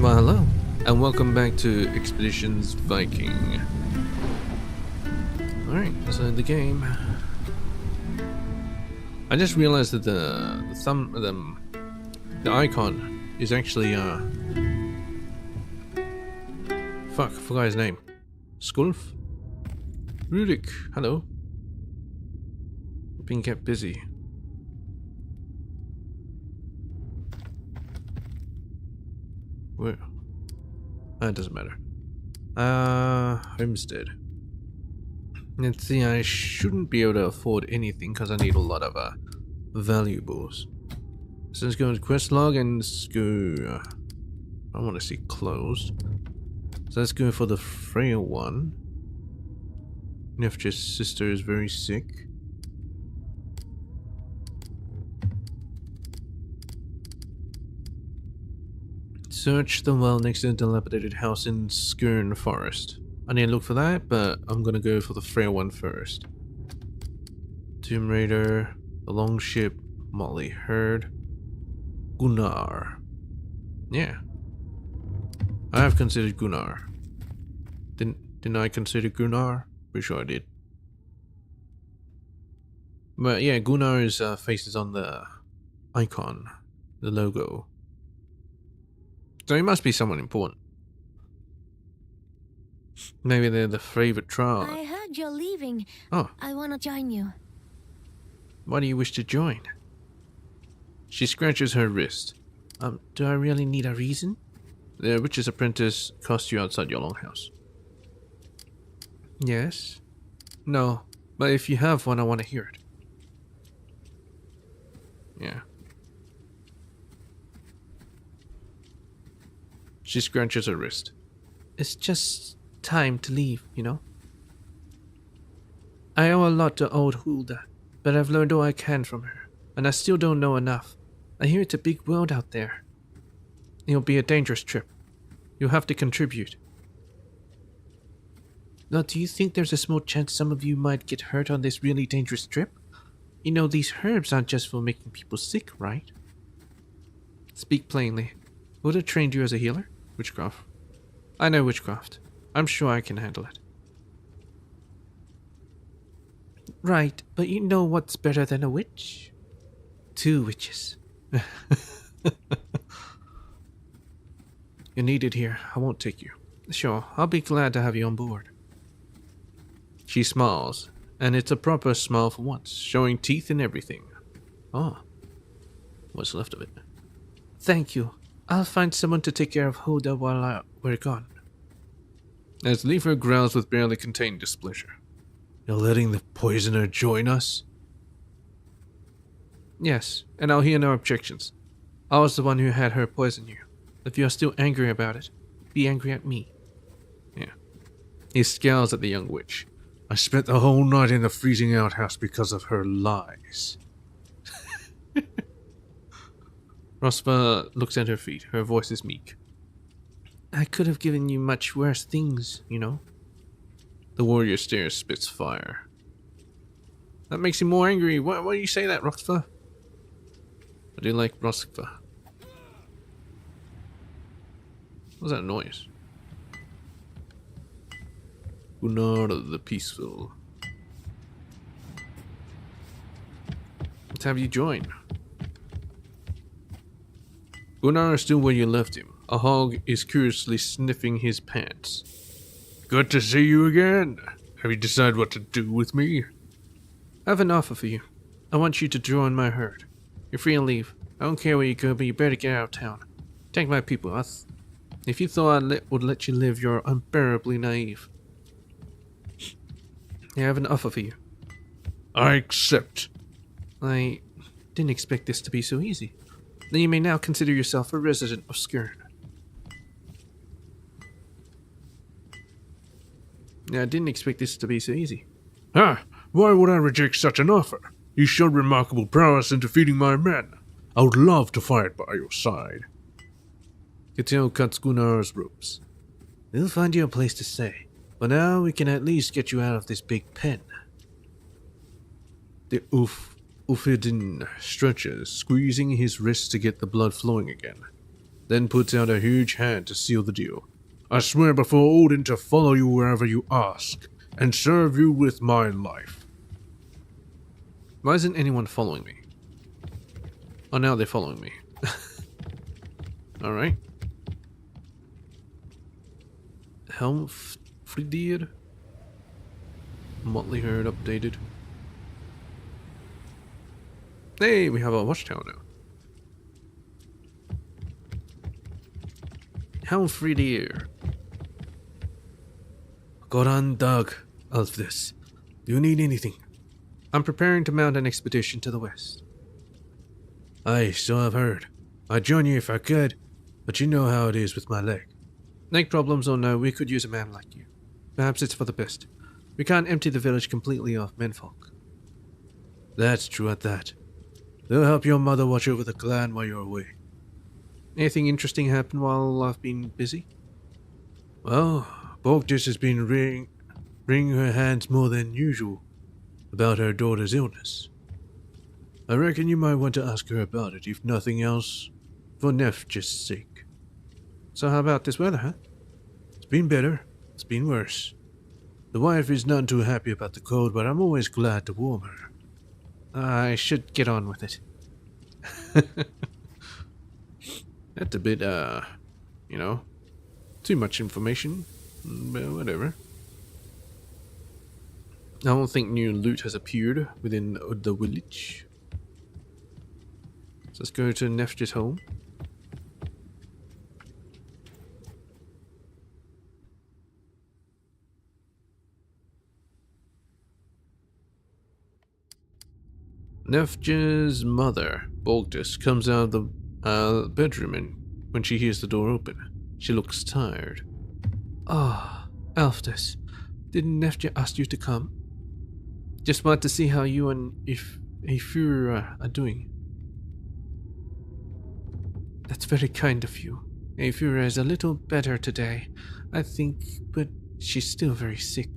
Well, hello, and welcome back to Expeditions Viking. Alright, so the game. I just realized that the icon is actually fuck, I forgot his name. Skulf? Rudik, hello. Being kept busy. Where? That doesn't matter. Homestead. Let's see, I shouldn't be able to afford anything because I need a lot of valuables. So let's go to quest log and let's go. I want to see closed. So let's go for the frail one. Nefja's sister is very sick. Search the well next to the dilapidated house in Skern Forest. I need to look for that, but I'm gonna go for the frail one first. Tomb Raider, the Longship, Motley Herd, Gunnar. Yeah. I have considered Gunnar. Didn't I consider Gunnar? Pretty sure I did. But yeah, Gunnar's face is on the icon, the logo. So he must be someone important. Maybe they're the favorite tribe. I heard you're leaving. Oh. I want to join you. Why do you wish to join? She scratches her wrist. Do I really need a reason? The witch's apprentice cost you outside your longhouse. Yes? No, but if you have one, I want to hear it. Yeah. She scratches her wrist. It's just time to leave, you know? I owe a lot to old Hulda, but I've learned all I can from her, and I still don't know enough. I hear it's a big world out there. It'll be a dangerous trip. You'll have to contribute. Now, do you think there's a small chance some of you might get hurt on this really dangerous trip? You know, these herbs aren't just for making people sick, right? Speak plainly. Would have trained you as a healer? Witchcraft. I know witchcraft. I'm sure I can handle it. Right, but you know what's better than a witch? 2 witches. You're needed here. I won't take you. Sure, I'll be glad to have you on board. She smiles, and it's a proper smile for once, showing teeth and everything. Oh. What's left of it? Thank you. I'll find someone to take care of Hulda while we're gone. As Leifer growls with barely contained displeasure. You're letting the poisoner join us? Yes, and I'll hear no objections. I was the one who had her poison you. If you're still angry about it, be angry at me. Yeah. He scowls at the young witch. I spent the whole night in the freezing outhouse because of her lies. Rospa looks at her feet. Her voice is meek. I could have given you much worse things, you know. The warrior stares, spits fire. That makes him more angry. Why do you say that, Rospa? I do like Rospa. What's that noise? Gunnar the Peaceful. Let's have you join. Gunnar is still where you left him. A hog is curiously sniffing his pants. Good to see you again. Have you decided what to do with me? I have an offer for you. I want you to join my herd. You're free to leave. I don't care where you go, but you better get out of town. Take my people. If you thought I would let you live, you're unbearably naive. I have an offer for you. I accept. I didn't expect this to be so easy. Then you may now consider yourself a resident of Skern. Yeah, I didn't expect this to be so easy. Ah, why would I reject such an offer? You showed remarkable prowess in defeating my men. I would love to fight by your side. Catil cuts Gunnar's ropes. We'll find you a place to stay. But now we can at least get you out of this big pen. The Ufidin stretches, squeezing his wrist to get the blood flowing again. then puts out a huge hand to seal the deal. I swear before Odin to follow you wherever you ask, and serve you with my life. Why isn't anyone following me? Oh, now they're following me. Alright. Helmfridir. Motley Herd updated. Hey, we have a watchtower now. Helmfridir. Goran Dag, Alfdis. Do you need anything? I'm preparing to mount an expedition to the west. Aye, so I've heard. I'd join you if I could, but you know how it is with my leg. Leg problems or no, we could use a man like you. Perhaps it's for the best. We can't empty the village completely of menfolk. That's true at that. They'll help your mother watch over the clan while you're away. Anything interesting happen while I've been busy? Well, Bogdish has been wringing her hands more than usual about her daughter's illness. I reckon you might want to ask her about it, if nothing else, for Nefj's sake. So how about this weather, huh? It's been better, it's been worse. The wife is none too happy about the cold, but I'm always glad to warm her. I should get on with it. That's a bit, you know, too much information. But whatever. I don't think new loot has appeared within the village. So let's go to Nefj's home. Nefj's mother, Bogdis, comes out of the bedroom, and when she hears the door open, she looks tired. Ah, Alfdis, didn't Nefja ask you to come? Just wanted to see how you and Eifur are doing. That's very kind of you. Eifur is a little better today, I think, but she's still very sick.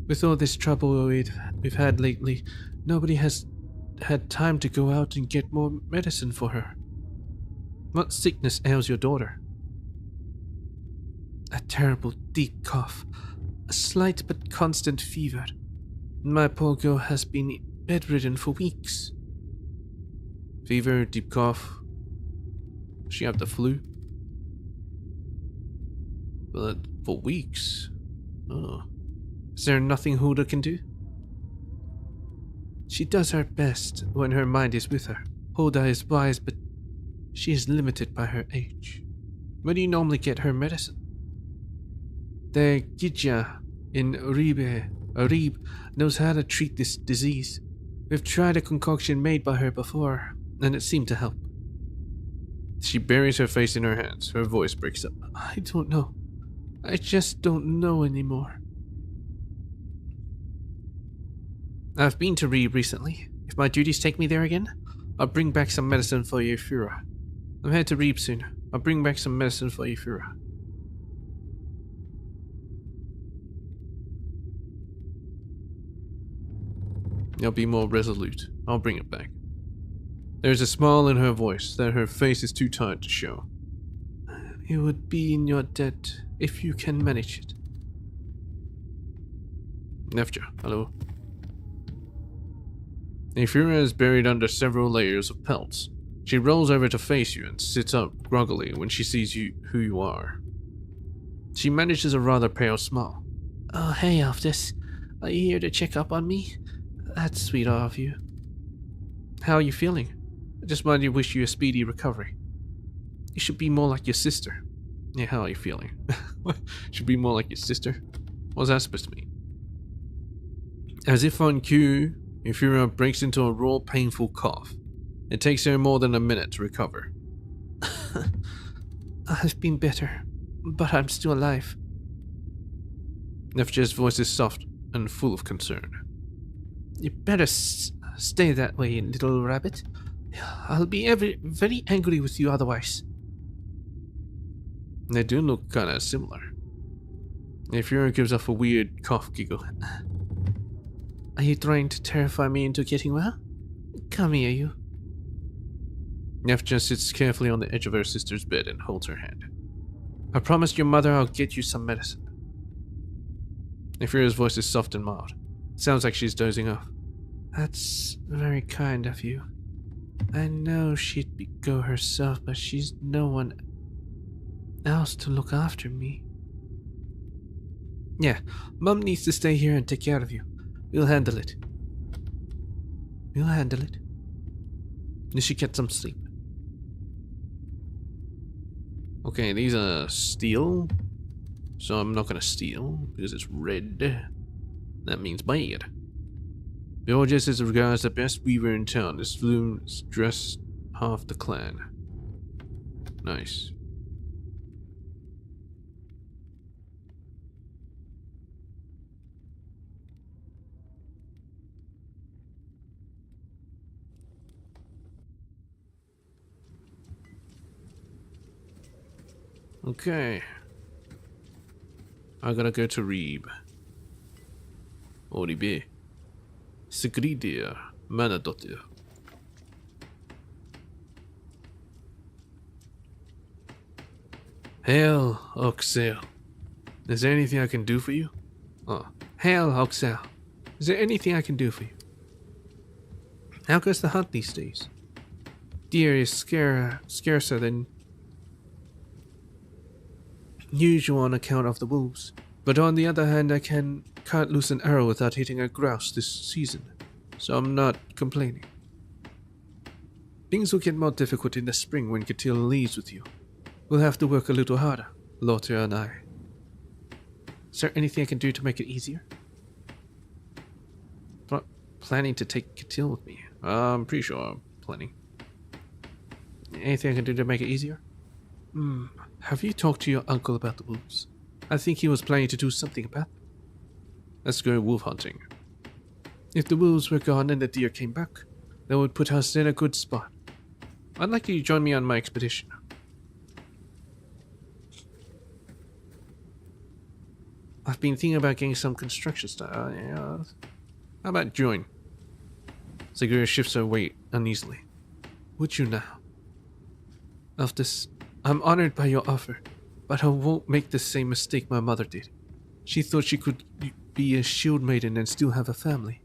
With all this trouble we've had lately, nobody has had time to go out and get more medicine for her. What sickness ails your daughter? A terrible deep cough, a slight but constant fever. My poor girl has been bedridden for weeks. Fever, deep cough. Does she have the flu? But for weeks? Oh. Is there nothing Huda can do? She does her best when her mind is with her. Huda is wise, but she is limited by her age. Where do you normally get her medicine? The Gidja in Arib knows how to treat this disease. We've tried a concoction made by her before, and it seemed to help. She buries her face in her hands. Her voice breaks up. I don't know. I just don't know anymore. I've been to Reeb recently. If my duties take me there again, I'll bring back some medicine for Eifura. I'm headed to Reeb soon. I'll bring back some medicine for Eifura. I'll be more resolute. I'll bring it back. There's a smile in her voice that her face is too tired to show. It would be in your debt if you can manage it. Nefja, hello. Eifura is buried under several layers of pelts. She rolls over to face you and sits up groggily when she sees who you are. She manages a rather pale smile. Oh, hey, Alfdis. Are you here to check up on me? That's sweet of you. How are you feeling? I just wanted to wish you a speedy recovery. You should be more like your sister. Yeah, how are you feeling? Should be more like your sister? What's that supposed to mean? As if on cue, Eifura breaks into a raw, painful cough. It takes her more than a minute to recover. I've been better, but I'm still alive. Nefja's voice is soft and full of concern. You better stay that way, little rabbit. I'll be very angry with you otherwise. They do look kinda similar. Eifura gives off a weird cough giggle. Are you trying to terrify me into getting well? Come here, you. Nefja sits carefully on the edge of her sister's bed and holds her hand. I promised your mother I'll get you some medicine. Nefria's voice is soft and mild. It sounds like she's dozing off. That's very kind of you. I know she'd go herself, but she's no one else to look after me. Yeah, Mum needs to stay here and take care of you. We'll handle it. We'll handle it. You should get some sleep. Okay, these are steel. So I'm not gonna steal, because it's red. That means bad. Georges is regards the best weaver in town. This loom's dressed half the clan. Nice. Okay. I gotta go to Reeb. Oribe. Sigridir Manadotir. Hail, Oxel. Is there anything I can do for you? Oh. Hail, Oxel. Is there anything I can do for you? How goes the hunt these days? Deer is scarcer than usual on account of the wolves. But on the other hand, I can't loose an arrow without hitting a grouse this season, so I'm not complaining. Things will get more difficult in the spring when Katil leaves with you. We'll have to work a little harder, Lothar and I. Is there anything I can do to make it easier? Planning to take Katil with me. I'm pretty sure I'm planning. Anything I can do to make it easier? Have you talked to your uncle about the wolves? I think he was planning to do something about them. Let's go wolf hunting. If the wolves were gone and the deer came back, that would put us in a good spot. I'd like you to join me on my expedition. I've been thinking about getting some construction stuff. How about join? Sigurd shifts her weight uneasily. Would you now? Of this, I'm honored by your offer, but I won't make the same mistake my mother did. She thought she could be a shield maiden and still have a family,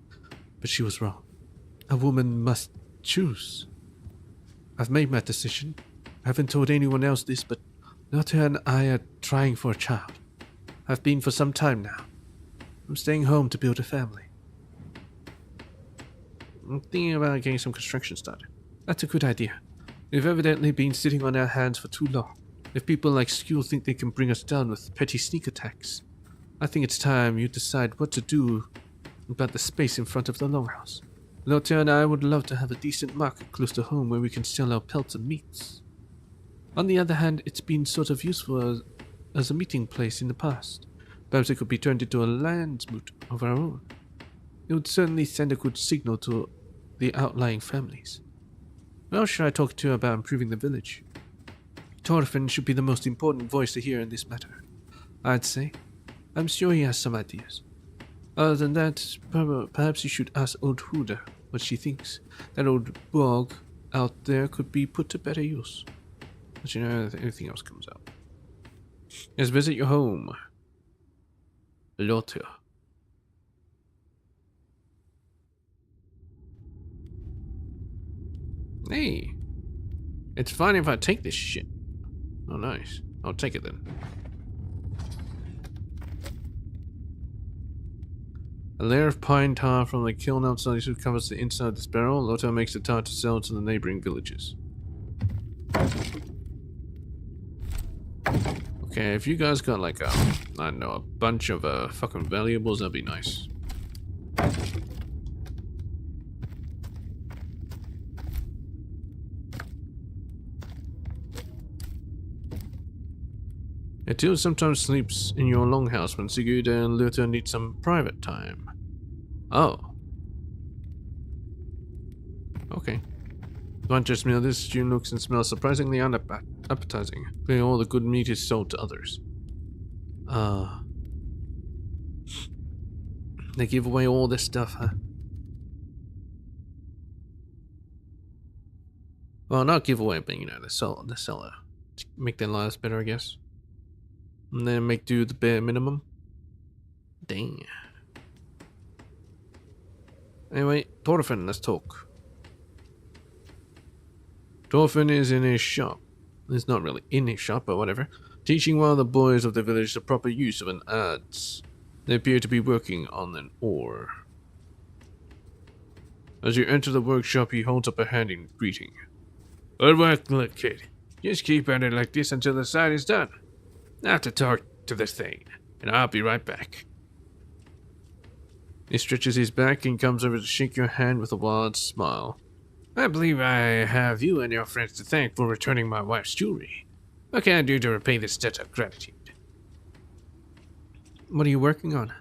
but she was wrong. A woman must choose. I've made my decision. I haven't told anyone else this, but Lothar and I are trying for a child. I've been for some time now. I'm staying home to build a family. I'm thinking about getting some construction started. That's a good idea. We've evidently been sitting on our hands for too long. If people like Skule think they can bring us down with petty sneak attacks, I think it's time you decide what to do about the space in front of the longhouse. Lothar and I would love to have a decent market close to home where we can sell our pelts and meats. On the other hand, it's been sort of useful as a meeting place in the past. Perhaps it could be turned into a landsmoot of our own. It would certainly send a good signal to the outlying families. Who else should I talk to about improving the village? Thorfinn should be the most important voice to hear in this matter, I'd say. I'm sure he has some ideas. Other than that, perhaps you should ask old Huda what she thinks. That old bog out there could be put to better use. But you know, if anything else comes up. Let's visit your home, Lothar. Hey, it's fine if I take this shit. Oh, nice. I'll take it then. A layer of pine tar from the kiln outside covers the inside of this barrel. Lothar makes the tar to sell to the neighboring villages. Okay, if you guys got like a, I don't know, a bunch of fucking valuables, that'd be nice. Etil sometimes sleeps in your longhouse when Sigurd and Lothar need some private time. Oh. Okay. Don't just meal, this stew looks and smells surprisingly unappetizing. Clearly all the good meat is sold to others. They give away all this stuff, huh? Well, not giveaway, but the seller. Make their lives better, I guess. And then make do the bare minimum. Dang. Anyway, Thorfinn, let's talk. Thorfinn is in his shop. He's not really in his shop, but whatever. Teaching one of the boys of the village the proper use of an adze. They appear to be working on an oar. As you enter the workshop, he holds up a hand in greeting. Good work, little kid. Just keep at it like this until the side is done. I have to talk to the thing, and I'll be right back. He stretches his back and comes over to shake your hand with a wide smile. I believe I have you and your friends to thank for returning my wife's jewelry. What can I do to repay this debt of gratitude? What are you working on?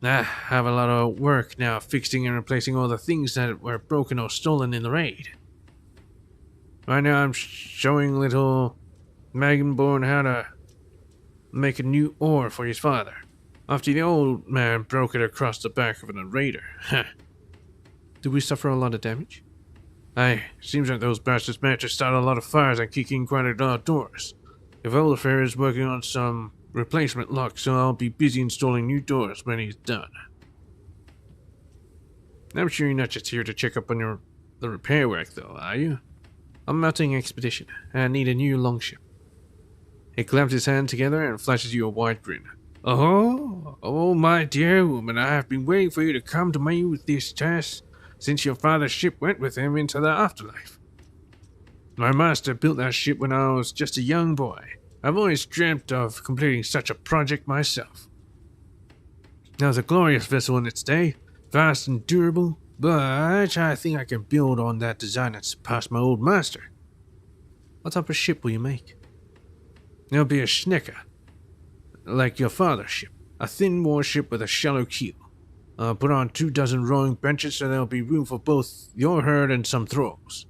I have a lot of work now fixing and replacing all the things that were broken or stolen in the raid. Right now I'm showing little Magenborn how to make a new oar for his father, after the old man broke it across the back of an raider. Did we suffer a lot of damage? Aye, seems like those bastards managed to start a lot of fires and kick in quite a lot of doors. If Olafur is working on some replacement locks, so I'll be busy installing new doors when he's done. I'm sure you're not just here to check up on the repair work, though, are you? I'm mounting an expedition, and I need a new longship. He claps his hands together and flashes you a wide grin. Oh, my dear woman, I have been waiting for you to come to me with this task since your father's ship went with him into the afterlife. My master built that ship when I was just a young boy. I've always dreamt of completing such a project myself. It was a glorious vessel in its day, fast and durable, but I think I can build on that design and surpass my old master. What type of ship will you make? It'll be a Schnecker, like your father's ship, a thin warship with a shallow keel. I'll put on 24 rowing benches so there'll be room for both your herd and some thralls.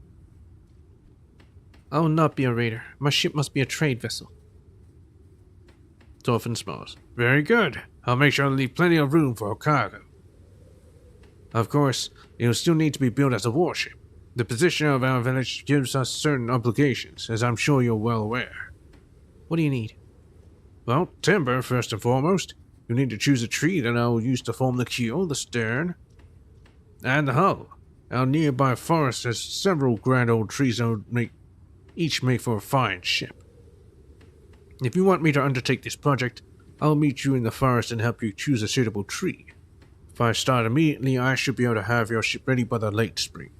I will not be a raider. My ship must be a trade vessel. Thorfinn smiles. Very good. I'll make sure to leave plenty of room for cargo. Of course, it will still need to be built as a warship. The position of our village gives us certain obligations, as I'm sure you're well aware. What do you need? Well, timber, first and foremost. You need to choose a tree that I will use to form the keel, the stern, and the hull. Our nearby forest has several grand old trees that would each make for a fine ship. If you want me to undertake this project, I'll meet you in the forest and help you choose a suitable tree. If I start immediately, I should be able to have your ship ready by the late spring.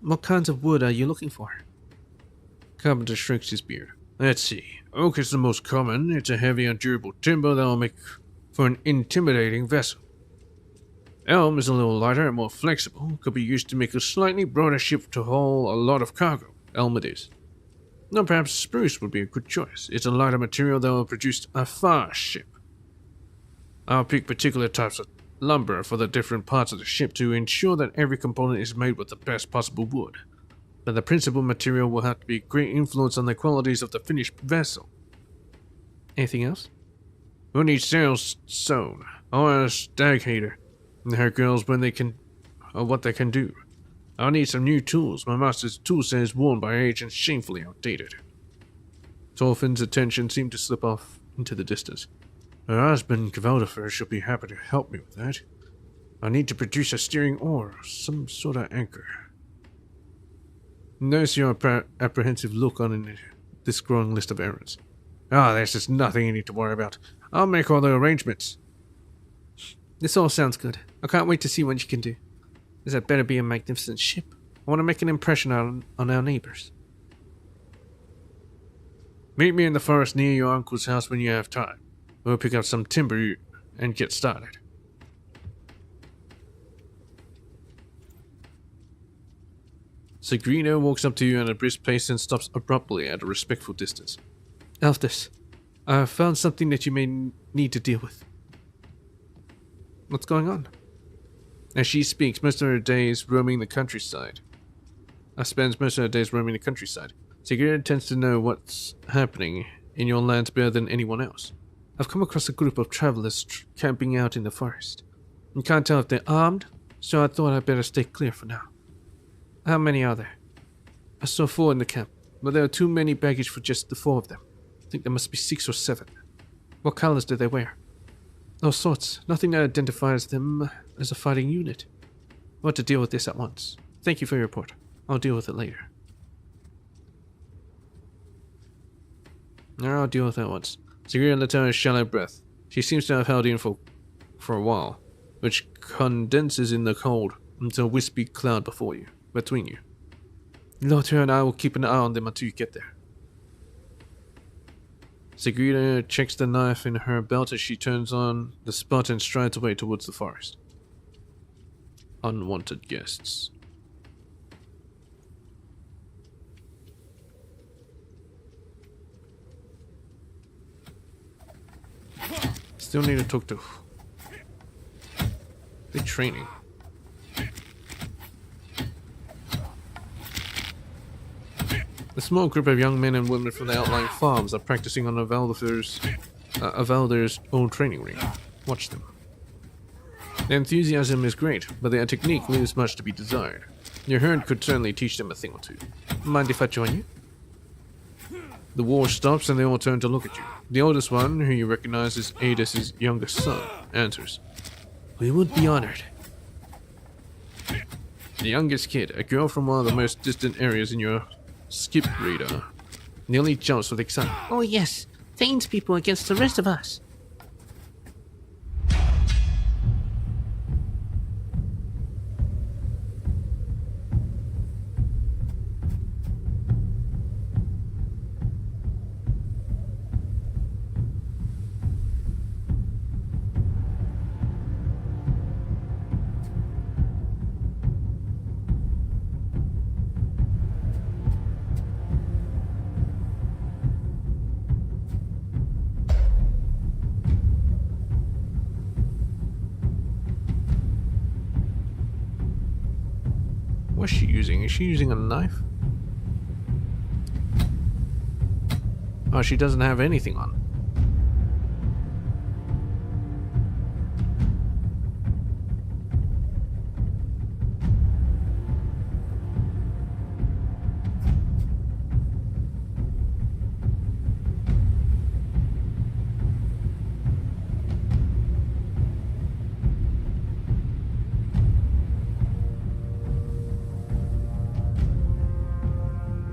What kinds of wood are you looking for? Carpenter strokes his beard. Let's see. Oak is the most common. It's a heavy and durable timber that will make for an intimidating vessel. Elm is a little lighter and more flexible. Could be used to make a slightly broader ship to haul a lot of cargo. Elm it is. Now perhaps spruce would be a good choice. It's a lighter material that will produce a fast ship. I'll pick particular types of lumber for the different parts of the ship to ensure that every component is made with the best possible wood. But the principal material will have to be a great influence on the qualities of the finished vessel. Anything else? We'll need sails sewn. I'll ask Staghater and her girls what they can do. I'll need some new tools. My master's tool set is worn by age and shamefully outdated. Thorfinn's attention seemed to slip off into the distance. Her husband, Kvaldifer, should be happy to help me with that. I need to produce a steering oar, some sort of anchor. Notice your apprehensive look on this growing list of errands. There's just nothing you need to worry about. I'll make all the arrangements. This all sounds good. I can't wait to see what you can do. This had better be a magnificent ship. I want to make an impression on our neighbors. Meet me in the forest near your uncle's house when you have time. We'll pick up some timber and get started. Sagrina walks up to you at a brisk pace and stops abruptly at a respectful distance. Alftus, I found something that you may need to deal with. What's going on? As she speaks, most of her days roaming the countryside. Sagrina tends to know what's happening in your lands better than anyone else. I've come across a group of travelers camping out in the forest. You can't tell if they're armed, so I thought I'd better stay clear for now. How many are there? I saw 4 in the camp, but there are too many baggage for just the 4 of them. I think there must be 6 or 7. What colors do they wear? All sorts. Nothing that identifies them as a fighting unit. I want to deal with this at once. Thank you for your report. I'll deal with it later. I'll deal with it once. Sigrid let out a shallow breath. She seems to have held in for a while, which condenses in the cold into a wispy cloud between you. Lothar and I will keep an eye on them until you get there. Sigrid checks the knife in her belt as she turns on the spot and strides away towards the forest. Unwanted guests. Still need to talk to... They're training. A small group of young men and women from the outlying farms are practicing on Valder's old training ring. Watch them. Their enthusiasm is great, but their technique leaves much to be desired. Your herd could certainly teach them a thing or two. Mind if I join you? The war stops and they all turn to look at you. The oldest one, who you recognize as Adas's youngest son, answers. We would be honored. The youngest kid, a girl from one of the most distant areas in your skip radar, nearly jumps with excitement. Oh yes, Thane's people against the rest of us. What's she using? Is she using a knife? Oh, she doesn't have anything on.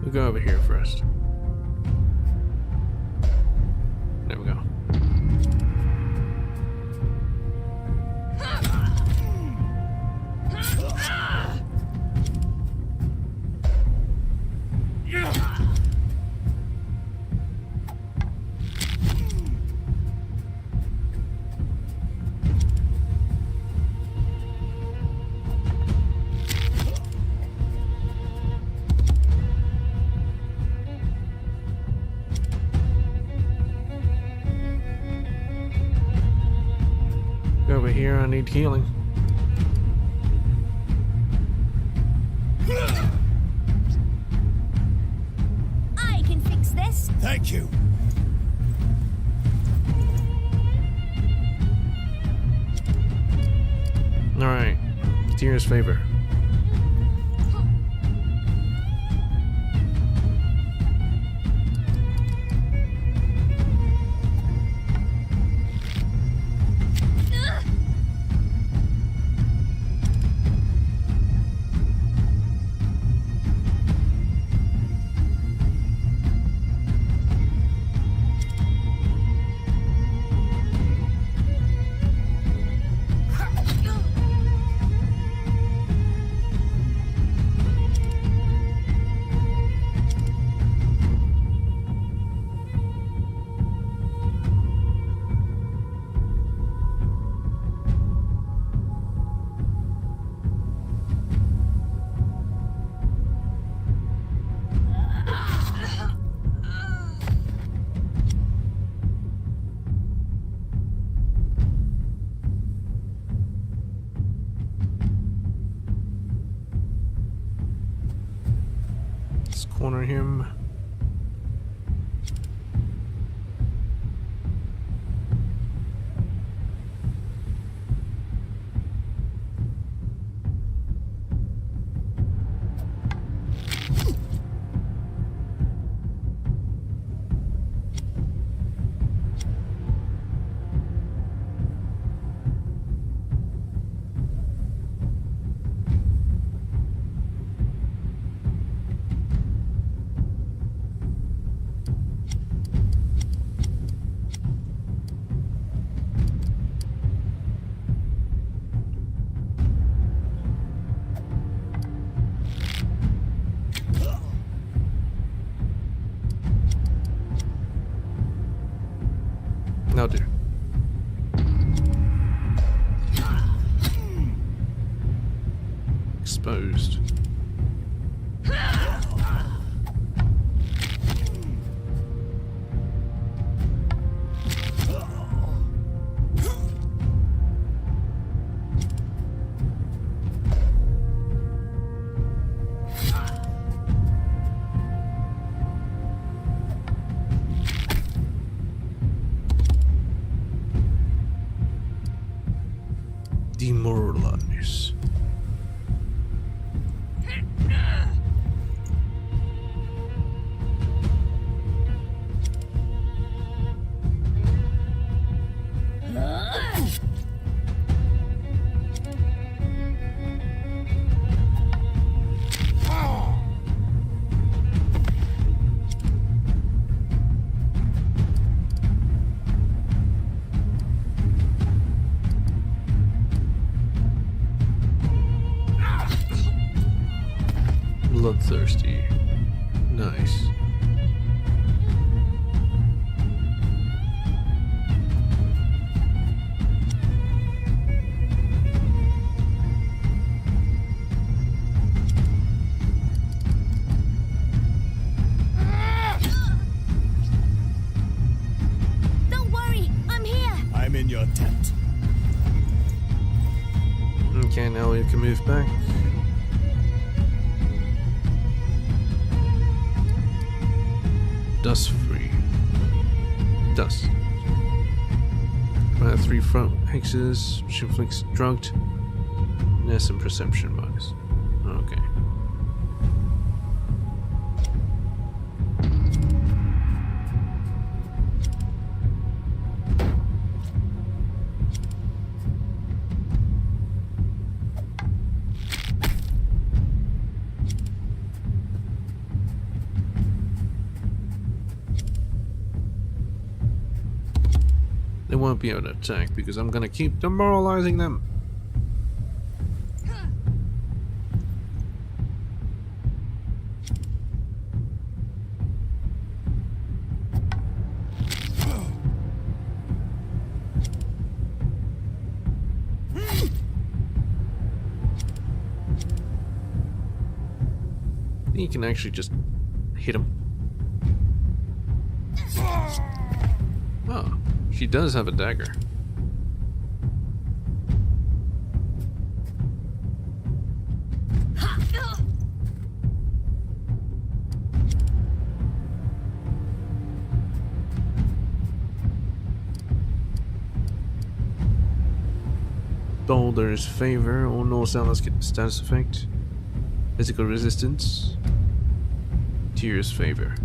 We'll go over here first. There we go. Over here, I need healing. I can fix this. Thank you. Alright. Tyr's favor. Let's corner him. Now do. Exposed. Demoralize. Bloodthirsty. Nice. Don't worry, I'm here. I'm in your tent. Okay, now we can move back. Dust free. Dust. 3 front hexes, flicks drugged. Ness and perception bonus. Okay. They won't be able to attack because I'm gonna keep demoralizing them. You can actually just hit him. Oh, she does have a dagger. Boulder's favor or no status effect. Physical resistance. Tyr's favor.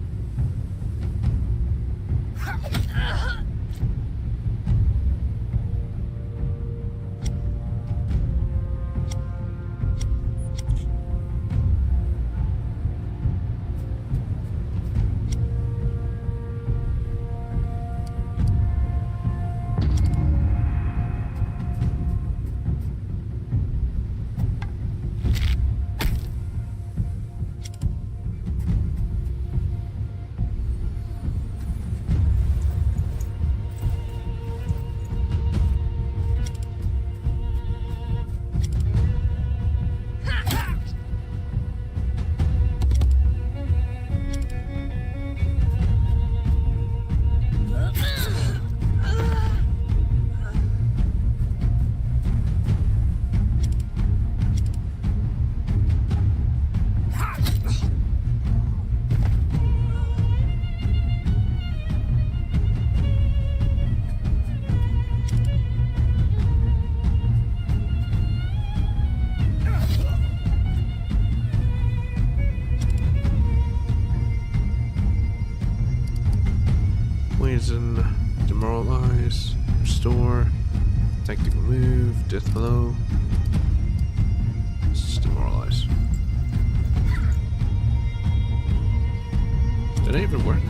Poison, demoralize, restore, tactical move, death blow. Let's just demoralize. Did it even work?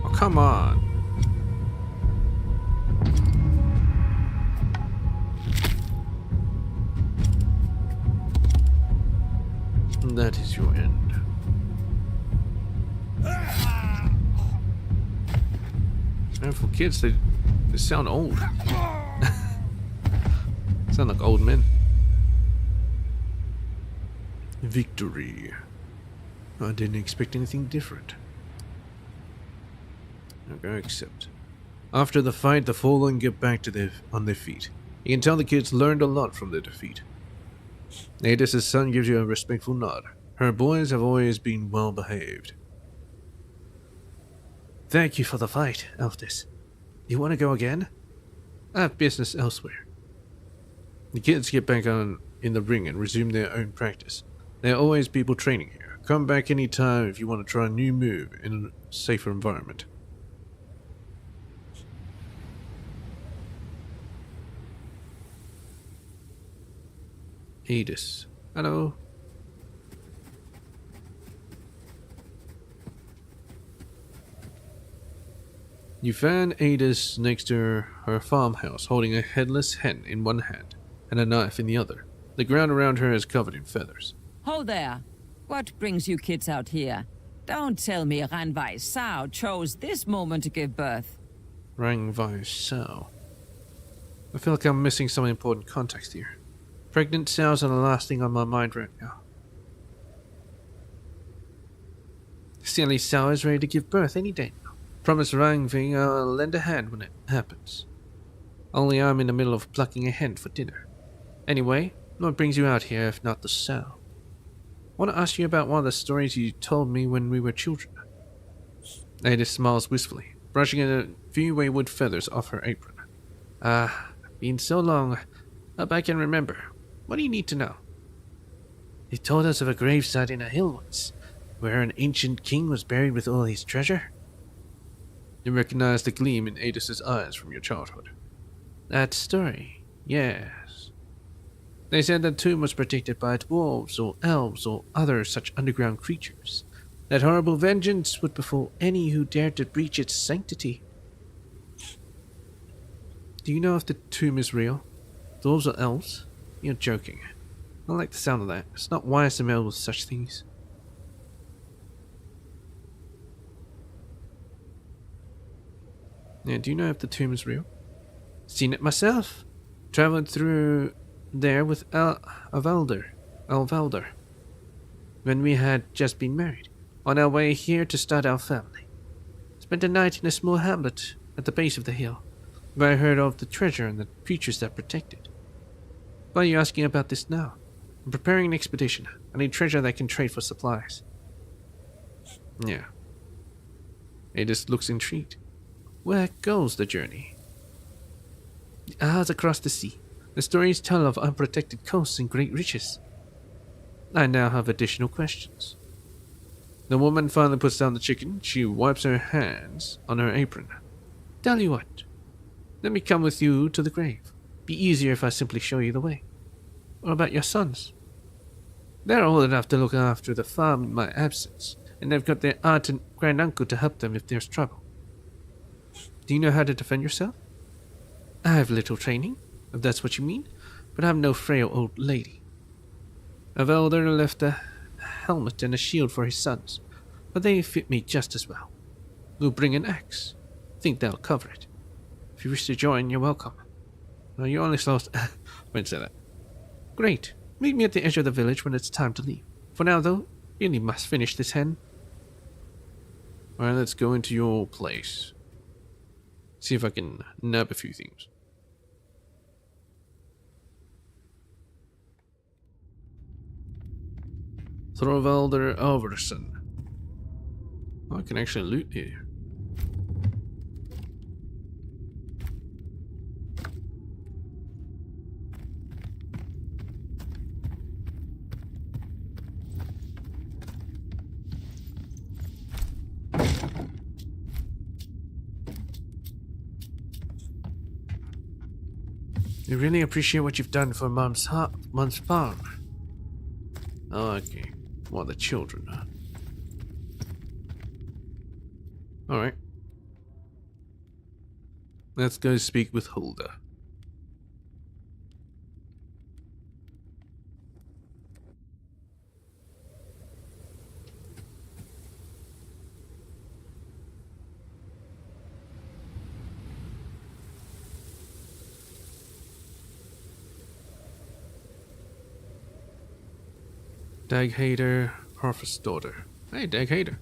Oh, come on. that is your end. And for kids, they sound old. Sound like old men. Victory. I didn't expect anything different. Okay, accept. After the fight, the fallen get back to on their feet. You can tell the kids learned a lot from their defeat. Adis' son gives you a respectful nod. Her boys have always been well behaved. Thank you for the fight, Elfdis. You want to go again? I have business elsewhere. The kids get back on in the ring and resume their own practice. There are always people training here. Come back anytime if you want to try a new move in a safer environment. Adis. Hello. You find Adis next to her farmhouse, holding a headless hen in one hand and a knife in the other. The ground around her is covered in feathers. Ho there! What brings you kids out here? Don't tell me Ranvai Sao chose this moment to give birth. Rangvai Sao. I feel like I'm missing some important context here. Pregnant sows are the last thing on my mind right now. Silly Sao is ready to give birth any day now. Promise Rangvi I'll lend a hand when it happens. Only I'm in the middle of plucking a hen for dinner. Anyway, what brings you out here if not the sow? I want to ask you about one of the stories you told me when we were children. Ada smiles wistfully, brushing a few wayward feathers off her apron. Been so long, hope I can remember. What do you need to know? You told us of a gravesite in a hill once, where an ancient king was buried with all his treasure. You recognize the gleam in Adis's eyes from your childhood. That story, yes. They said the tomb was protected by dwarves or elves or other such underground creatures. That horrible vengeance would befall any who dared to breach its sanctity. Do you know if the tomb is real? Dwarves or elves? You're joking. I like the sound of that. It's not wise to meddle with such things. Yeah, do you know if the tomb is real? Seen it myself. Traveled through there with Alvalder, when we had just been married, on our way here to start our family. Spent a night in a small hamlet at the base of the hill, where I heard of the treasure and the creatures that protect it. Why are you asking about this now? I'm preparing an expedition. I need treasure that can trade for supplies. Yeah. Adis looks intrigued. Where goes the journey? The Isles across the sea. The stories tell of unprotected coasts and great riches. I now have additional questions. The woman finally puts down the chicken. She wipes her hands on her apron. Tell you what. Let me come with you to the grave. Be easier if I simply show you the way. What about your sons? They're old enough to look after the farm in my absence, and they've got their aunt and granduncle to help them if there's trouble. Do you know how to defend yourself? I have little training, if that's what you mean, but I'm no frail old lady. Avelder left a helmet and a shield for his sons, but they fit me just as well. We'll bring an axe. Think they'll cover it. If you wish to join, you're welcome. No, you only lost... Wait, say that. Great. Meet me at the edge of the village when it's time to leave. For now, though, really must finish this hen. Alright, let's go into your place. See if I can nab a few things. Thorvalder Alverson. I can actually loot here. We really appreciate what you've done for Mom's farm. Oh, okay. Well, the children, huh? Alright. Let's go speak with Hulda. Dag Hader, Harford's daughter. Hey, Dag Hader.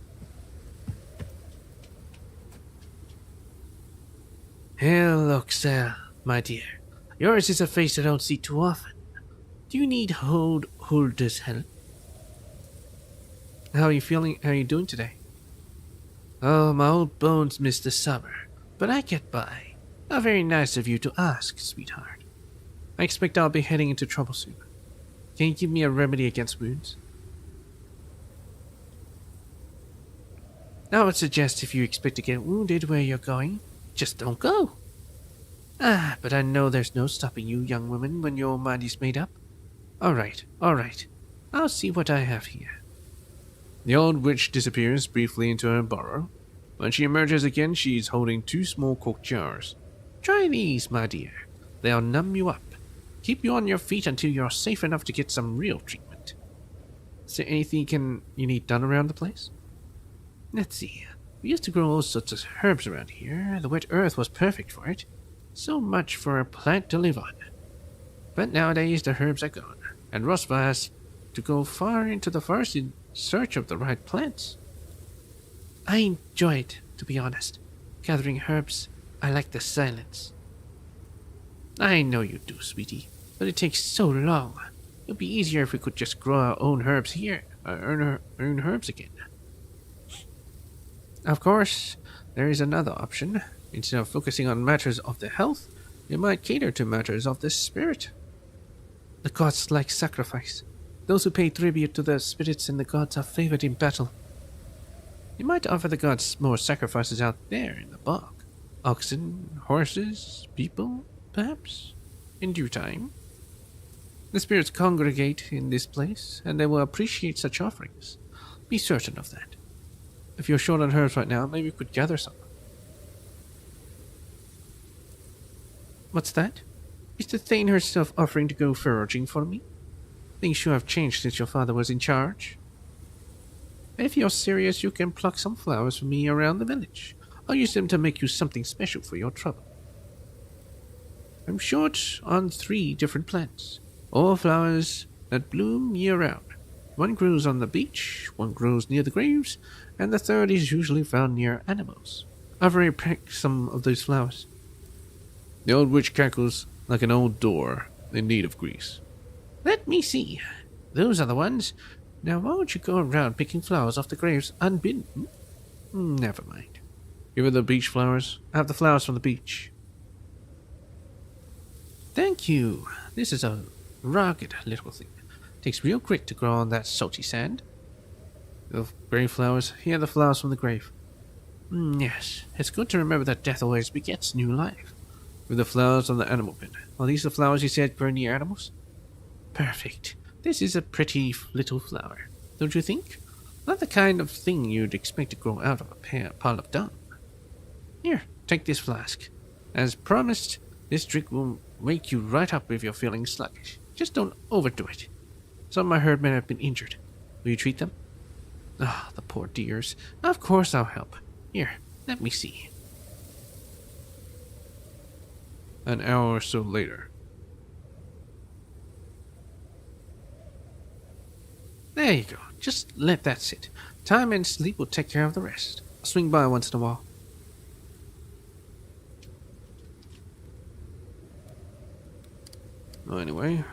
Hello, Xel, my dear. Yours is a face I don't see too often. Do you need Holder's help? How are you feeling? How are you doing today? Oh, my old bones miss the summer, but I get by. How very nice of you to ask, sweetheart. I expect I'll be heading into trouble soon. Can you give me a remedy against wounds? I would suggest if you expect to get wounded where you're going, just don't go. Ah, but I know there's no stopping you, young woman, when your mind is made up. All right. I'll see what I have here. The old witch disappears briefly into her burrow. When she emerges again, she's holding 2 small cork jars. Try these, my dear. They'll numb you up. Keep you on your feet until you're safe enough to get some real treatment. Is there anything you need done around the place? Let's see. We used to grow all sorts of herbs around here. The wet earth was perfect for it. So much for a plant to live on. But nowadays the herbs are gone, and Rosva has to go far into the forest in search of the right plants. I enjoy it, to be honest. Gathering herbs, I like the silence. I know you do, sweetie, but it takes so long. It'd be easier if we could just grow our own herbs here, earn herbs again. Of course, there is another option. Instead of focusing on matters of the health, you might cater to matters of the spirit. The gods like sacrifice. Those who pay tribute to the spirits and the gods are favored in battle. You might offer the gods more sacrifices out there in the bog. Oxen, horses, people, perhaps, in due time. The spirits congregate in this place, and they will appreciate such offerings. Be certain of that. If you're short on herbs right now, maybe we could gather some. What's that? Is the Thane herself offering to go foraging for me? Things sure have changed since your father was in charge. If you're serious, you can pluck some flowers for me around the village. I'll use them to make you something special for your trouble. I'm short on 3 different plants, all flowers that bloom year-round. One grows on the beach, one grows near the graves, and the third is usually found near animals. I've already picked some of those flowers. The old witch cackles like an old door in need of grease. Let me see. Those are the ones. Now, why would you go around picking flowers off the graves unbidden? Never mind. Give her the beach flowers. I have the flowers from the beach. Thank you. This is a rugged little thing. Takes real grit to grow on that salty sand. The grave flowers? Here are the flowers from the grave. Yes, it's good to remember that death always begets new life. With the flowers on the animal bin. Are these the flowers you said grow near animals? Perfect. This is a pretty little flower, don't you think? Not the kind of thing you'd expect to grow out of a pile of dung. Here, take this flask. As promised, this drink will wake you right up if you're feeling sluggish. Just don't overdo it. Some of my herd men have been injured. Will you treat them? Ah, the poor dears. Of course I'll help. Here, let me see. An hour or so later. There you go. Just let that sit. Time and sleep will take care of the rest. I'll swing by once in a while. Well, anyway,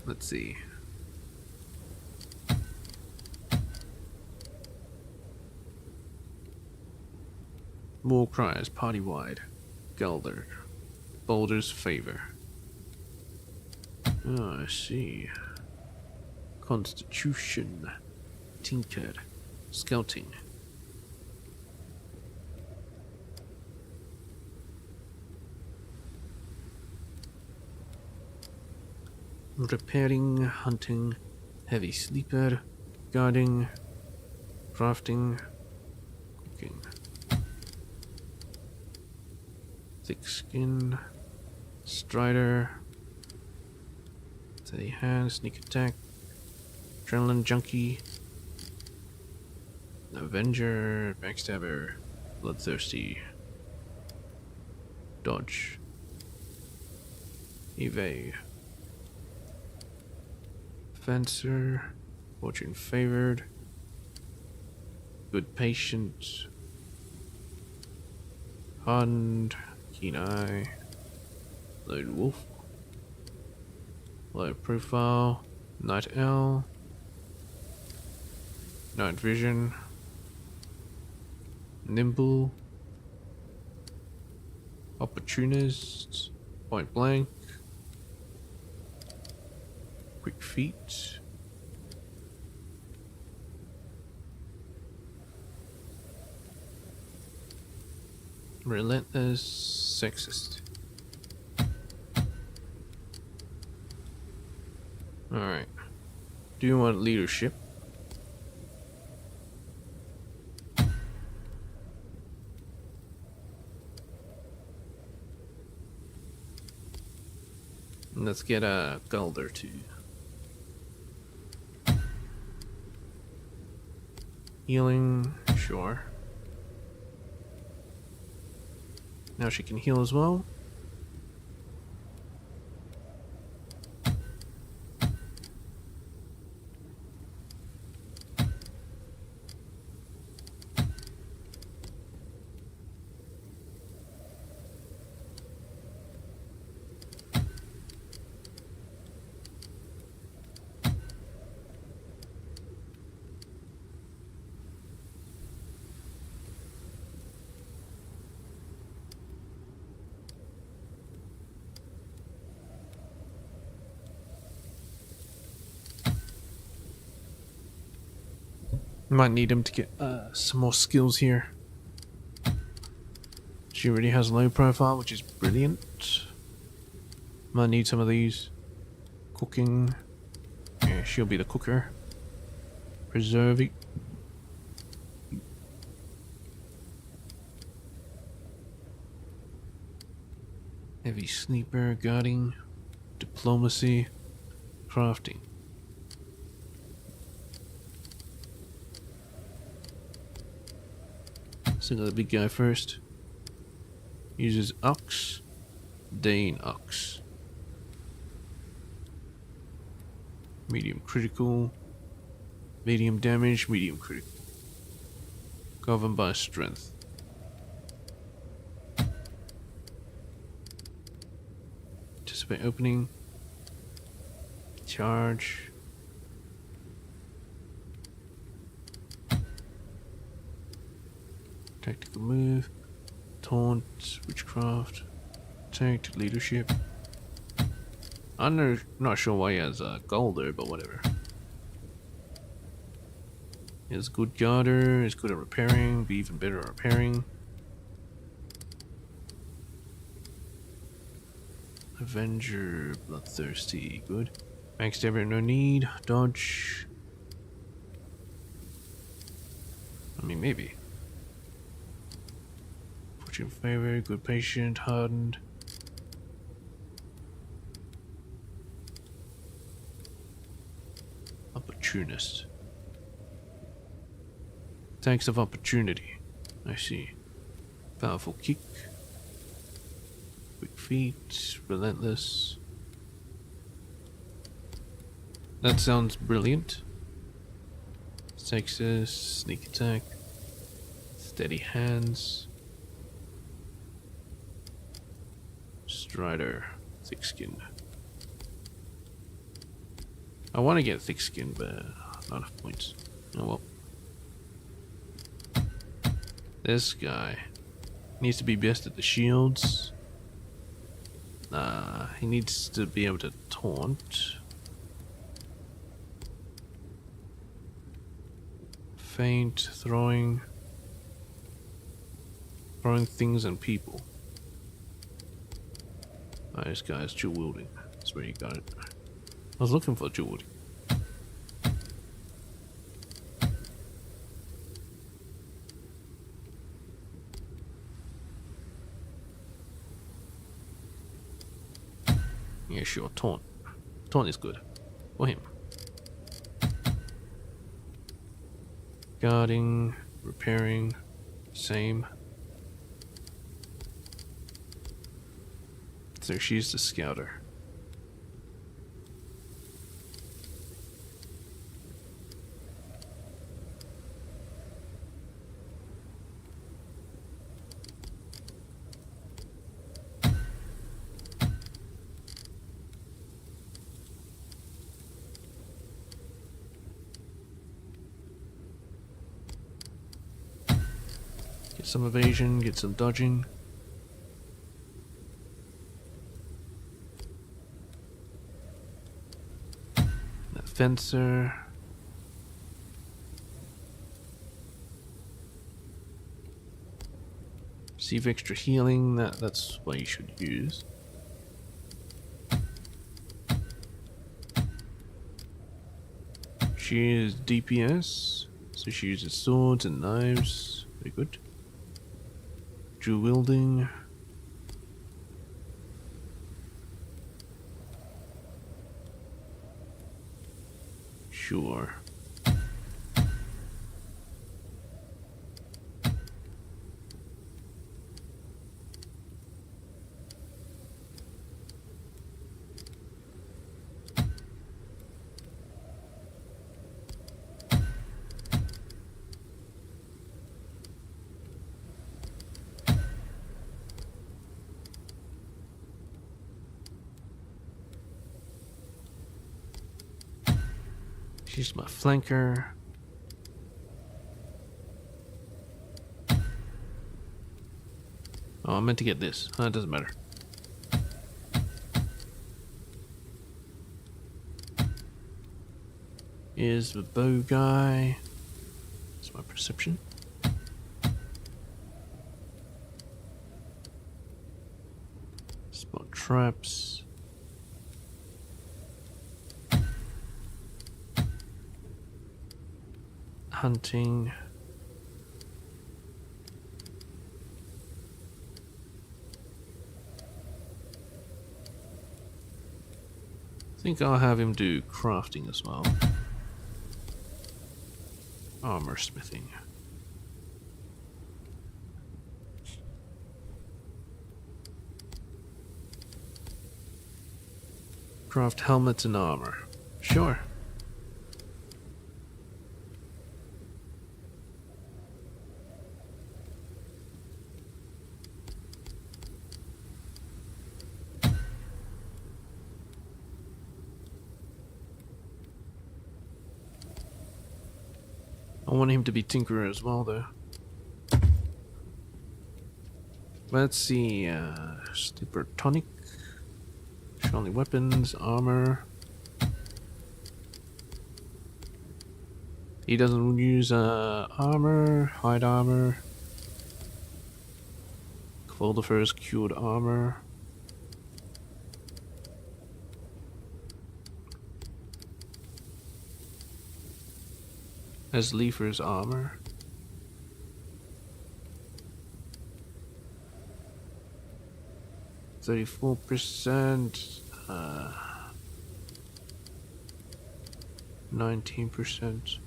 let's see. War cries party-wide. Gelder. Boulder's favor. Oh, I see. Constitution. Tinker. Scouting. Repairing, hunting, heavy sleeper, guarding, crafting, cooking. Thick skin, strider, steady hand, sneak attack, adrenaline junkie, avenger, backstabber, bloodthirsty, dodge, evade, fencer, Fortune favored. Good patient. Hardened. Keen eye. Lone wolf. Low profile. Night owl. Night vision. Nimble. Opportunist. Point blank. Quick feet. Relentless. Sexist. Alright. Do you want leadership? Let's get a gold or two. Healing, sure. Now she can heal as well. Might need him to get some more skills here. She already has low profile, which is brilliant. Might need some of these. Cooking. Yeah, she'll be the cooker. Preserving. Heavy sleeper, guarding, diplomacy, crafting. So the big guy first. Uses Ox. Dane Ox. Medium critical. Medium damage, medium critical. Governed by strength. Anticipate opening. Charge. Tactical move. Taunt. Witchcraft. Attack. Leadership. I'm not sure why he has gold there, but whatever. He's good guarder. He's good at repairing. Be even better at repairing. Avenger. Bloodthirsty. Good. Backstabber. No need. Dodge. I mean, maybe. Fortune favor, good patient, hardened. Opportunist. Thanks of opportunity. I see. Powerful kick. Quick feet, relentless. That sounds brilliant. Sexist, sneak attack. Steady hands. Strider, thick skin. I want to get thick skin, but not enough points. Oh well. This guy needs to be best at the shields. He needs to be able to taunt. Feint, throwing things and people. This guy's dual wielding. That's where you got it. I was looking for dual wielding. Yeah, sure. Taunt. Taunt is good. For him. Guarding, repairing, same. So she's the scouter. some evasion, get some dodging. That fencer. Receive extra healing, that's what you should use. She is DPS, so she uses swords and knives. Very good. Dual wielding. Sure. She's my flanker. Oh, I meant to get this. It doesn't matter. Is the bow guy. That's my perception. Spot traps. Hunting. I think I'll have him do crafting as well. Armor smithing. Craft helmets and armor. Sure. I want him to be Tinkerer as well, though. Let's see. Sleeper tonic. Only weapons, armor. He doesn't use armor, hide armor. Clothifer's cured armor. As Leafer's armor. %, 19%.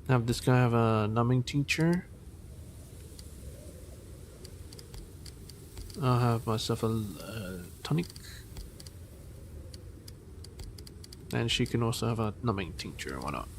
Have this guy have a numbing tincture. I'll have myself a tonic. And she can also have a numbing tincture, why not?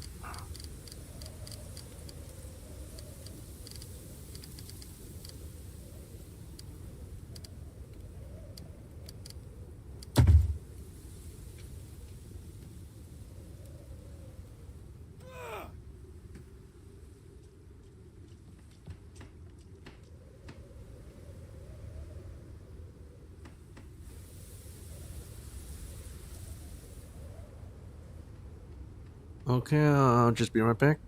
Okay, I'll just be right back.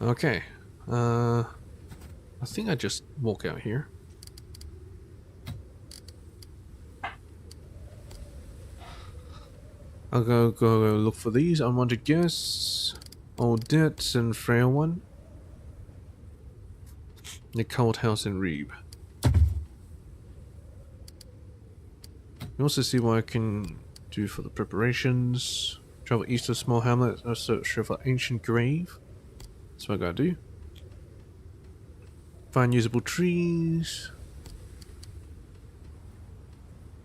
Okay. I think I just walk out here. I'll go look for these. Unwanted guests, old debts, and frail one. The cold house in Reeb. You also see what I can do for the preparations. Travel east of small hamlet, search for ancient grave. That's what I gotta do. Find usable trees.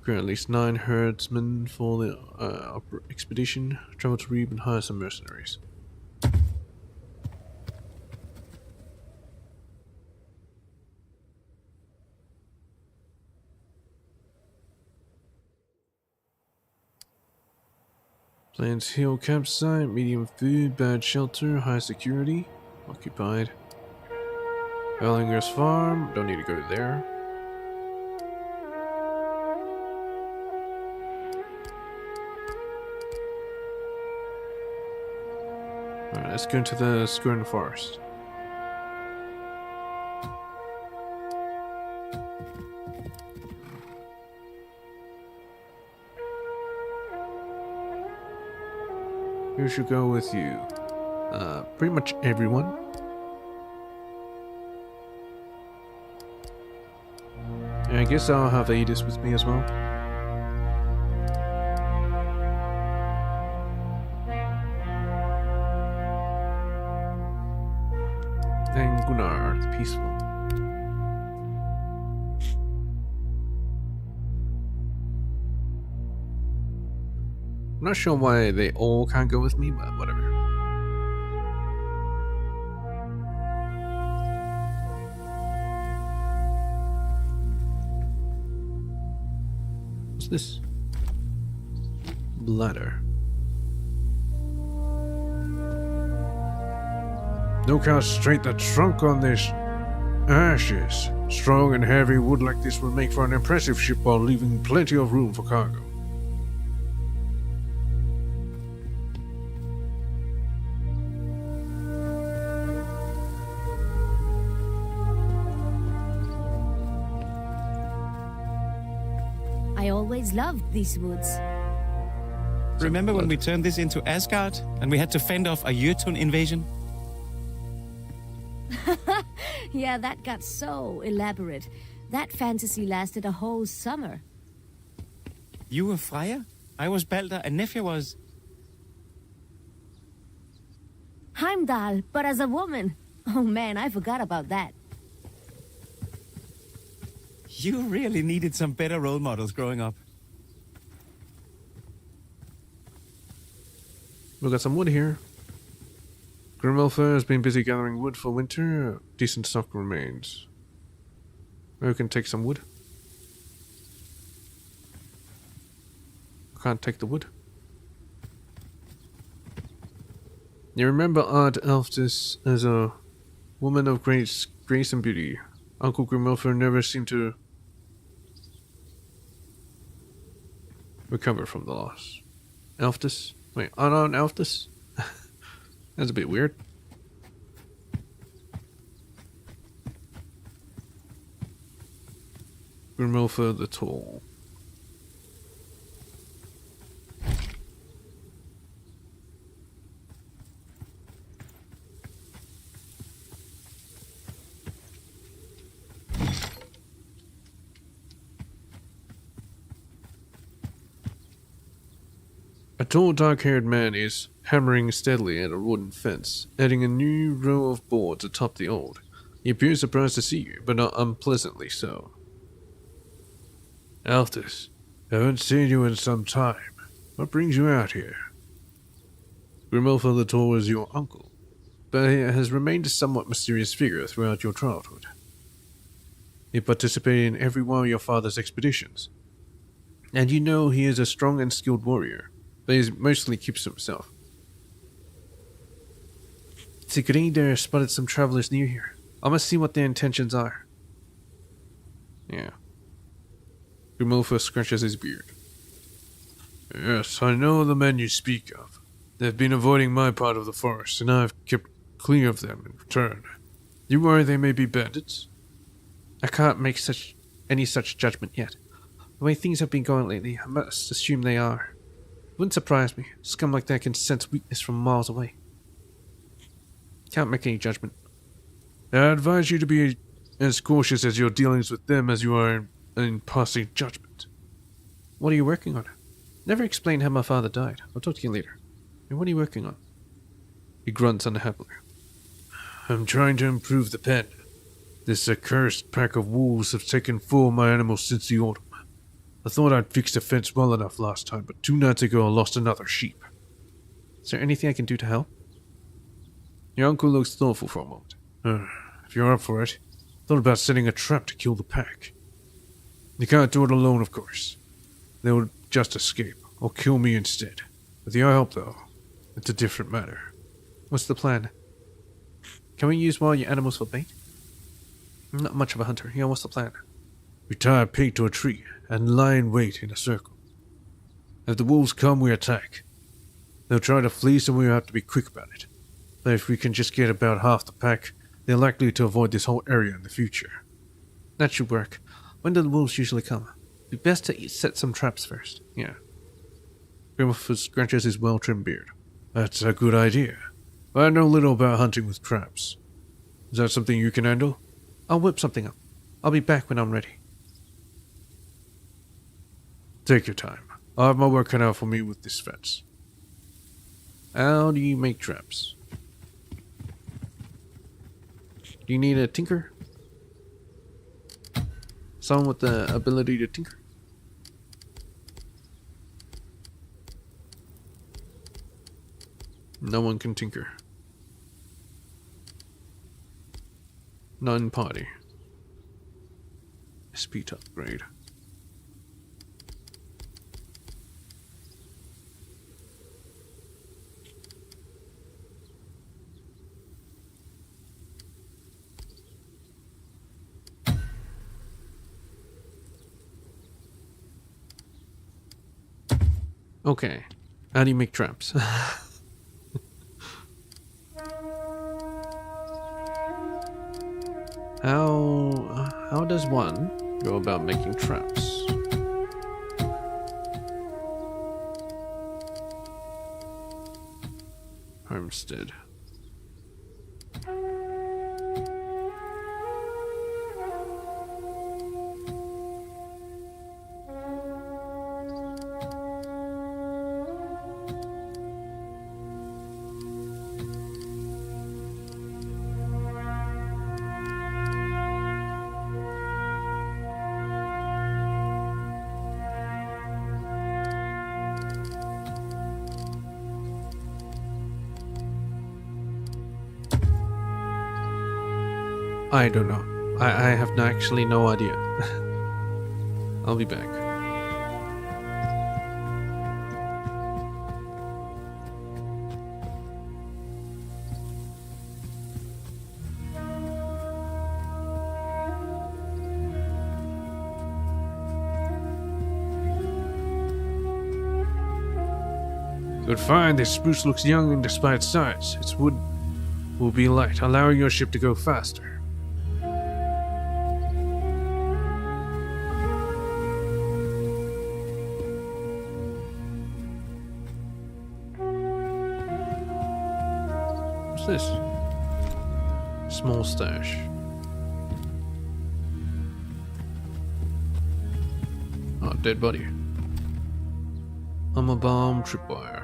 Create at least 9 herdsmen for the expedition. Travel to Reeb and hire some mercenaries. Plans hill campsite, medium food, bad shelter, high security, occupied. Ellinger's farm, don't need to go there. Alright, let's go into the Skirn Forest. Who should go with you? Pretty much everyone. And I guess I'll have Adis with me as well. And Gunnar, the peaceful. I'm not sure why they all can't go with me, but whatever. What's this? Bladder. Look how straight the trunk on this ash is. Strong and heavy wood like this will make for an impressive ship while leaving plenty of room for cargo. I always loved these woods. Remember when we turned this into Asgard and we had to fend off a Jotun invasion? Yeah, that got so elaborate. That fantasy lasted a whole summer. You were Freya? I was Balder and Nefja was... Heimdall, but as a woman. Oh man, I forgot about that. You really needed some better role models growing up. We got some wood here. Grimmelfer has been busy gathering wood for winter. Decent stock remains. Maybe we can take some wood. I can't take the wood. You remember Aunt Elftis as a woman of great grace and beauty. Uncle Grimmelfer never seemed to recover from the loss. Elftis? Wait, Aunt Elftis? That's a bit weird. Grimmelfer the Tall. A tall, dark-haired man is hammering steadily at a wooden fence, adding a new row of boards atop the old. He appears surprised to see you, but not unpleasantly so. Altus, haven't seen you in some time. What brings you out here? Grimmelfer the Tall is your uncle, but he has remained a somewhat mysterious figure throughout your childhood. He participated in every one of your father's expeditions, and you know he is a strong and skilled warrior, but he mostly keeps to himself. Sigrider spotted some travelers near here. I must see what their intentions are. Yeah. Grimmelfer scratches his beard. Yes, I know the men you speak of. They've been avoiding my part of the forest, and I've kept clear of them in return. You worry they may be bandits? I can't make any such judgment yet. The way things have been going lately, I must assume they are. It wouldn't surprise me. Scum like that can sense weakness from miles away. Can't make any judgment. I advise you to be as cautious as your dealings with them as you are in passing judgment. What are you working on? Never explained how my father died. I'll talk to you later. And what are you working on? He grunts unhappily. I'm trying to improve the pen. This accursed pack of wolves have taken 4 of my animals since the autumn. I thought I'd fixed the fence well enough last time, but 2 nights ago I lost another sheep. Is there anything I can do to help? Your uncle looks thoughtful for a moment. If you're up for it, thought about setting a trap to kill the pack. You can't do it alone, of course. They will just escape, or kill me instead. With your help, though, it's a different matter. What's the plan? Can we use one of your animals for bait? I'm not much of a hunter. Yeah, what's the plan? We tie a pig to a tree and lie in wait in a circle. If the wolves come, we attack. They'll try to flee, so we have to be quick about it. But if we can just get about half the pack, they're likely to avoid this whole area in the future. That should work. When do the wolves usually come? Be best to set some traps first. Yeah. Grimwolf scratches his well-trimmed beard. That's a good idea. But I know little about hunting with traps. Is that something you can handle? I'll whip something up. I'll be back when I'm ready. Take your time. I'll have my work cut out for me with this fence. How do you make traps? Do you need a tinker? Someone with the ability to tinker? No one can tinker. None party. SP to upgrade. Okay. How do you make traps? How does one go about making traps? Homestead. I don't know. I have actually no idea. I'll be back. Good find. This spruce looks young and despite its size. Its wood will be light, allowing your ship to go faster. What's this? Small stash. Oh, dead body. I'm a bomb tripwire.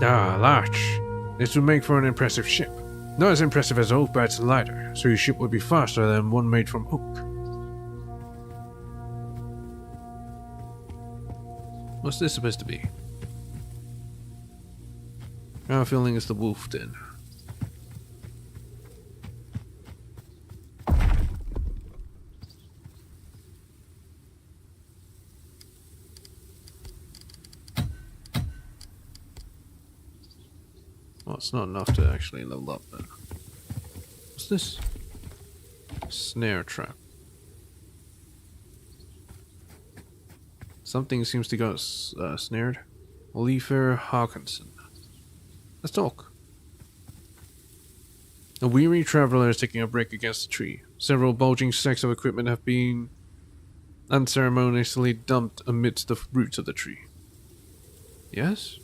Ah, large. This would make for an impressive ship. Not as impressive as oak, but it's lighter, so your ship would be faster than one made from oak. What's this supposed to be? I have a feeling it's the wolf den. Well, it's not enough to actually level up, but... What's this? Snare trap. Something seems to got snared. Oliver Hawkinson. Let's talk. A weary traveler is taking a break against a tree. Several bulging sacks of equipment have been unceremoniously dumped amidst the roots of the tree. Yes?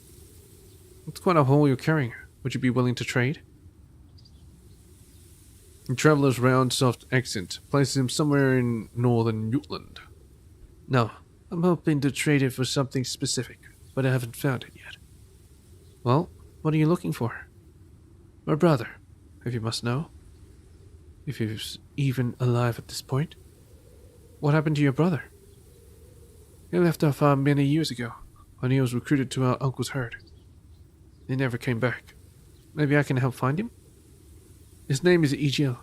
It's quite a haul you're carrying. Would you be willing to trade? The traveler's round, soft accent places him somewhere in northern Jutland. No, I'm hoping to trade it for something specific, but I haven't found it yet. Well, what are you looking for? My brother, if you must know. If he's even alive at this point. What happened to your brother? He left our farm many years ago, when he was recruited to our uncle's herd. He never came back. Maybe I can help find him? His name is Egil,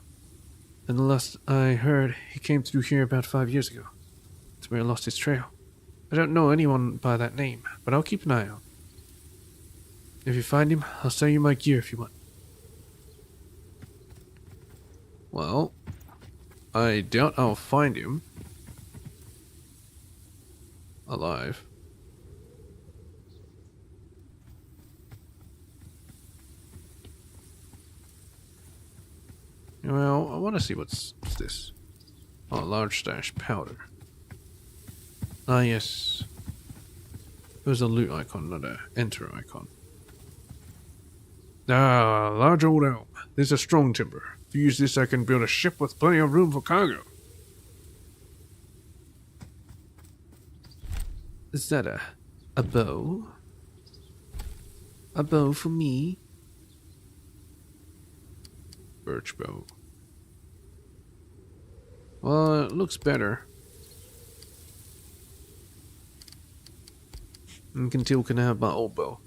and the last I heard, he came through here about 5 years ago. That's where I lost his trail. I don't know anyone by that name, but I'll keep an eye out. If you find him, I'll sell you my gear if you want. Well, I doubt I'll find him alive. Well, I want to see what's this. Oh, large stash powder. Ah, yes. It was a loot icon, not a enter icon. Ah, large old elm. This is a strong timber. If you use this, I can build a ship with plenty of room for cargo. Is that a bow? A bow for me? Birch bow. Well, it looks better. And can have my old bow.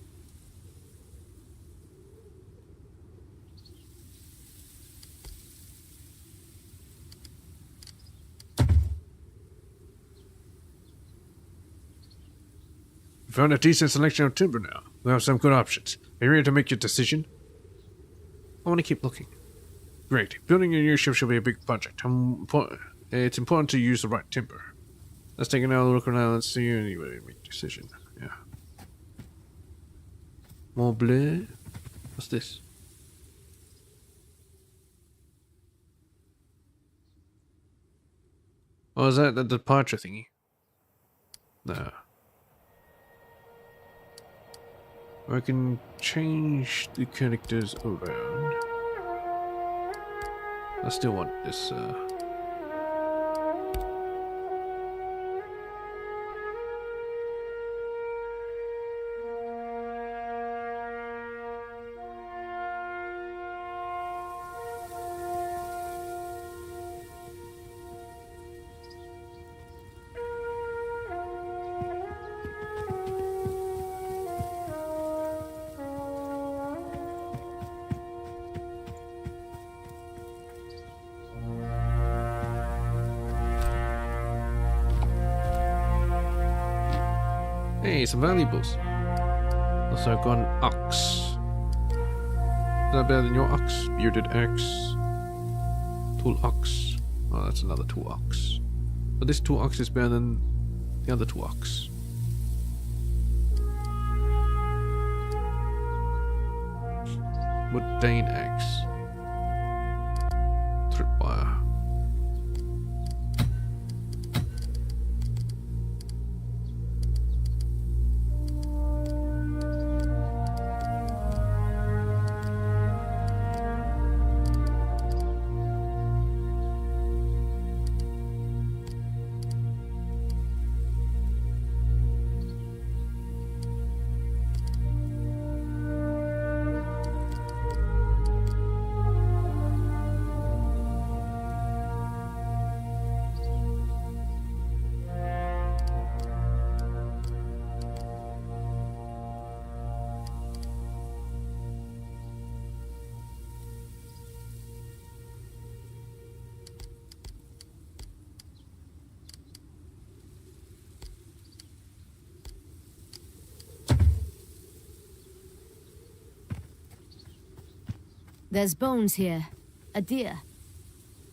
Found a decent selection of timber now. We have some good options. Are you ready to make your decision? I want to keep looking. Great. Building a new ship should be a big project. It's important to use the right timber. Let's take another look around and see anybody make a decision. Yeah. More bleu. What's this? Oh, is that the departure thingy? No. I can change the characters around. I still want this, Hey, some valuables. Also got an ox. Is that better than your ox? Bearded axe. Tool ox. Oh, that's another tool ox. But this tool ox is better than the other tool ox. Wood-Dane axe. Tripwire. There's bones here. A deer.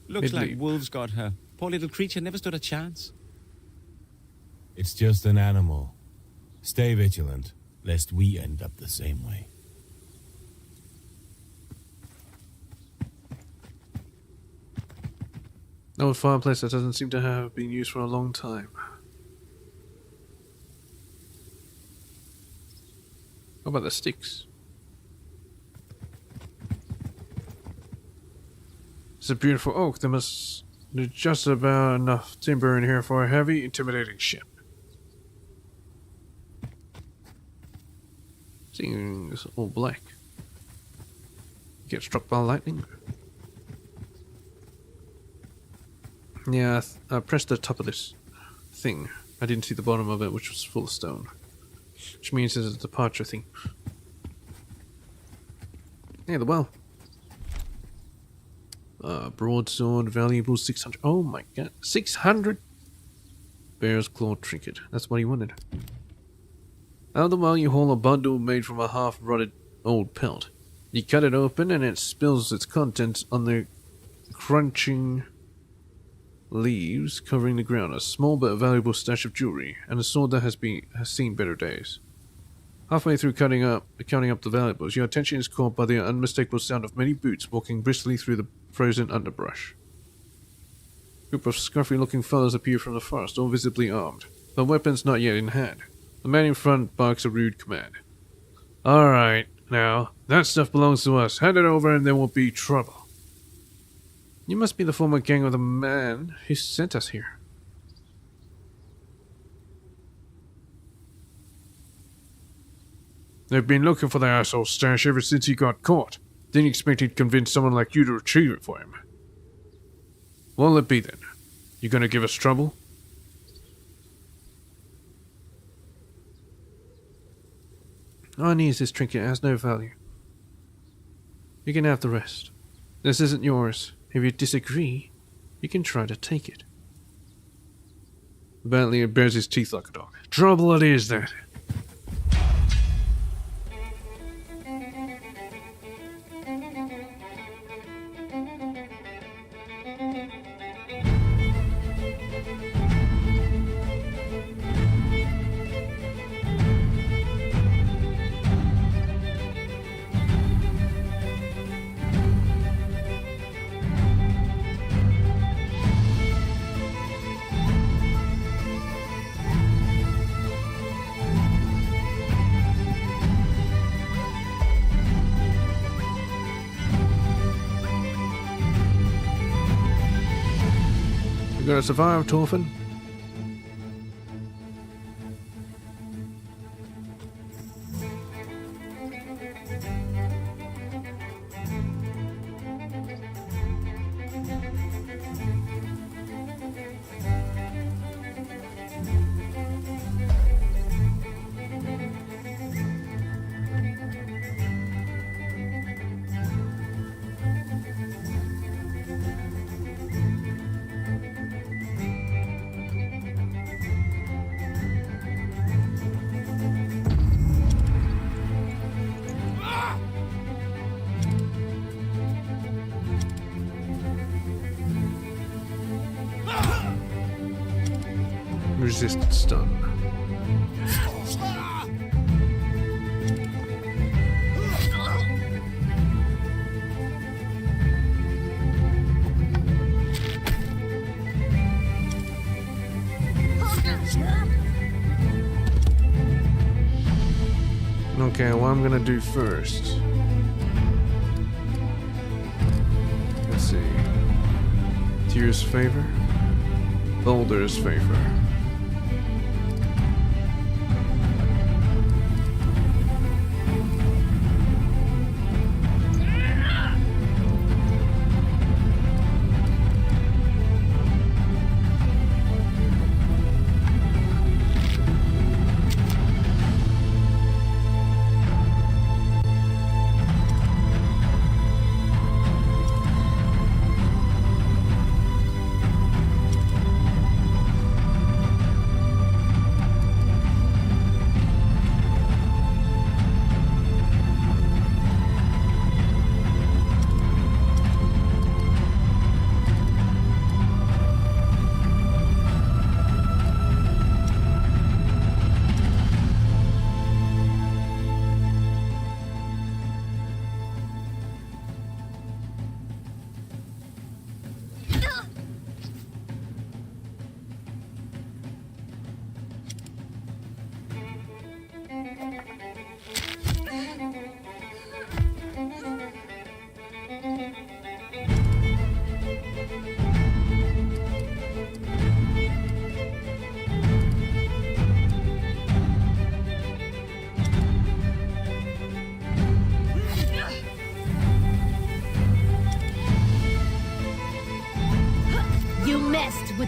Looks like Midleap. wolves got her. Poor little creature never stood a chance. It's just an animal. Stay vigilant, lest we end up the same way. No fireplace that doesn't seem to have been used for a long time. What about the sticks? It's a beautiful oak. There's just about enough timber in here for a heavy, intimidating ship. Seeing it's all black. Get struck by lightning. Yeah, I pressed the top of this thing. I didn't see the bottom of it, which was full of stone. Which means it's a departure thing. Yeah, the well. Broadsword, valuable 600. Oh my god, 600! Bear's claw trinket. That's what he wanted. Out of the well, you haul a bundle made from a half-rotted old pelt. You cut it open, and it spills its contents on the crunching leaves covering the ground. A small but valuable stash of jewelry, and a sword that has seen better days. Halfway through counting up the valuables, your attention is caught by the unmistakable sound of many boots walking briskly through the frozen underbrush. A group of scruffy-looking fellows appear from the forest, all visibly armed, but weapons not yet in hand. The man in front barks a rude command. "Alright, now, that stuff belongs to us. Hand it over and there won't be trouble." You must be the former gang of the man who sent us here. They've been looking for the asshole stash ever since he got caught. Didn't expect he'd convince someone like you to retrieve it for him. What'll it be then? You gonna give us trouble? All I need is this trinket. It has no value. You can have the rest. This isn't yours. If you disagree, you can try to take it. Bentley bares his teeth like a dog. Trouble it is, then. You gonna survive, Torfin? Resist stun. Okay, what I'm gonna do first. Let's see. Tyr's favor. Boulder's favor.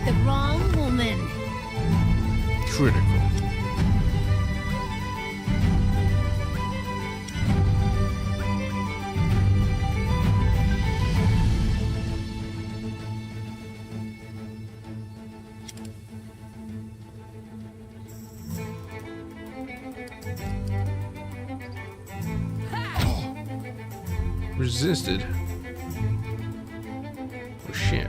the wrong woman. Critical. Resisted. Oh shit.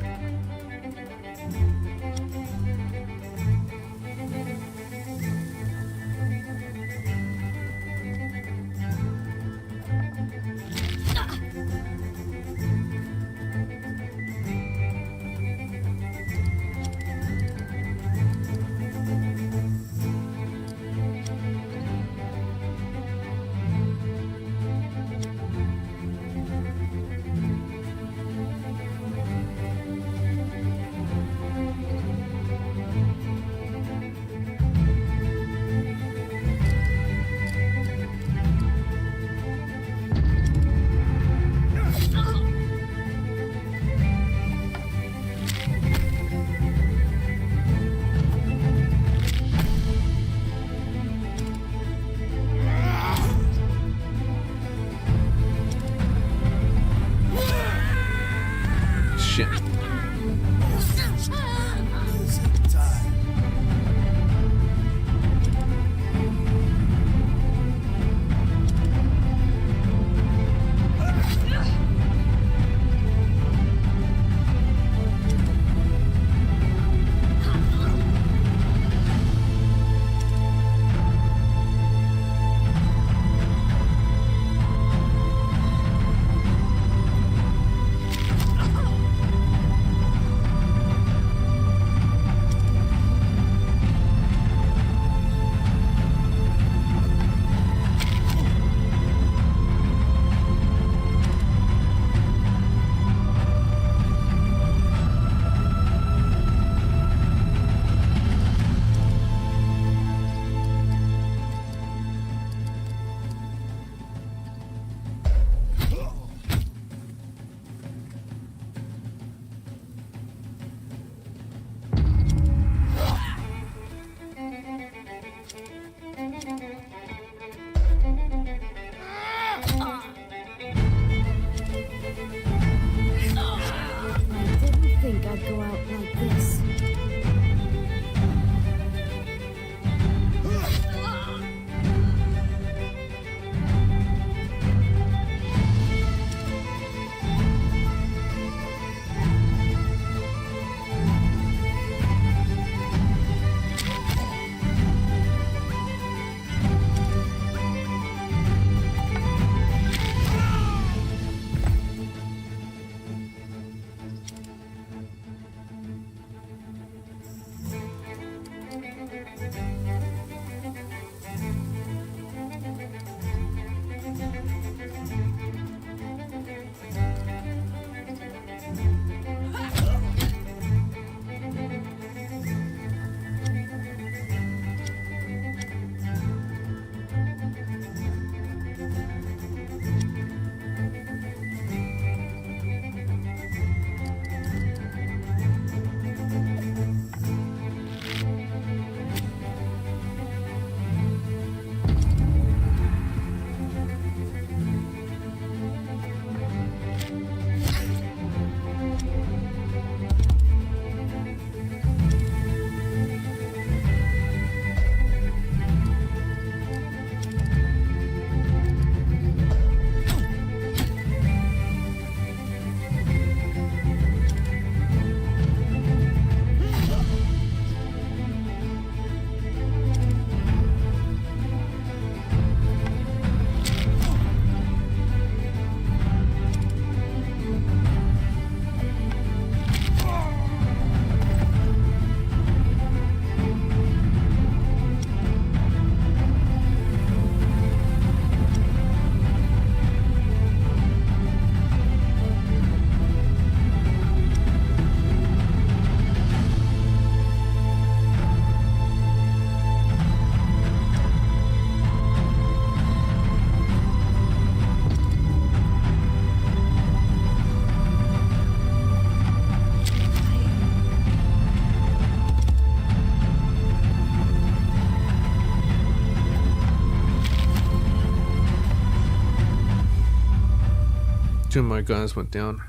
Two of my guys went down.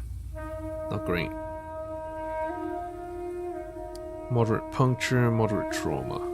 Not great. Moderate puncture, moderate trauma.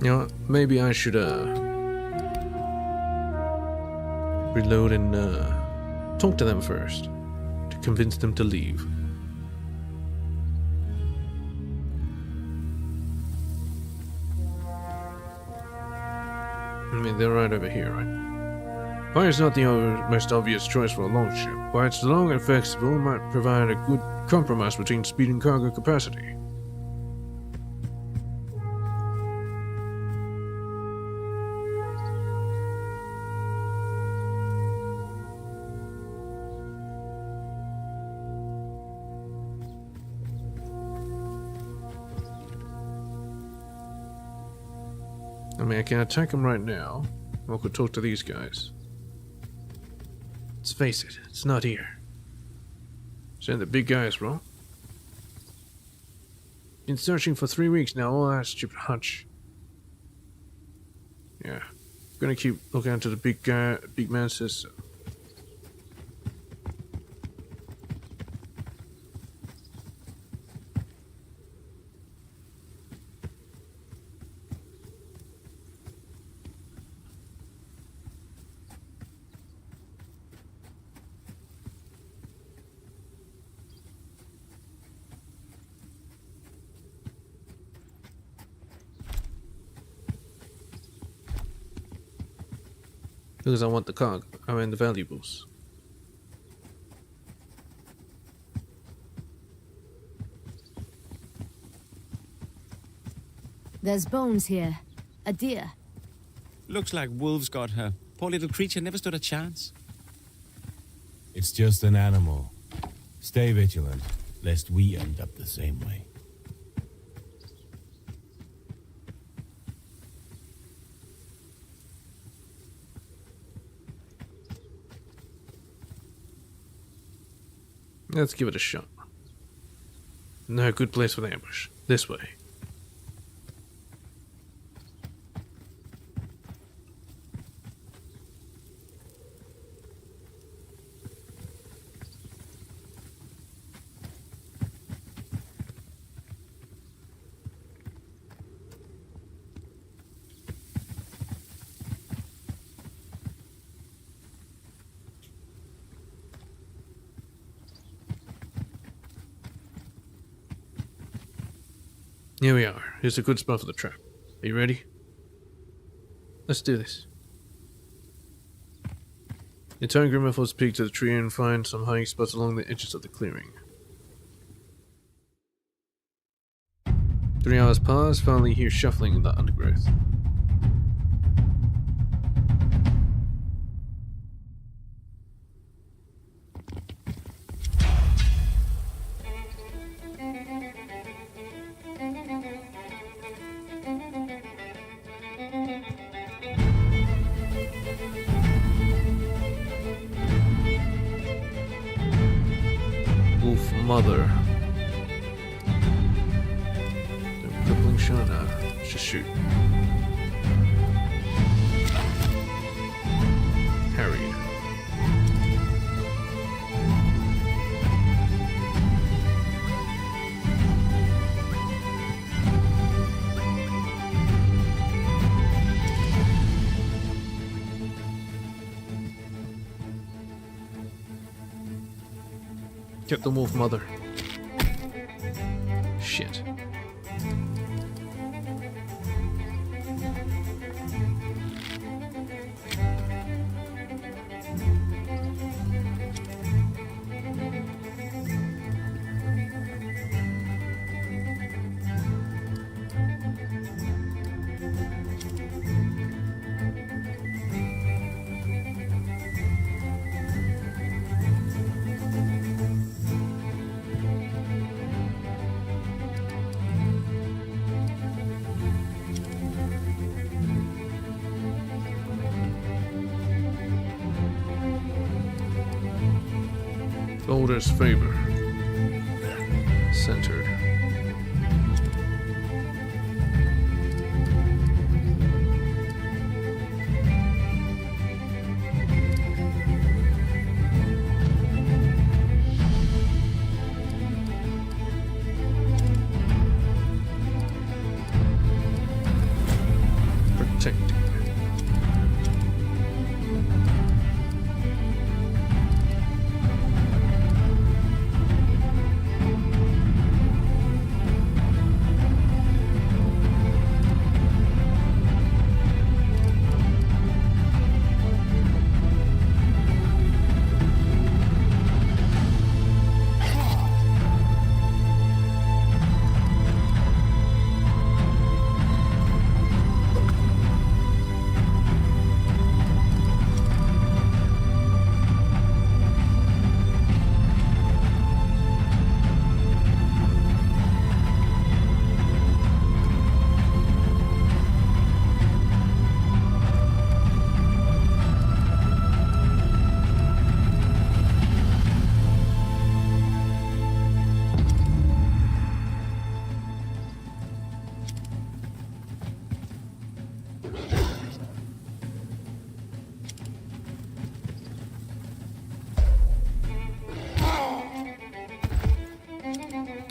You know, maybe I should reload and talk to them first to convince them to leave. I mean, they're right over here, right? Fire's not the most obvious choice for a longship, but it's long and flexible and might provide a good compromise between speed and cargo capacity. I mean, I can attack them right now, or I could talk to these guys. Let's face it, it's not here. Saying the big guy is wrong. Been searching for 3 weeks now, all that stupid hunch. Yeah, gonna keep looking into the big guy, big man says so. Because I want the cargo, I mean the valuables. There's bones here. A deer. Looks like wolves got her. Poor little creature never stood a chance. It's just an animal. Stay vigilant, lest we end up the same way. Let's give it a shot. No good place for the ambush. This way. Here we are. Here's a good spot for the trap. Are you ready? Let's do this. You turn Grimmerford's peak to the tree and find some hiding spots along the edges of the clearing. 3 hours pass, finally hear shuffling in the undergrowth. Wolf mother. The crippling shot. Just shoot. Get the wolf mother. Shit. Oldest favor. Centered. Protecting.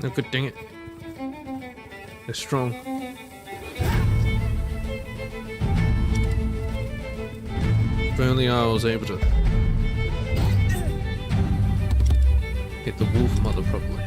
Oh, good dang it. They're strong. If only I was able to hit the wolf mother properly.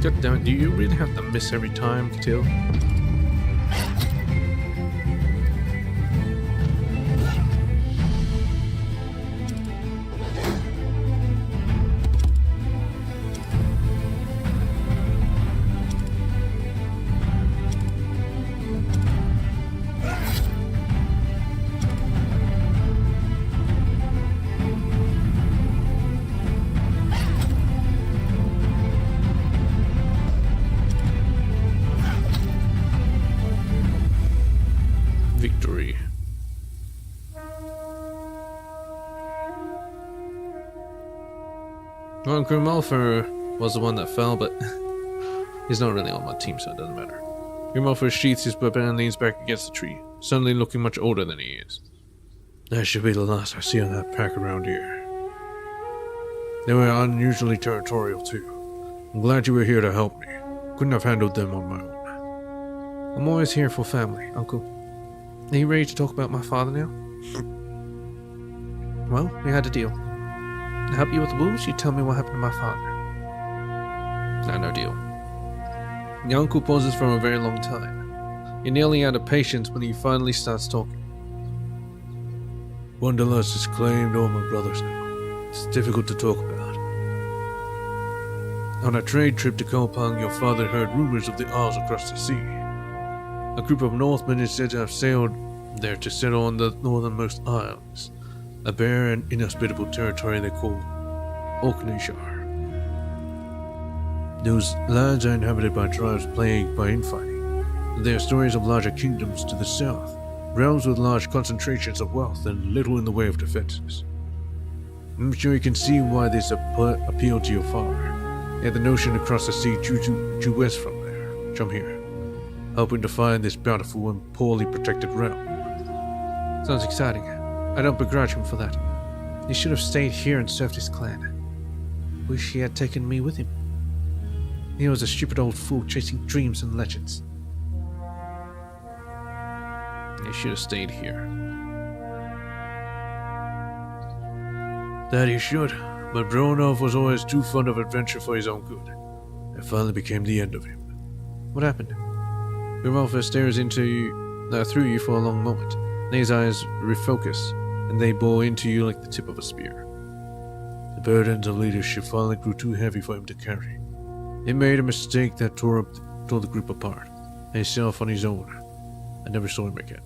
God damn it, do you really have to miss every time, Till? Victory. Well, Grimulfer was the one that fell, but he's not really on my team, so it doesn't matter. Grimulfer sheaths his weapon and leans back against the tree, suddenly looking much older than he is. That should be the last I see of that pack around here. They were unusually territorial, too. I'm glad you were here to help me. Couldn't have handled them on my own. I'm always here for family, Uncle. Are you ready to talk about my father now? Well, we had a deal. help you with the wolves, you tell me what happened to my father. Nah, no deal. The uncle pauses for a very long time. You're nearly out of patience when he finally starts talking. Wanderlust has claimed all my brothers now. It's difficult to talk about. On a trade trip to Kopang, your father heard rumors of the Isles across the sea. A group of Northmen is said to have sailed there to settle on the northernmost islands, a bare and inhospitable territory they call Orkneyshire. Those lands are inhabited by tribes plagued by infighting. There are stories of larger kingdoms to the south, realms with large concentrations of wealth and little in the way of defenses. I'm sure you can see why this appealed to your father. He had the notion to cross the sea due west from there, from here, hoping to find this bountiful and poorly protected realm. Sounds exciting. I don't begrudge him for that. He should have stayed here and served his clan. Wish he had taken me with him. He was a stupid old fool chasing dreams and legends. He should have stayed here. That he should, but Bronov was always too fond of adventure for his own good. It finally became the end of him. What happened? Grimolfa stares through you for a long moment. Then his eyes refocus, and they bore into you like the tip of a spear. The burdens of leadership finally grew too heavy for him to carry. He made a mistake that tore the group apart, and himself on his own. I never saw him again.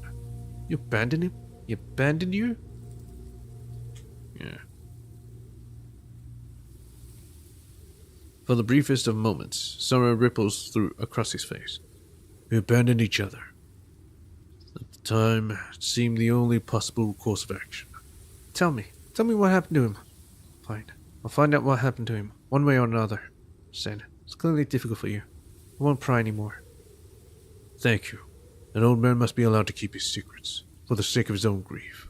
You abandoned him? He abandoned you? Yeah. For the briefest of moments, sorrow ripples across his face. We abandoned each other. At the time, it seemed the only possible course of action. Tell me what happened to him. Fine, I'll find out what happened to him, one way or another. Said, it's clearly difficult for you. I won't pry anymore. Thank you. An old man must be allowed to keep his secrets, for the sake of his own grief.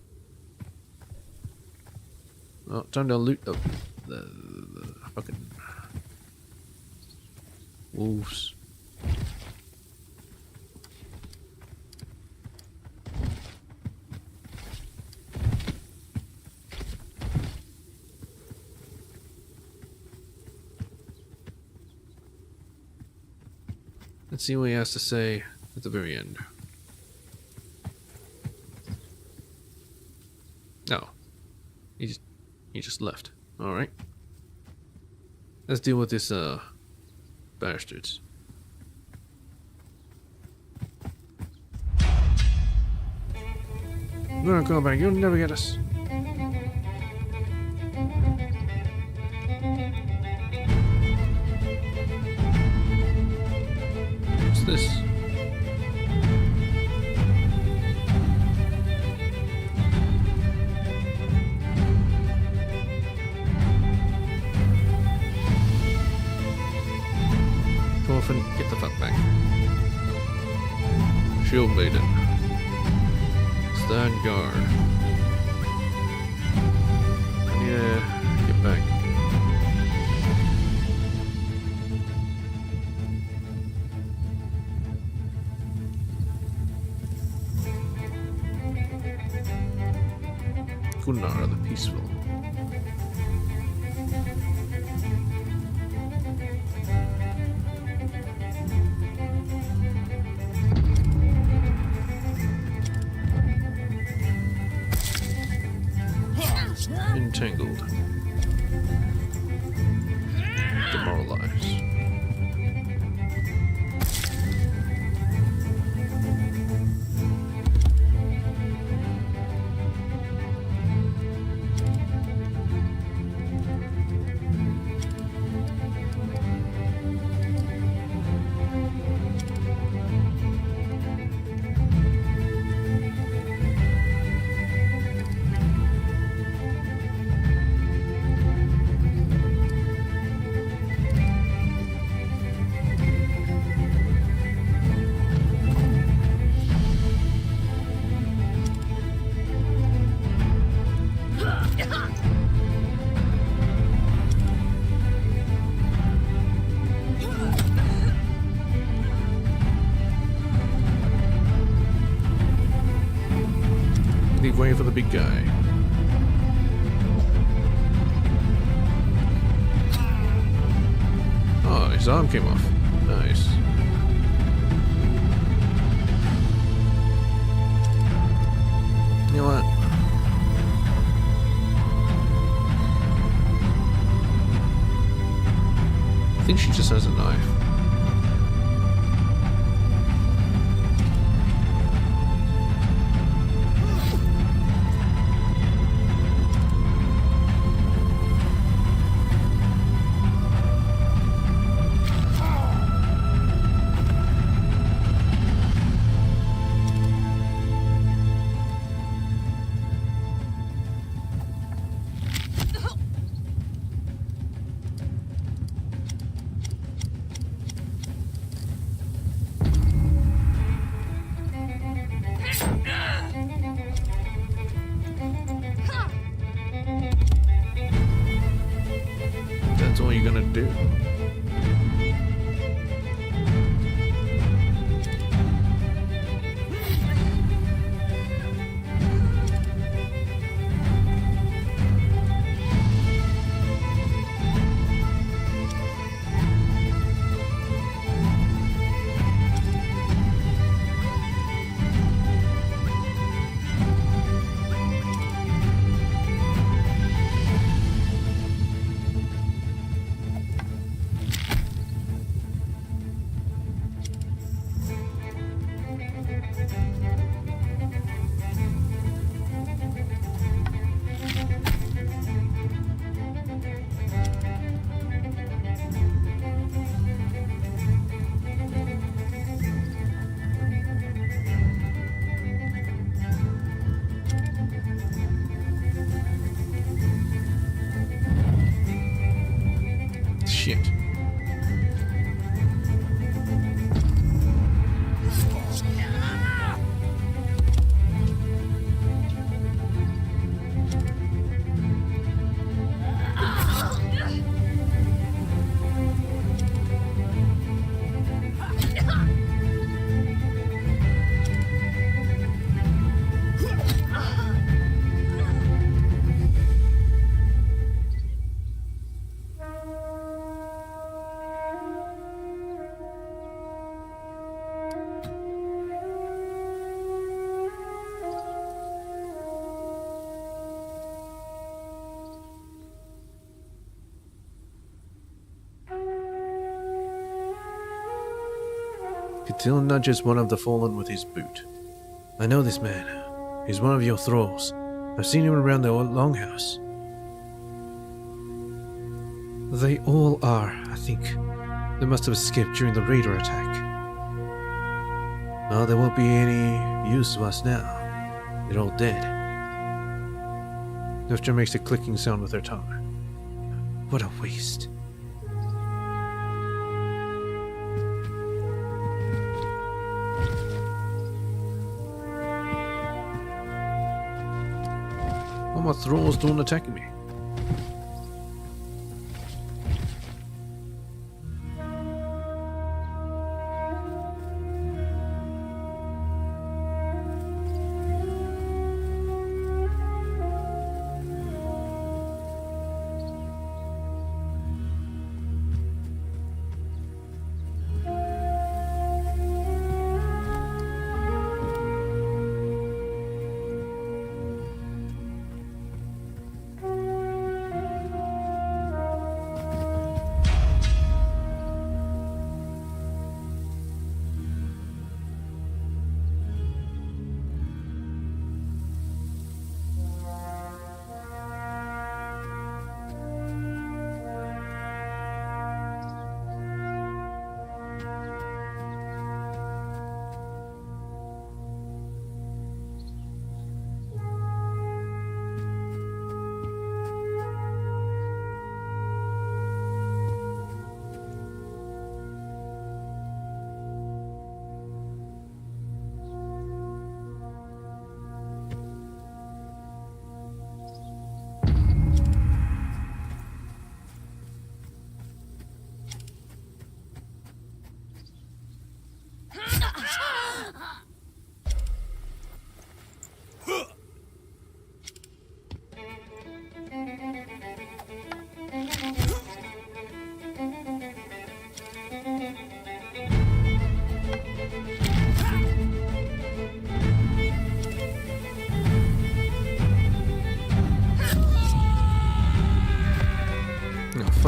Well, time to loot the fucking wolves. Let's see what he has to say at the very end. No. He just left. Alright. Let's deal with this bastards. We're not going back, you'll never get us. What's this? Orphan, get the fuck back. Shield Maiden. Stand guard. I need to get back. Gunnar the Peaceful. Entangled. Demoralize. Leave way for the big guy. His arm came off. Nice. You know what? I think she just has a knife. That's all you're gonna do. Shit. Catil nudges one of the fallen with his boot. I know this man. He's one of your thralls. I've seen him around the old longhouse. They all are, I think. They must have escaped during the raider attack. Oh, they won't be any use to us now. They're all dead. Nifter makes a clicking sound with her tongue. What a waste. What are my thralls doing attacking me?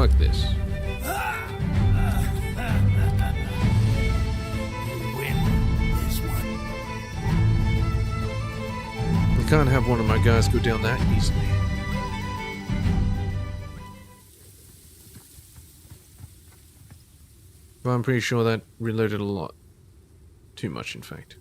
Fuck this. I can't have one of my guys go down that easily. Well, I'm pretty sure that reloaded a lot. Too much, in fact.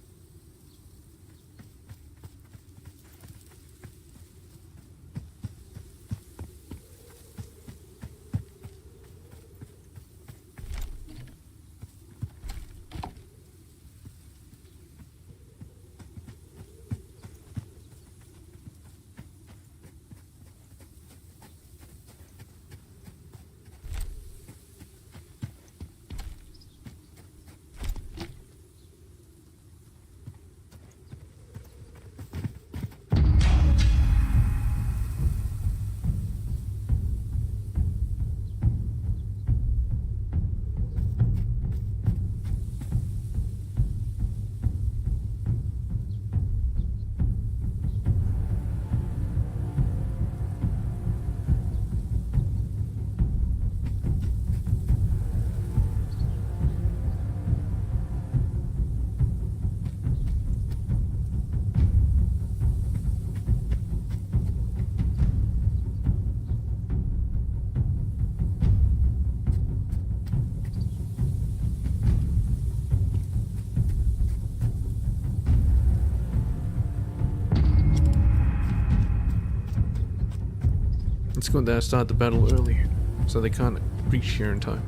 It's good that I started the battle early, so they can't reach here in time.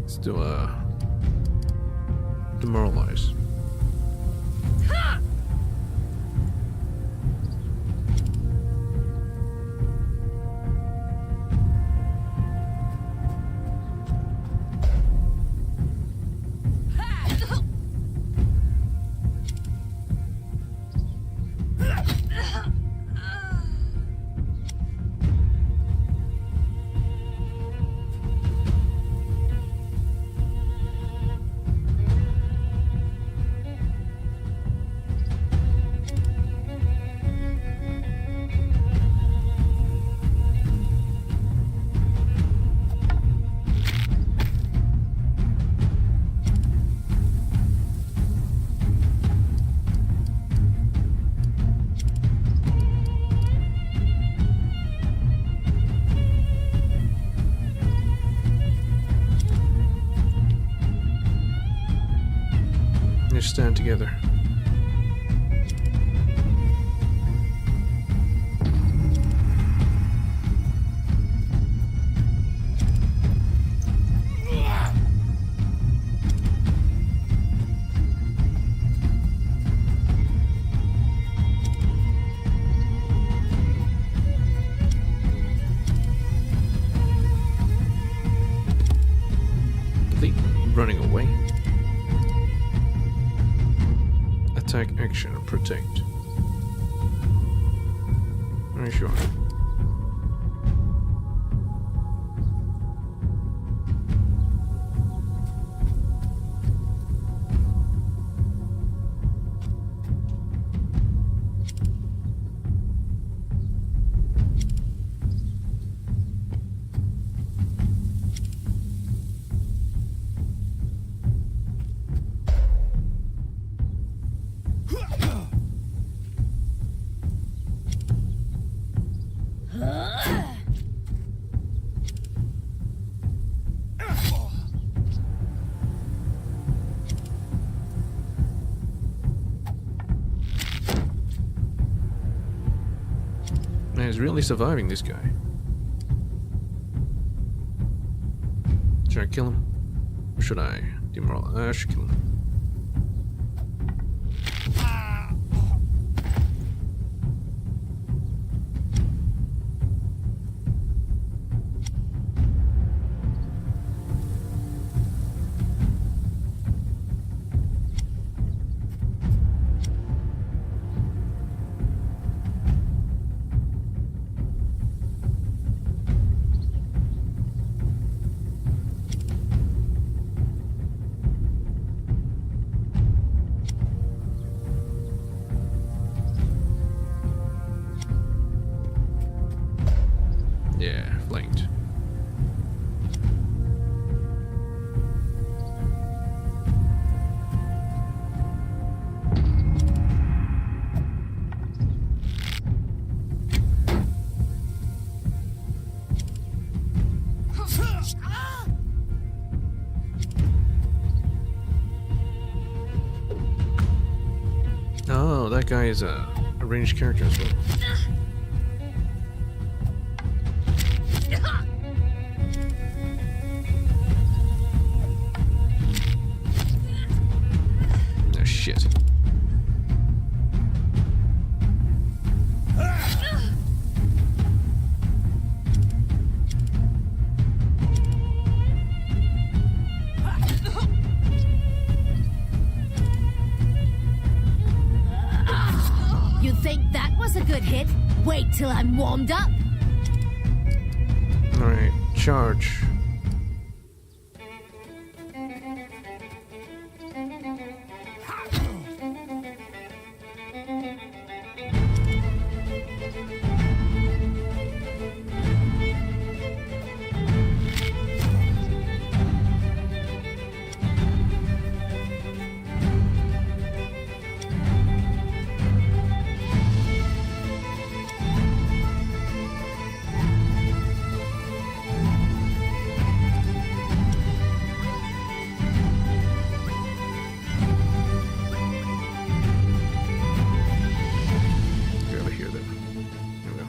Still, demoralized. Just stand together. Are they running away? Attack, action, and protect. Are you sure? Man, he's really surviving, this guy. Should I kill him? Or should I demoralize? I should kill him. Oh, that guy is a ranged character as well. Oh, shit. You think that was a good hit? Wait till I'm warmed up. Alright, charge. Get over here then. There we go.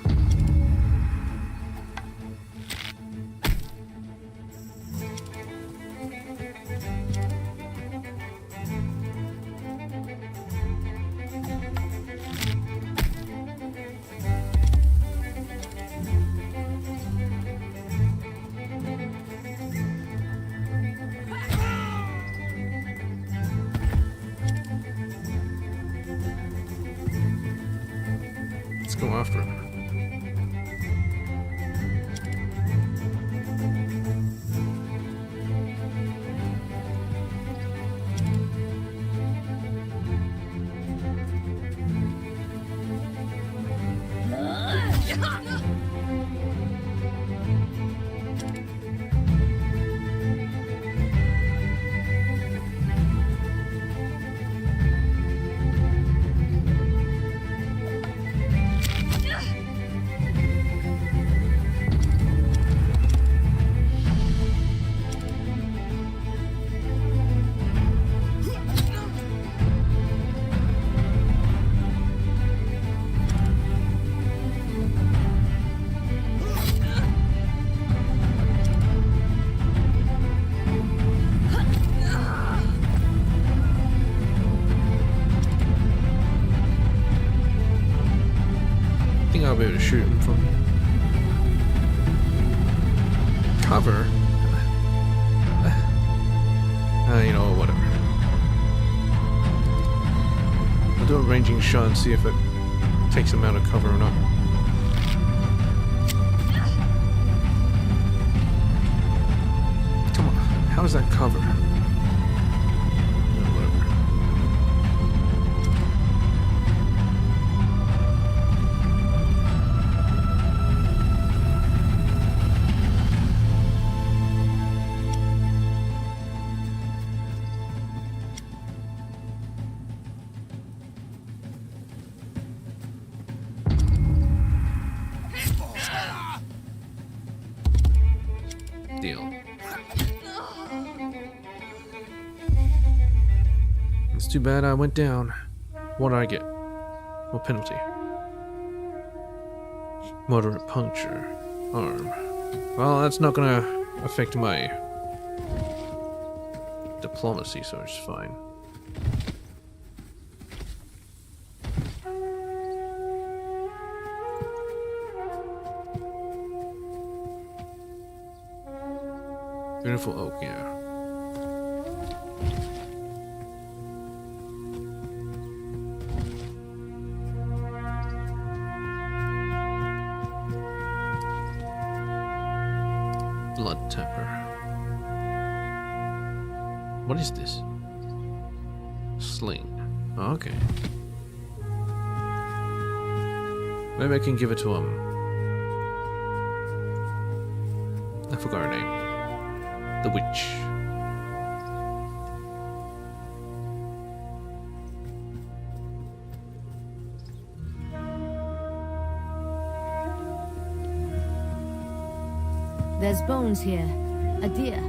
Let's go after him. I think I'll be able to shoot him from cover. You know, whatever. I'll do a ranging shot and see if it takes him out of cover or not. Come on, how is that cover? Whatever. Deal. It's too bad I went down. What did I get? What penalty? Moderate puncture. Arm. Well, that's not gonna affect my diplomacy, so it's fine. Beautiful oak, yeah. Blood tapper. What is this? Sling. Oh, okay. Maybe I can give it to I forgot her name. The witch. There's bones here. A deer.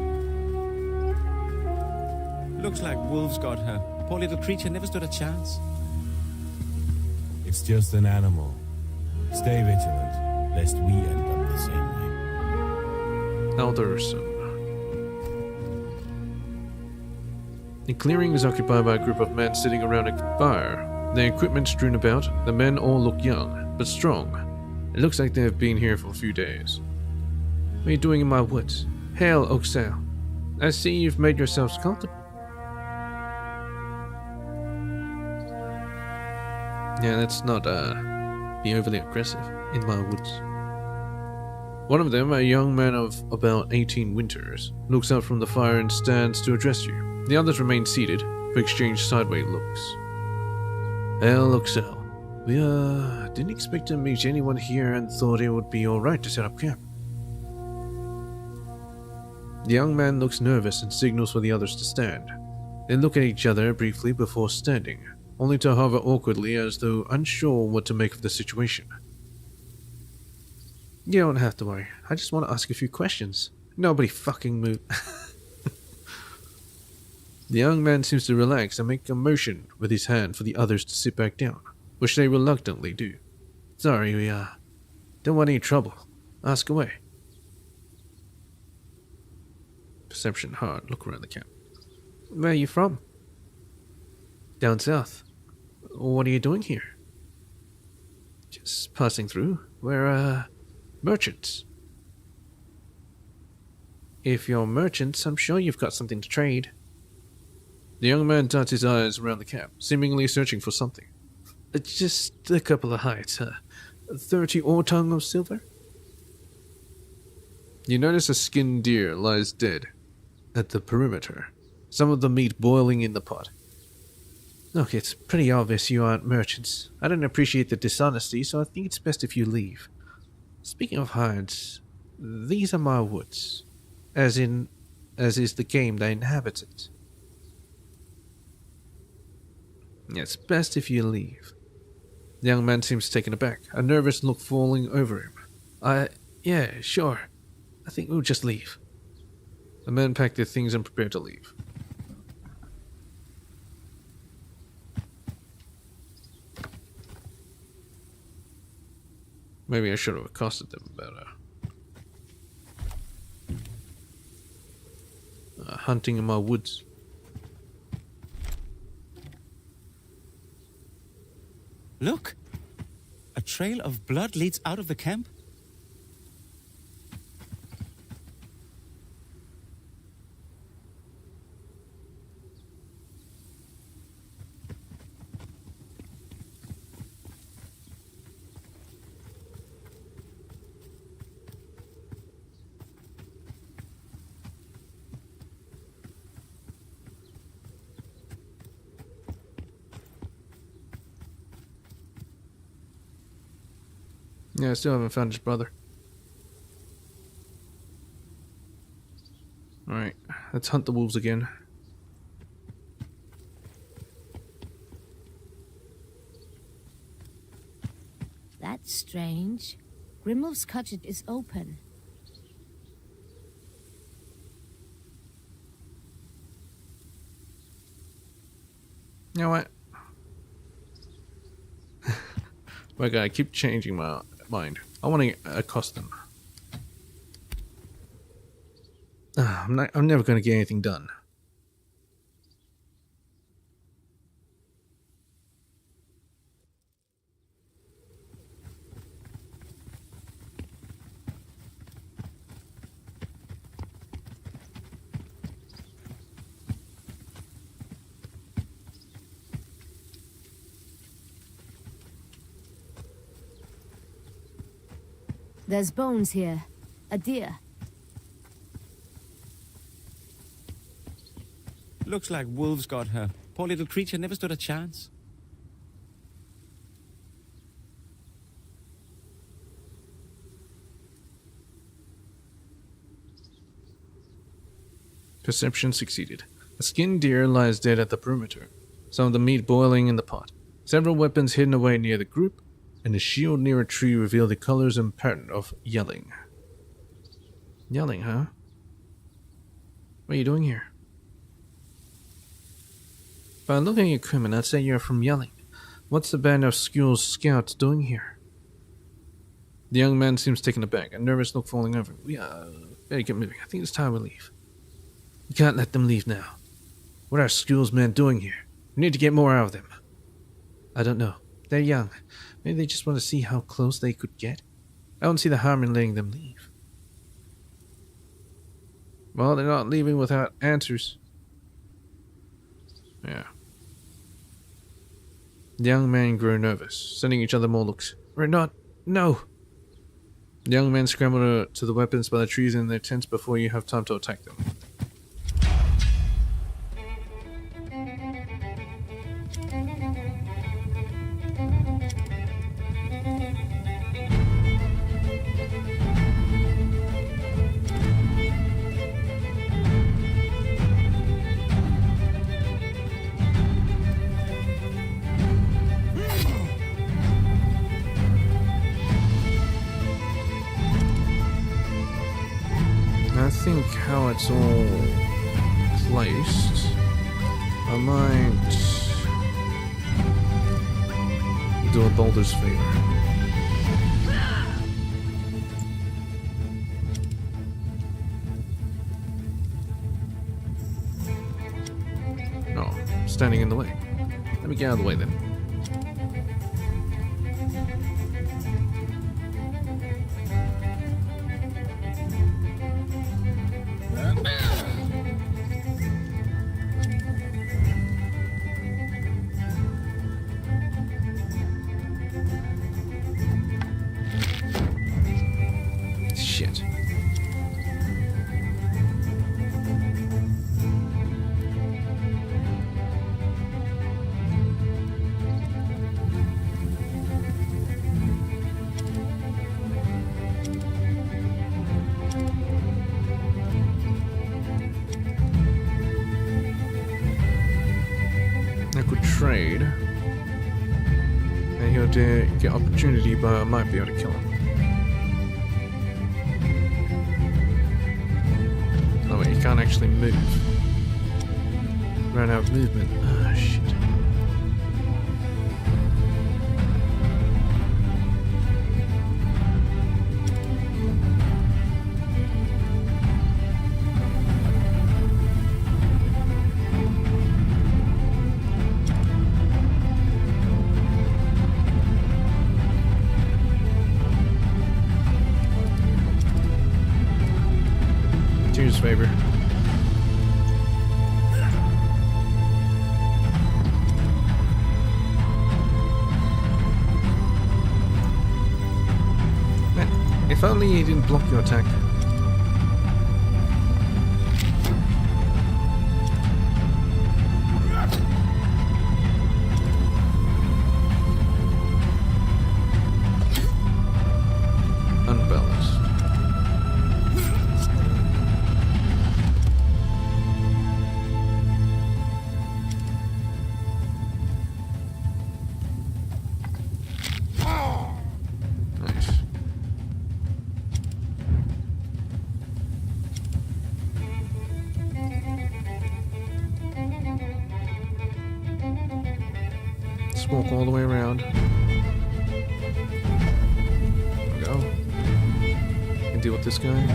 Looks like wolves got her. Poor little creature never stood a chance. It's just an animal. Stay vigilant, lest we end up the same way. Alderson. The clearing is occupied by a group of men sitting around a fire. Their equipment strewn about. The men all look young, but strong. It looks like they have been here for a few days. What are you doing in my woods? Hail, Oxale. I see you've made yourselves comfortable. Yeah, let's not be overly aggressive in my woods. One of them, a young man of about 18 winters, looks out from the fire and stands to address you. The others remain seated, but exchange sideways looks. Hail, Oxale. We didn't expect to meet anyone here and thought it would be alright to set up camp. The young man looks nervous and signals for the others to stand. They look at each other briefly before standing, only to hover awkwardly as though unsure what to make of the situation. You don't have to worry. I just want to ask a few questions. Nobody fucking move. The young man seems to relax and make a motion with his hand for the others to sit back down, which they reluctantly do. Sorry, we don't want any trouble. Ask away. Perception hard. Look around the camp. Where are you from? Down south. What are you doing here? Just passing through. We're, merchants. If you're merchants, I'm sure you've got something to trade. The young man darts his eyes around the camp, seemingly searching for something. Just a couple of hides. 30 ore tongue of silver? You notice a skinned deer lies dead at the perimeter, some of the meat boiling in the pot. Look, it's pretty obvious you aren't merchants. I don't appreciate the dishonesty, so I think it's best if you leave. Speaking of hides, these are my woods, as is the game that inhabits it. It's best if you leave. The young man seems taken aback, a nervous look falling over him. Yeah, sure. I think we'll just leave. The men pack their things and prepare to leave. Maybe I should have accosted them about hunting in my woods. Look! A trail of blood leads out of the camp. Yeah, I still haven't found his brother. Alright, let's hunt the wolves again. That's strange. Grimulf's cottage is open. You know what? My God, I keep changing my mind. I want to accost them. I'm never going to get anything done. There's bones here. A deer. Looks like wolves got her. Poor little creature never stood a chance. Perception succeeded. A skinned deer lies dead at the perimeter, some of the meat boiling in the pot. Several weapons hidden away near the group, and a shield near a tree reveal the colors and pattern of yelling. Yelling, huh? What are you doing here? By looking at your equipment, I'd say you're from Yelling. What's the band of Skull's scouts doing here? The young man seems taken aback, a nervous look falling over. We better get moving. I think it's time we leave. We can't let them leave now. What are Skull's men doing here? We need to get more out of them. I don't know. They're young. Maybe they just want to see how close they could get. I don't see the harm in letting them leave. Well, they're not leaving without answers. Yeah. The young man grew nervous, sending each other more looks. We're not... No! The young men scrambled to the weapons by the trees in their tents before you have time to attack them. I think how it's all placed, I might do a Boulder's favor. No, standing in the way. Let me get out of the way then. Shit. I could trade. And he'll get opportunity, but I might be able to kill him. Oh wait, he can't actually move. Ran out of movement. Ah, shit. To his favor. Man, if only he didn't block your attack. Unbalanced. Nice. Let's walk all the way around. There we go. Can deal with this guy.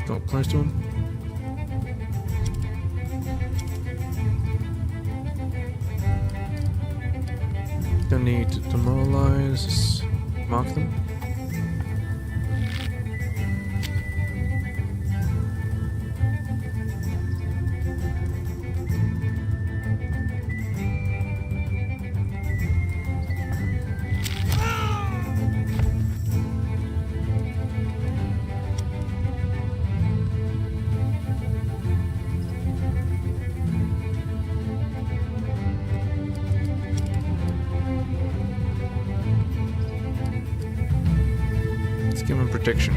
Got close to him. Don't need to demoralize. Just mark them. protection.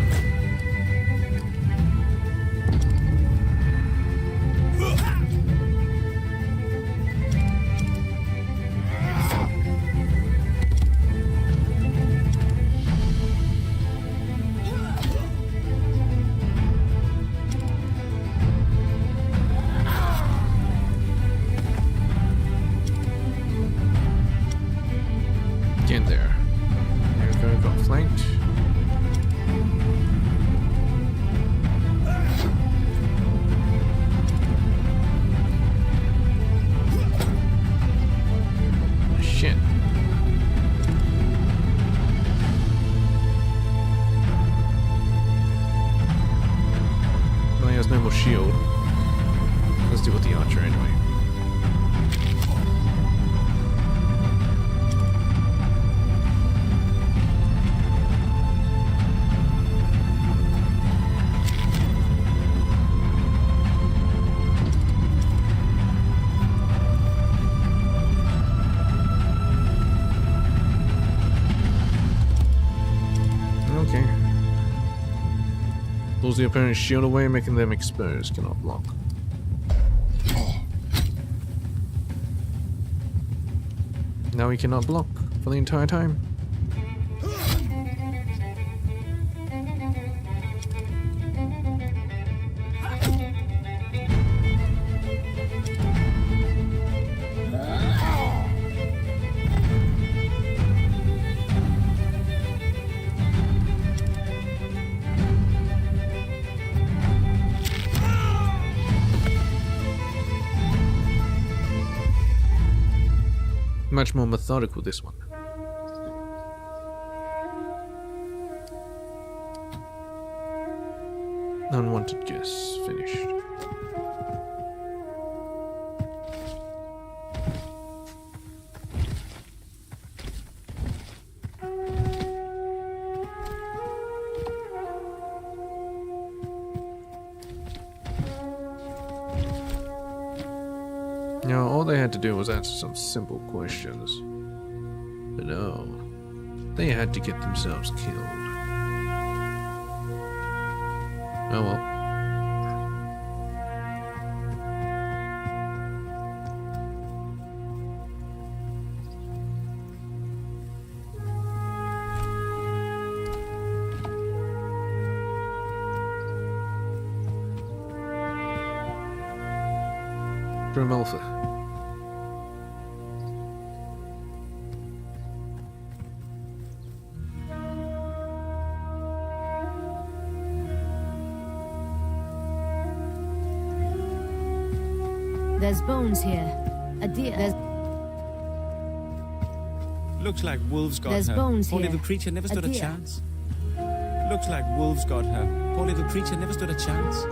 Get there. You're gonna go flanked. Shit. Well, he has no more shield. Let's deal with the archer anyway. Okay. Pulls the opponent's shield away, making them exposed. Cannot block. Now he cannot block for the entire time. Much more methodical, this one. Unwanted guess finished. Now, all they had to do was answer some simple questions. But no, they had to get themselves killed. Oh well. From Alpha. There's bones here. A deer. Looks like wolves got There's her. bones Poor here. little creature never stood a deer. chance. Looks like wolves got her. Poor little creature never stood a chance.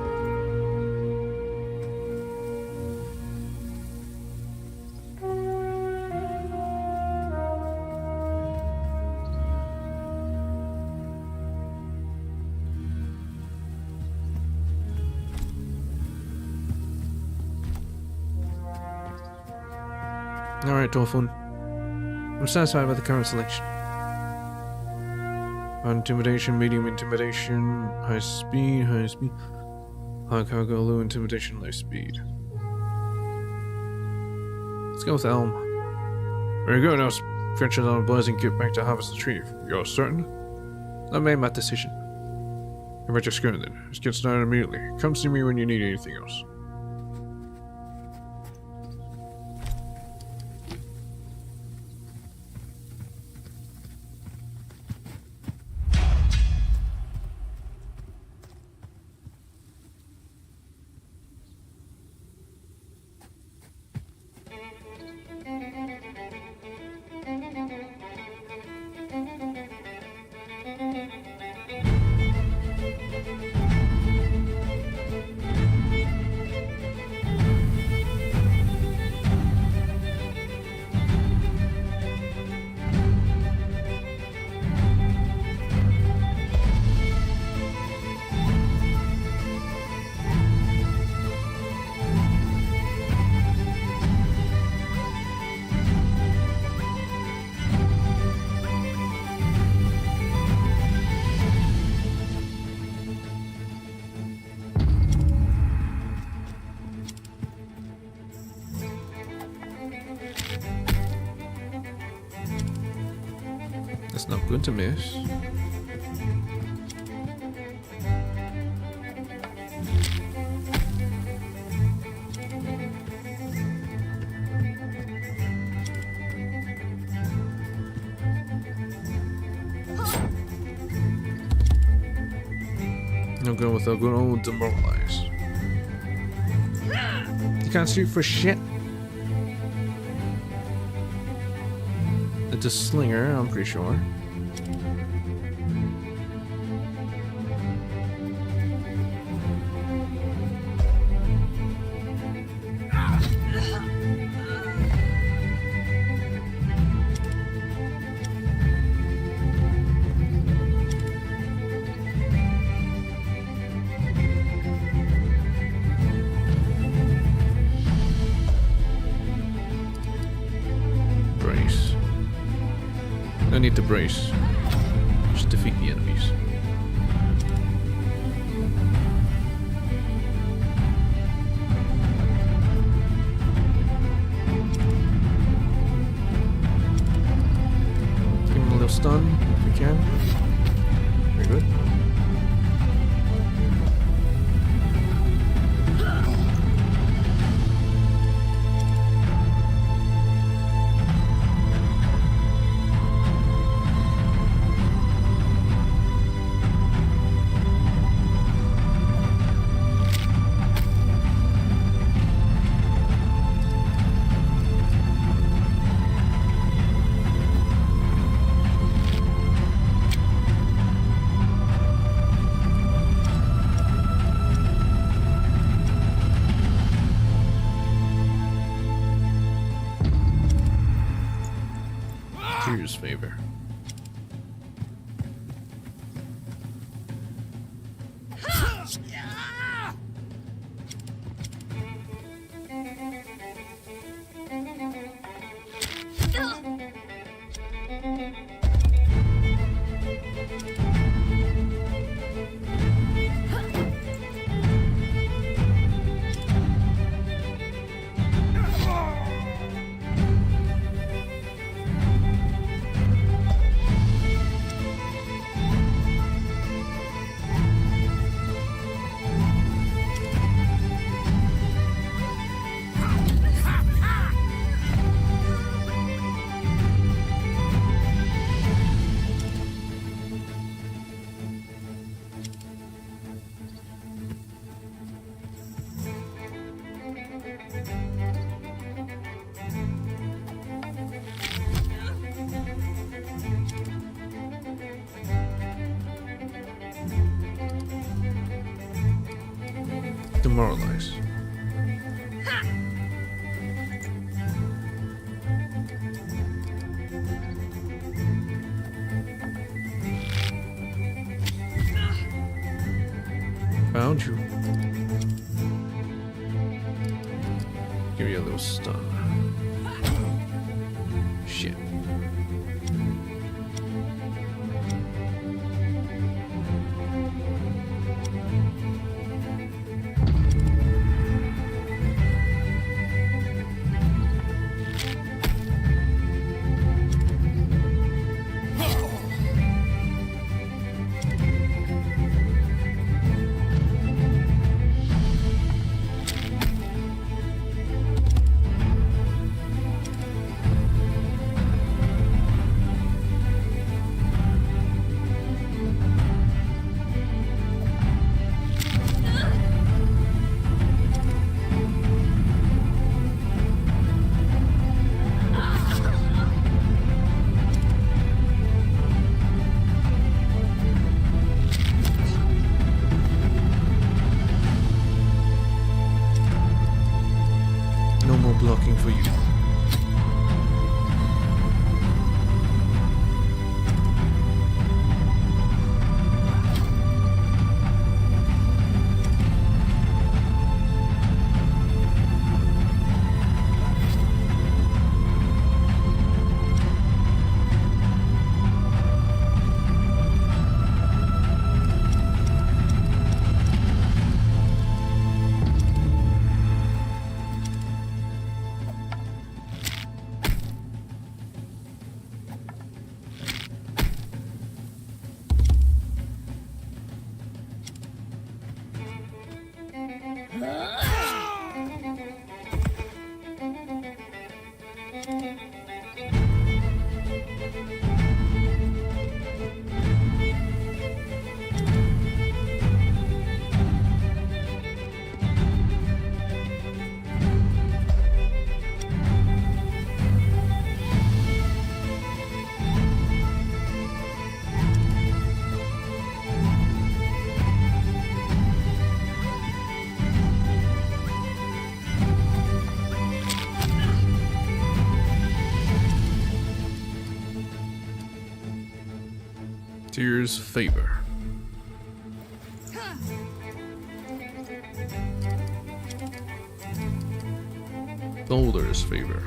Alright, Torfun. I'm satisfied with the current selection. High intimidation, medium intimidation, high speed, high cargo, low intimidation, low speed. Let's go with Elm. Very good, now stretch it on Blaze and get back to harvest the tree. You're certain? I made my decision. How about your schooner then? Let's get started immediately. Come see me when you need anything else. That's not good to miss. No go with a good old demoralize. You can't shoot for shit. It's a slinger, I'm pretty sure. Brace. No need to brace. Just defeat the enemies. Give him a little stun if we can. Very good. Tyr's favor. Demoralize. Found you. Give you a little stun. Shit. Tyr's favor. Boulder's favor.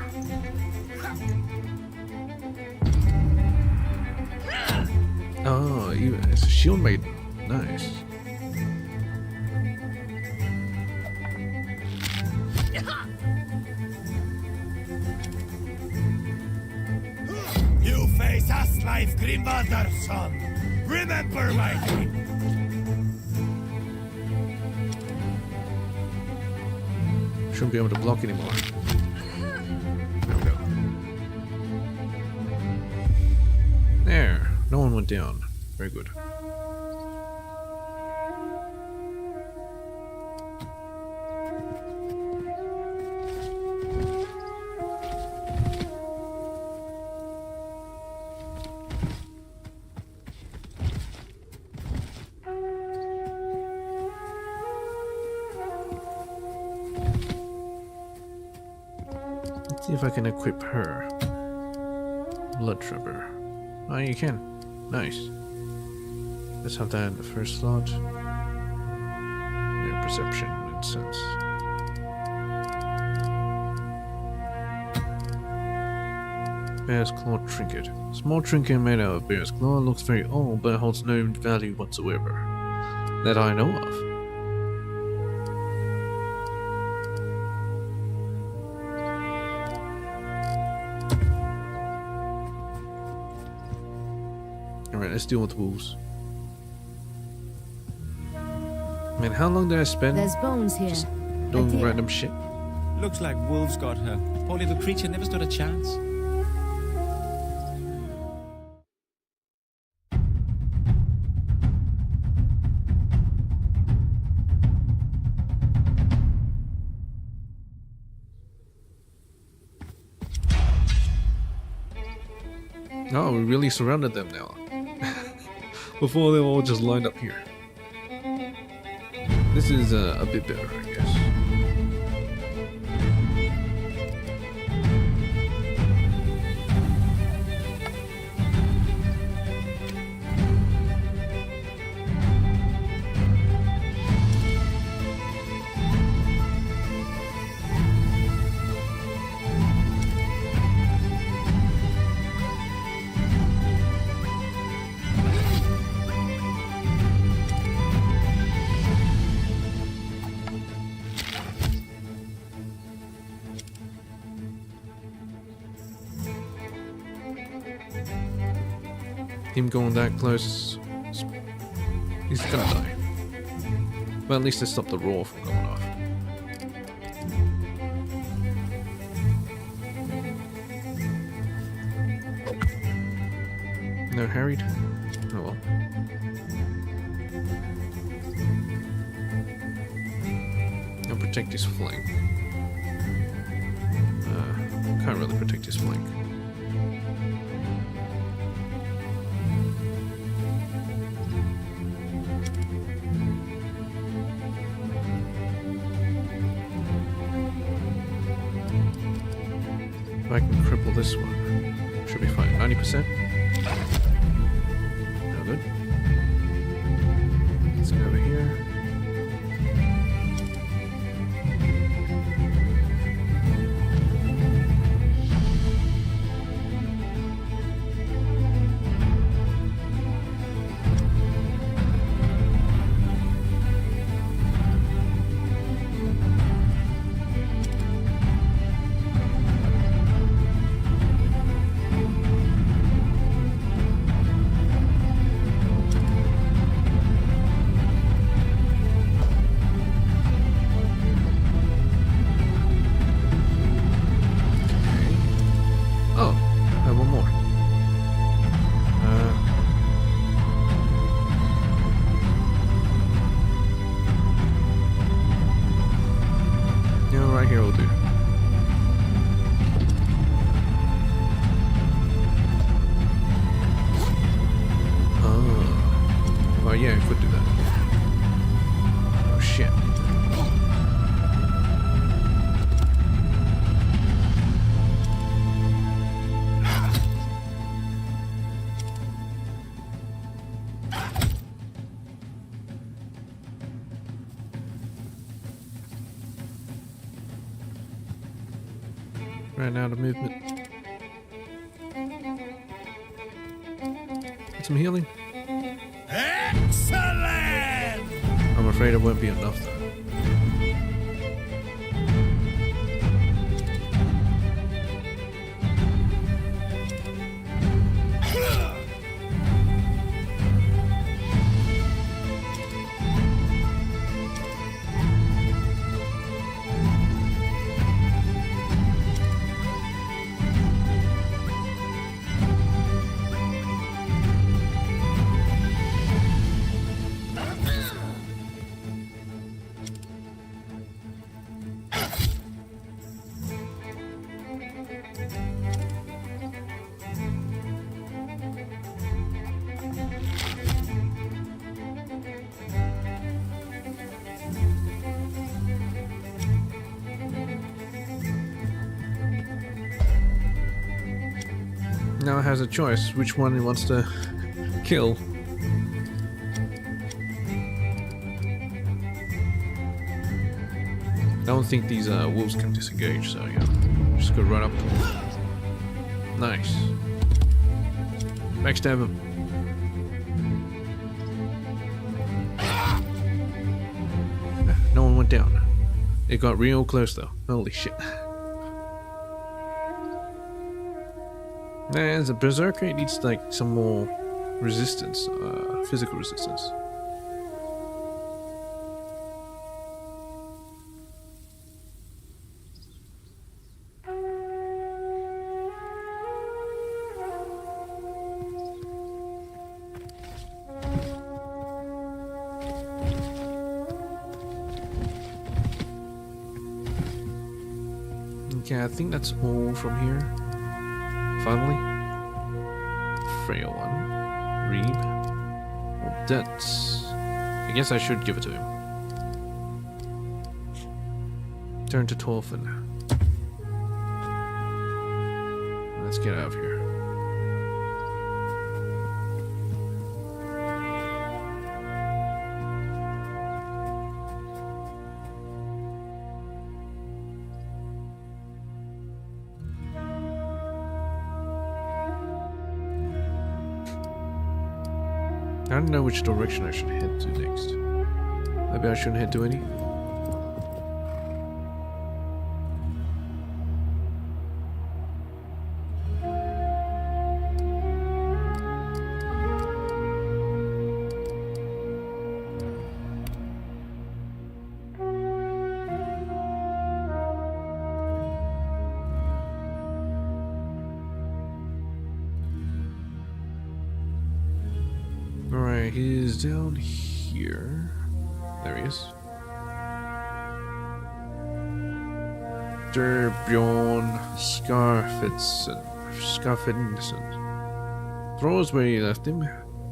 Oh, it's a shield maiden. Nice. You face us like Grimvaldar's son. Remember my name. Shouldn't be able to block anymore. There we go. There. No one went down. Very good. Let's see if I can equip her. Blood Trevor. Oh, you can. Nice. Let's have that in the first slot. Yeah, perception and sense. Bear's Claw Trinket. Small trinket made out of bear's claw, looks very old but holds no value whatsoever. That I know of. Alright, let's deal with the wolves. Man, how long did I spend There's bones here. just A doing deer. random shit? Looks like wolves got her. Poor little creature never stood a chance. Oh, we really surrounded them now. Before they were all just lined up here. This is a bit better, I guess. Him going that close, he's gonna die. But at least it stopped the roar from going off. No harried? Oh well. I'll protect his flank. Can't really protect his flank. If I can cripple this one, should be fine. 90%? No good. Let's go over here. ran out of movement. Get some healing. Excellent! I'm afraid it won't be enough though. Now it has a choice which one it wants to kill. I don't think these wolves can disengage, so yeah. Just go right up to them. Nice. Backstab him. No one went down. It got real close though. Holy shit. As a berserker, it needs like some more resistance, physical resistance. Okay, I think that's all from here. Finally. Frail one. Reeb. Well, that's... I guess I should give it to him. Turn to Torfin. Let's get out of here. I don't know which direction I should head to next. Maybe I shouldn't head to any. Alright, he's down here. There he is. Bjorn Skarfedsen. Throws where you left him.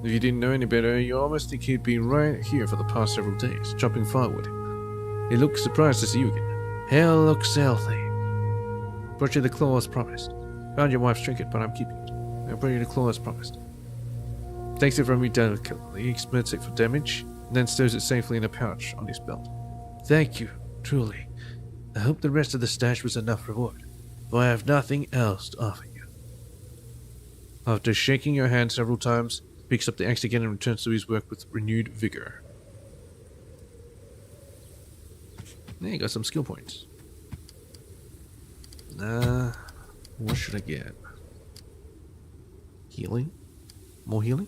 If you didn't know any better, you almost think he'd been right here for the past several days, chopping firewood. He looks surprised to see you again. Hell looks healthy. Brought you the claw as promised. Found your wife's trinket, but I'm keeping it. I brought you the claw as promised. Takes it from me delicately, experts it for damage, and then stows it safely in a pouch on his belt. Thank you, truly. I hope the rest of the stash was enough reward, for I have nothing else to offer you. After shaking your hand several times, picks up the axe again and returns to his work with renewed vigor. There you got some skill points. What should I get? Healing? More healing?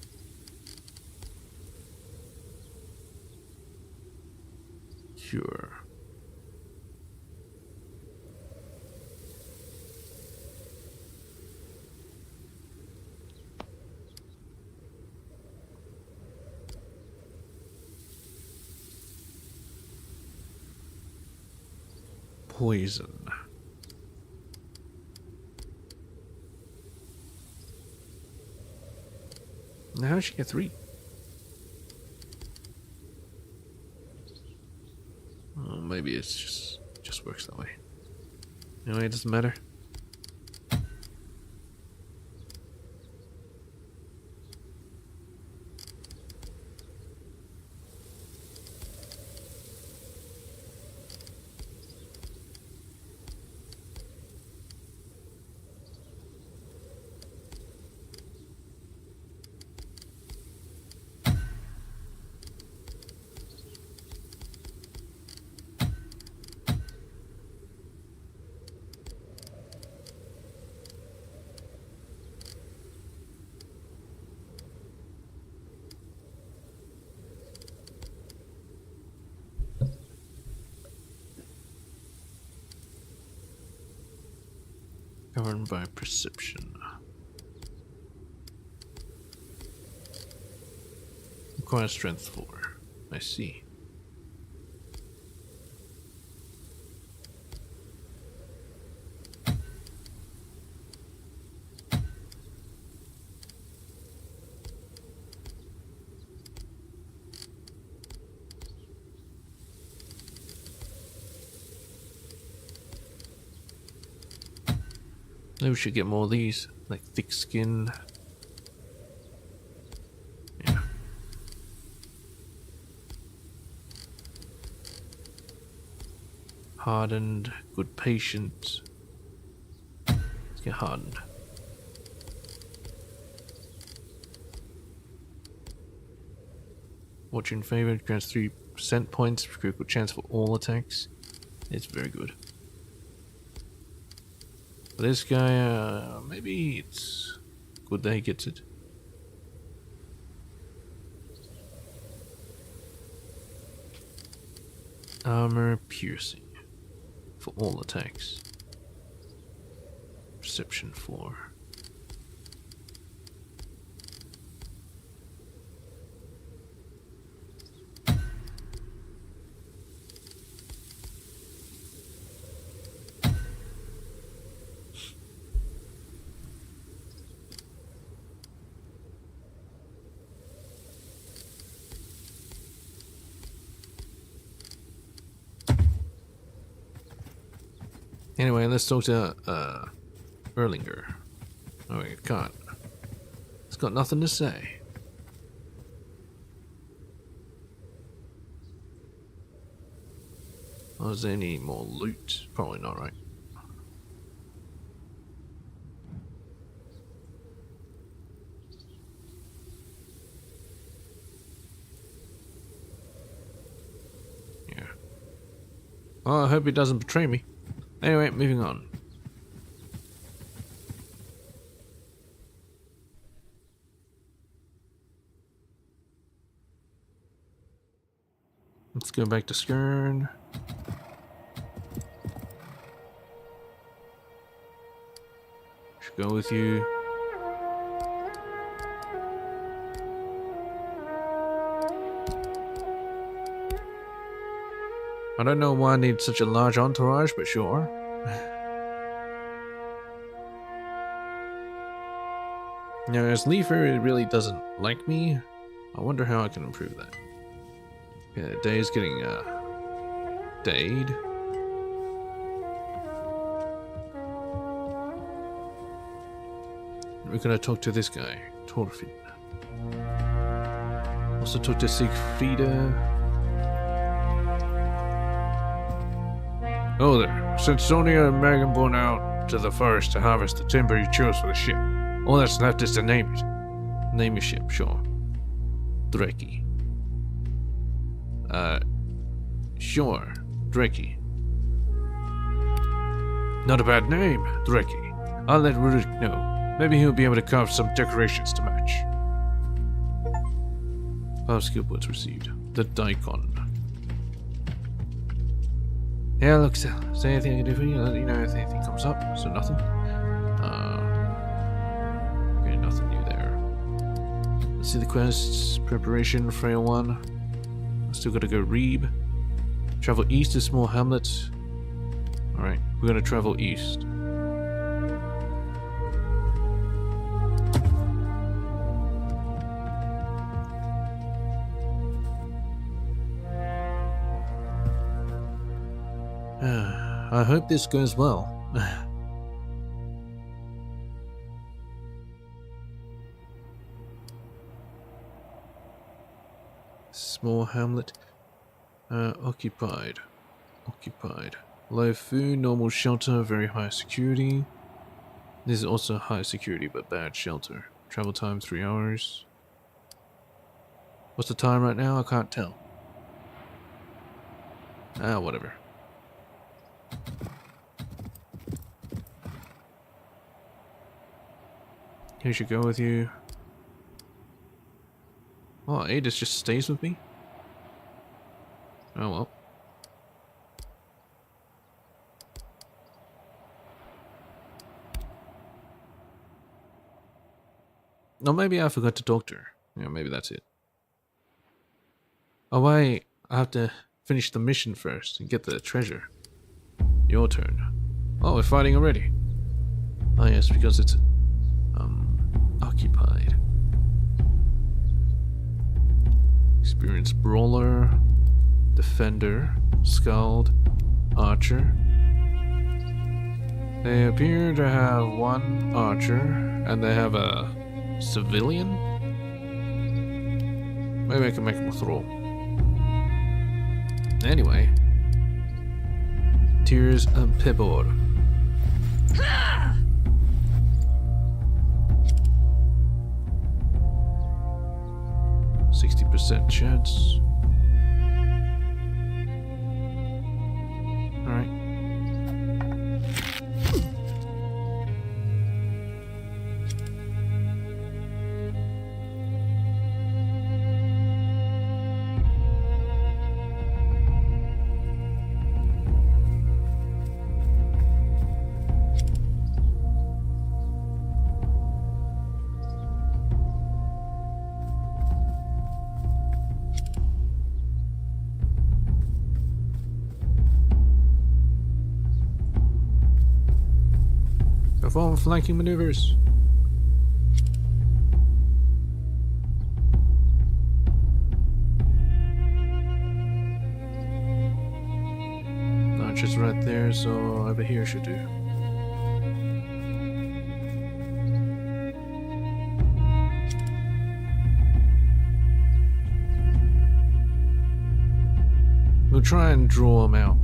Sure. Poison. Now how did she get 3? Oh, maybe it's just works that way. Anyway, it doesn't matter. Governed by perception. Requires strength 4. I see. Maybe we should get more of these, like thick skin. Yeah. Hardened, good patience. Let's get hardened. Fortune favored grants 3% points for critical chance for all attacks. It's very good. This guy, maybe it's good that he gets it. Armor piercing for all attacks. Perception 4. Anyway, let's talk to Erlinger. Oh, we can't. It's got nothing to say. Oh, is there any more loot? Probably not, right? Yeah. Oh, I hope he doesn't betray me. Anyway, moving on. Let's go back to Skern. Should go with you. I don't know why I need such a large entourage, but sure. Now, as Leifer really doesn't like me, I wonder how I can improve that. Yeah, Day's getting, Dade. We're gonna talk to this guy, Torfin. Also talk to Siegfrieda. Oh there. Sent Sonia and Meganborn out to the forest to harvest the timber you chose for the ship. All that's left is to name it. Name your ship, sure. Dreki. Sure. Dreki. Not a bad name, Dreki. I'll let Rurik know. Maybe he'll be able to carve some decorations to match. 5 skill points received. The Daikon. Yeah, look, is there anything I can do for you? Let you know if anything comes up. So nothing. Okay, nothing new there. Let's see the quests. Preparation, Frail 1. I still gotta go Reeb. Travel east to small hamlet. Alright, we're gonna travel east. I hope this goes well. Small hamlet. Occupied. Occupied. Low food, normal shelter, very high security. This is also high security but bad shelter. Travel time 3 hours. What's the time right now? I can't tell. Whatever. Here should go with you. Oh, Adis just stays with me? Oh well. No, maybe I forgot to talk to her. Yeah, maybe that's it. Oh, wait. I have to finish the mission first and get the treasure. Your turn. Oh, we're fighting already. Oh, yes, because it's, occupied. Experienced brawler, defender, skald, archer. They appear to have one archer, and they have a civilian? Maybe I can make them throw. Anyway. Tears of Pibor. %60 chance. Alright. Perform flanking maneuvers. Archer's right there, so over here should do. We'll try and draw them out.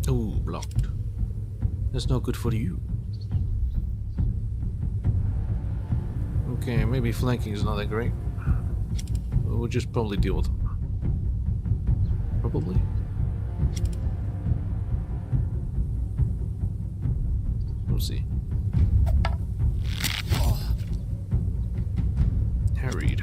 Ooh, blocked. That's not good for you. Okay, maybe flanking is not that great. We'll just probably deal with them. Probably. We'll see. Harried.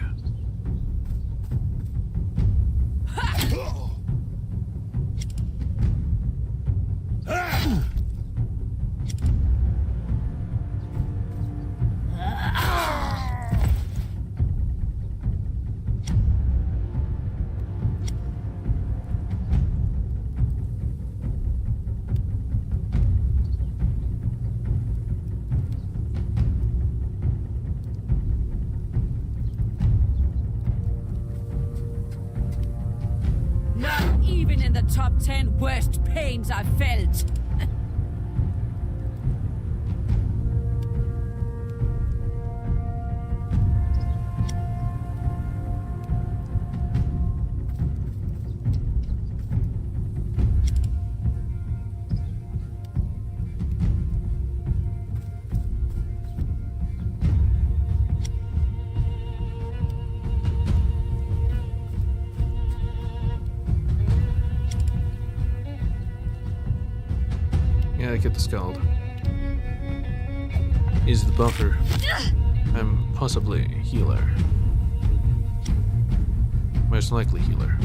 Not even in the top 10 worst pains I've felt. Yeah, get the scald. Is the buffer. I'm possibly a healer. Most likely healer.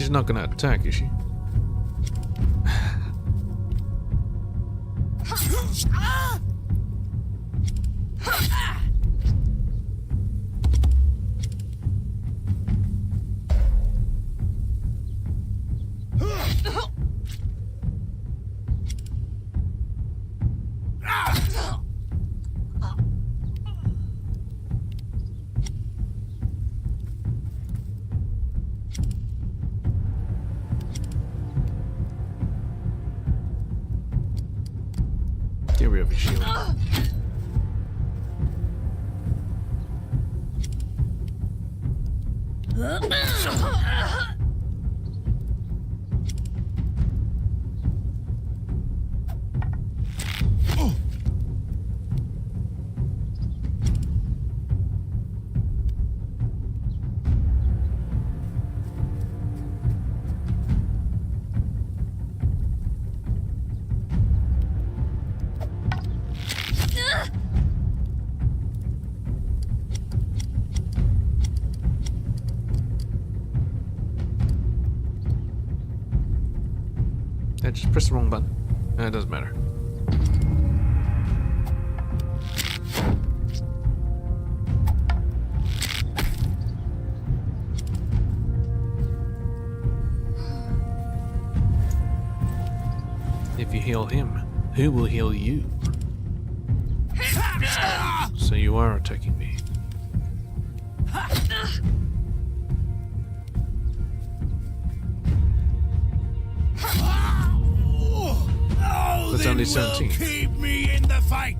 she's not gonna attack, is she? Get rid of your shield. I just pressed the wrong button. It doesn't matter. If you heal him, who will heal you? So you are attacking me. That's only 17. Keep me in the fight.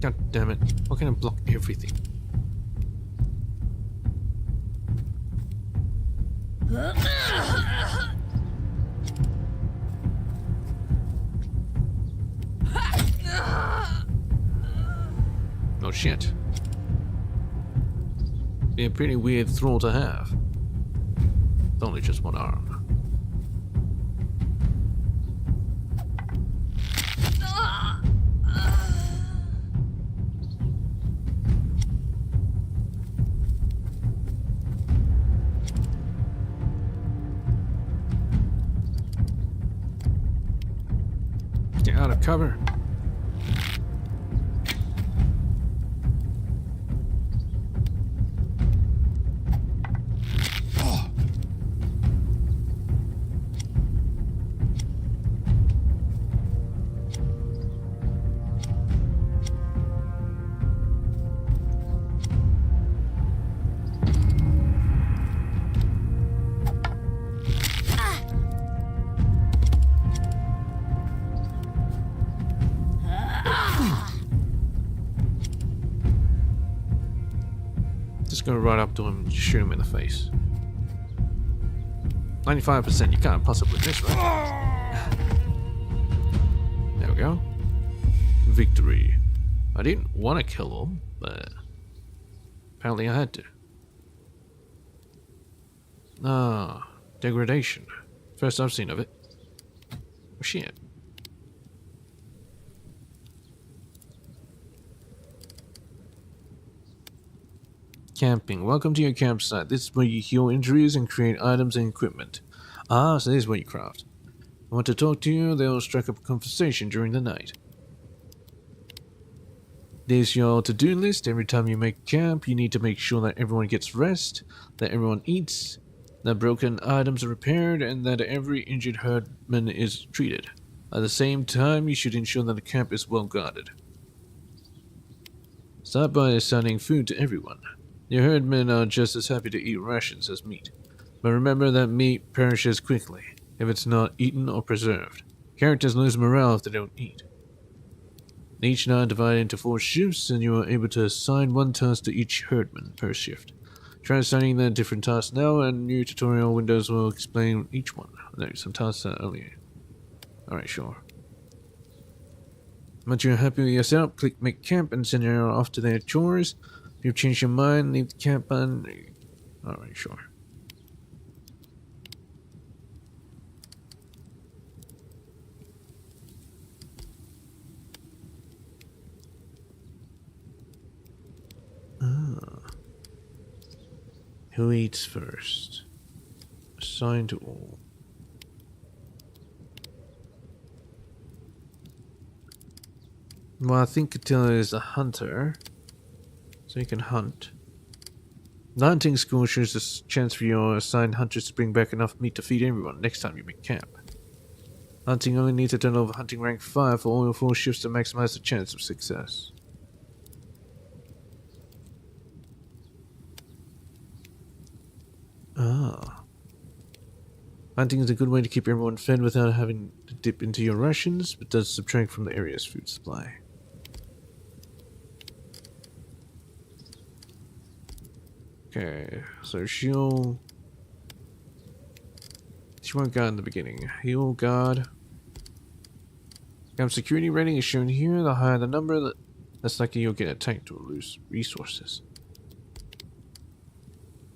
God damn it. Why can't I block everything? Oh shit. Be a pretty weird thrall to have. With only just one arm. Get out of cover. Just go right up to him and shoot him in the face. 95%, you can't possibly miss, right? There we go. Victory. I didn't want to kill him, but Apparently I had to. Ah, degradation. First I've seen of it. Oh, shit. Camping. Welcome to your campsite. This is where you heal injuries and create items and equipment. Ah, so this is where you craft. I want to talk to you, they'll strike up a conversation during the night. There's your to-do list. Every time you make camp, you need to make sure that everyone gets rest, that everyone eats, that broken items are repaired, and that every injured herdman is treated. At the same time, you should ensure that the camp is well guarded. Start by assigning food to everyone. Your herdmen are just as happy to eat rations as meat. But remember that meat perishes quickly if it's not eaten or preserved. Characters lose morale if they don't eat. Each night divided into 4 shifts, and you are able to assign 1 task to each herdman per shift. Try assigning the different tasks now, and new tutorial windows will explain each one. There's some tasks earlier. Alright, sure. Once you're happy with your setup, click Make Camp and send everyone off to their chores. If you've changed your mind, leave the camp on. Alright, sure. Who eats first? Assign to all. Well, I think Attila is a hunter, so you can hunt. The hunting school shares a chance for your assigned hunters to bring back enough meat to feed everyone next time you make camp. Hunting only needs a total of hunting rank 5 for all your 4 shifts to maximize the chance of success. Ah. Hunting is a good way to keep everyone fed without having to dip into your rations, but does subtract from the area's food supply. Okay, so she won't guard in the beginning. He'll guard. Camp security rating is shown here. The higher the number, the less likely you'll get attacked or lose resources.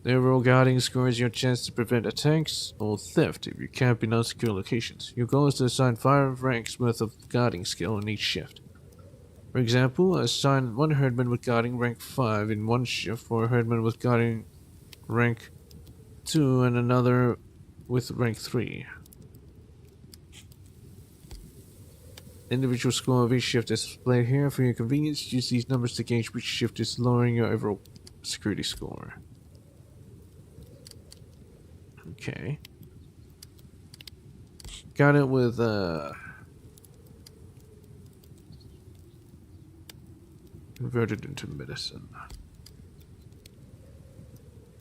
The overall guarding score is your chance to prevent attacks or theft if you camp in unsecure locations. Your goal is to assign 5 ranks worth of guarding skill in each shift. For example, assign 1 herdman with guarding rank 5 in 1 shift for a herdman with guarding rank 2 and another with rank 3. The individual score of each shift is displayed here. For your convenience, use these numbers to gauge which shift is lowering your overall security score. Okay. Got it with, converted into medicine.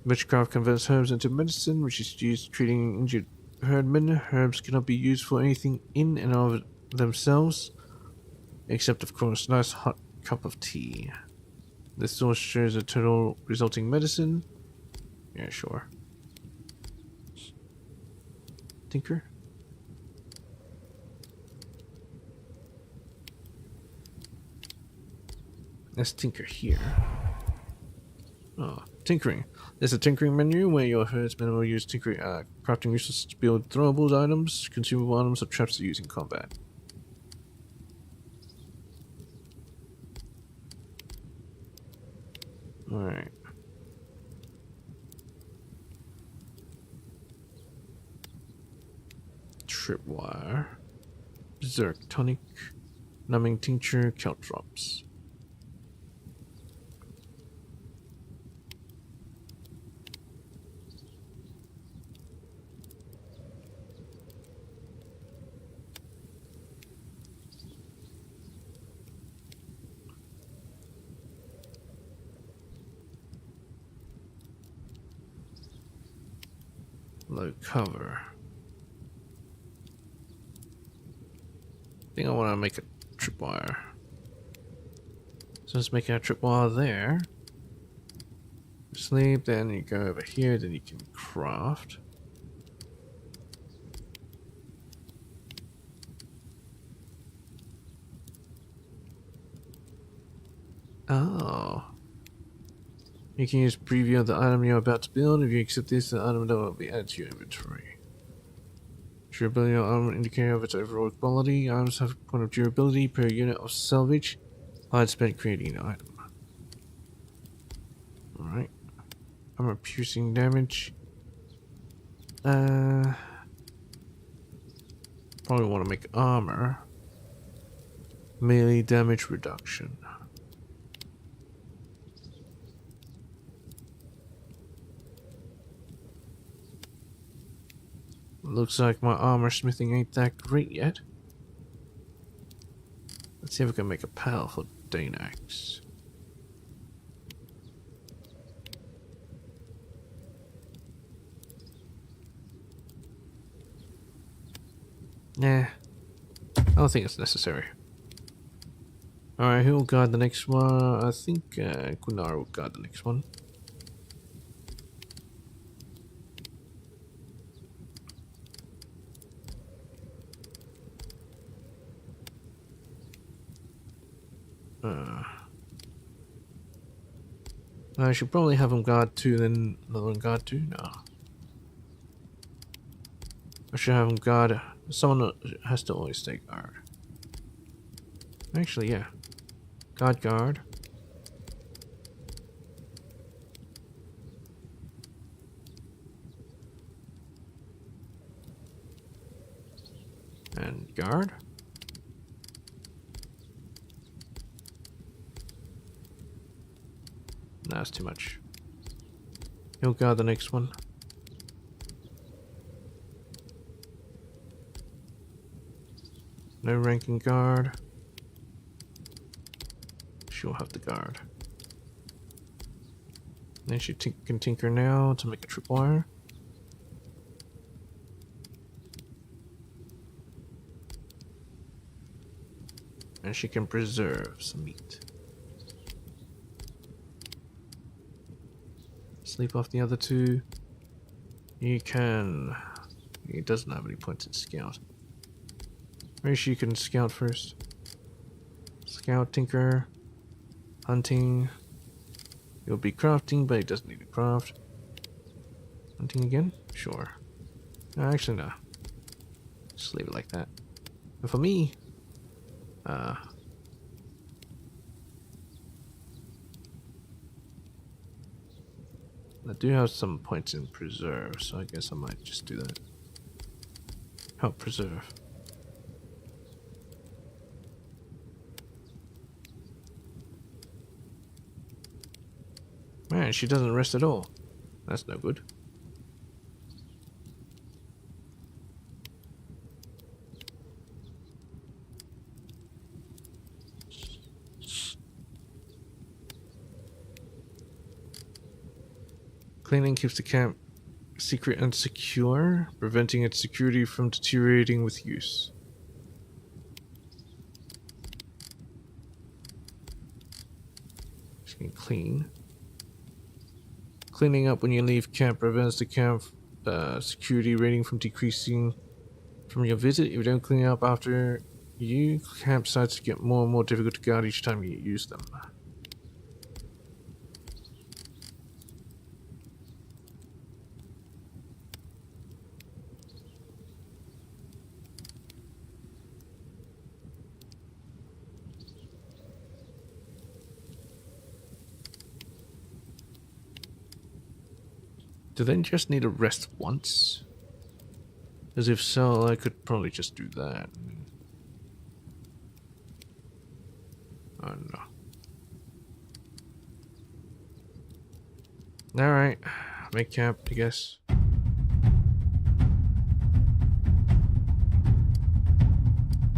Witchcraft converts herbs into medicine, which is used treating injured herdmen. Herbs cannot be used for anything in and of themselves, except, of course, a nice hot cup of tea. This source shows a total resulting medicine. Yeah, sure. Tinker? Let's tinker here. Oh, tinkering. There's a tinkering menu where your herdsmen will use tinkering, crafting resources to build throwables items, consumable items, or traps to use in combat. Alright. Tripwire. Berserk tonic. Numbing tincture, caltrops. Low cover. I think I want to make a tripwire. So let's make a tripwire there. Sleep, then you go over here, then you can craft. Oh. You can use preview of the item you're about to build. If you accept this, the item will be added to your inventory. Durability of armor indicator of its overall quality. Items have a point of durability per unit of salvage. I'd spent creating the item. Alright. Armor piercing damage. Probably want to make armor. Melee damage reduction. Looks like my armor smithing ain't that great yet. Let's see if we can make a powerful Dane axe. Nah, I don't think it's necessary. Alright, who will guard the next one? I think Gunnar will guard the next one. I should probably have him guard 2, then another one guard 2? No. I should have him guard. Someone has to always stay guard. Actually, yeah. Guard. And guard. Nah, that's too much. He'll guard the next one. No ranking guard. She'll have the guard. Then she can tinker now to make a tripwire. And she can preserve some meat. Sleep off the other 2. You can... He doesn't have any points in scout. Maybe she can scout first. Scout, tinker, hunting. He'll be crafting, but he doesn't need to craft. Hunting again? Sure. No, actually, no. Just leave it like that. And for me, I do have some points in preserve, so I guess I might just do that. Help preserve. Man, she doesn't rest at all. That's no good. Cleaning keeps the camp secret and secure, preventing its security from deteriorating with use. She can clean. Cleaning up when you leave camp prevents the camp security rating from decreasing from your visit. If you don't clean up after you, campsites get more and more difficult to guard each time you use them. Do they just need to rest once? As if so, I could probably just do that. Oh no. Alright, make camp, I guess.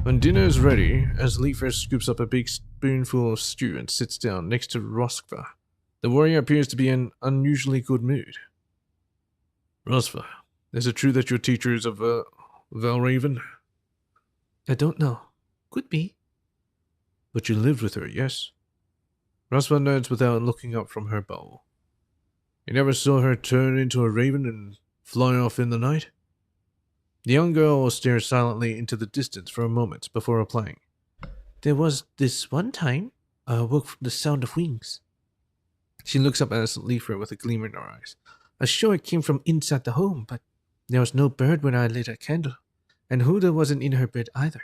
When dinner is ready, as Leafer scoops up a big spoonful of stew and sits down next to Roskva, the warrior appears to be in unusually good mood. Rosva, is it true that your teacher is a Valraven? I don't know. Could be. But you lived with her, yes? Rosva nods without looking up from her bowl. You never saw her turn into a raven and fly off in the night? The young girl stares silently into the distance for a moment before replying. There was this one time I woke from the sound of wings. She looks up at Leafer with a gleam in her eyes. I was sure it came from inside the home, but there was no bird when I lit a candle, and Huda wasn't in her bed either.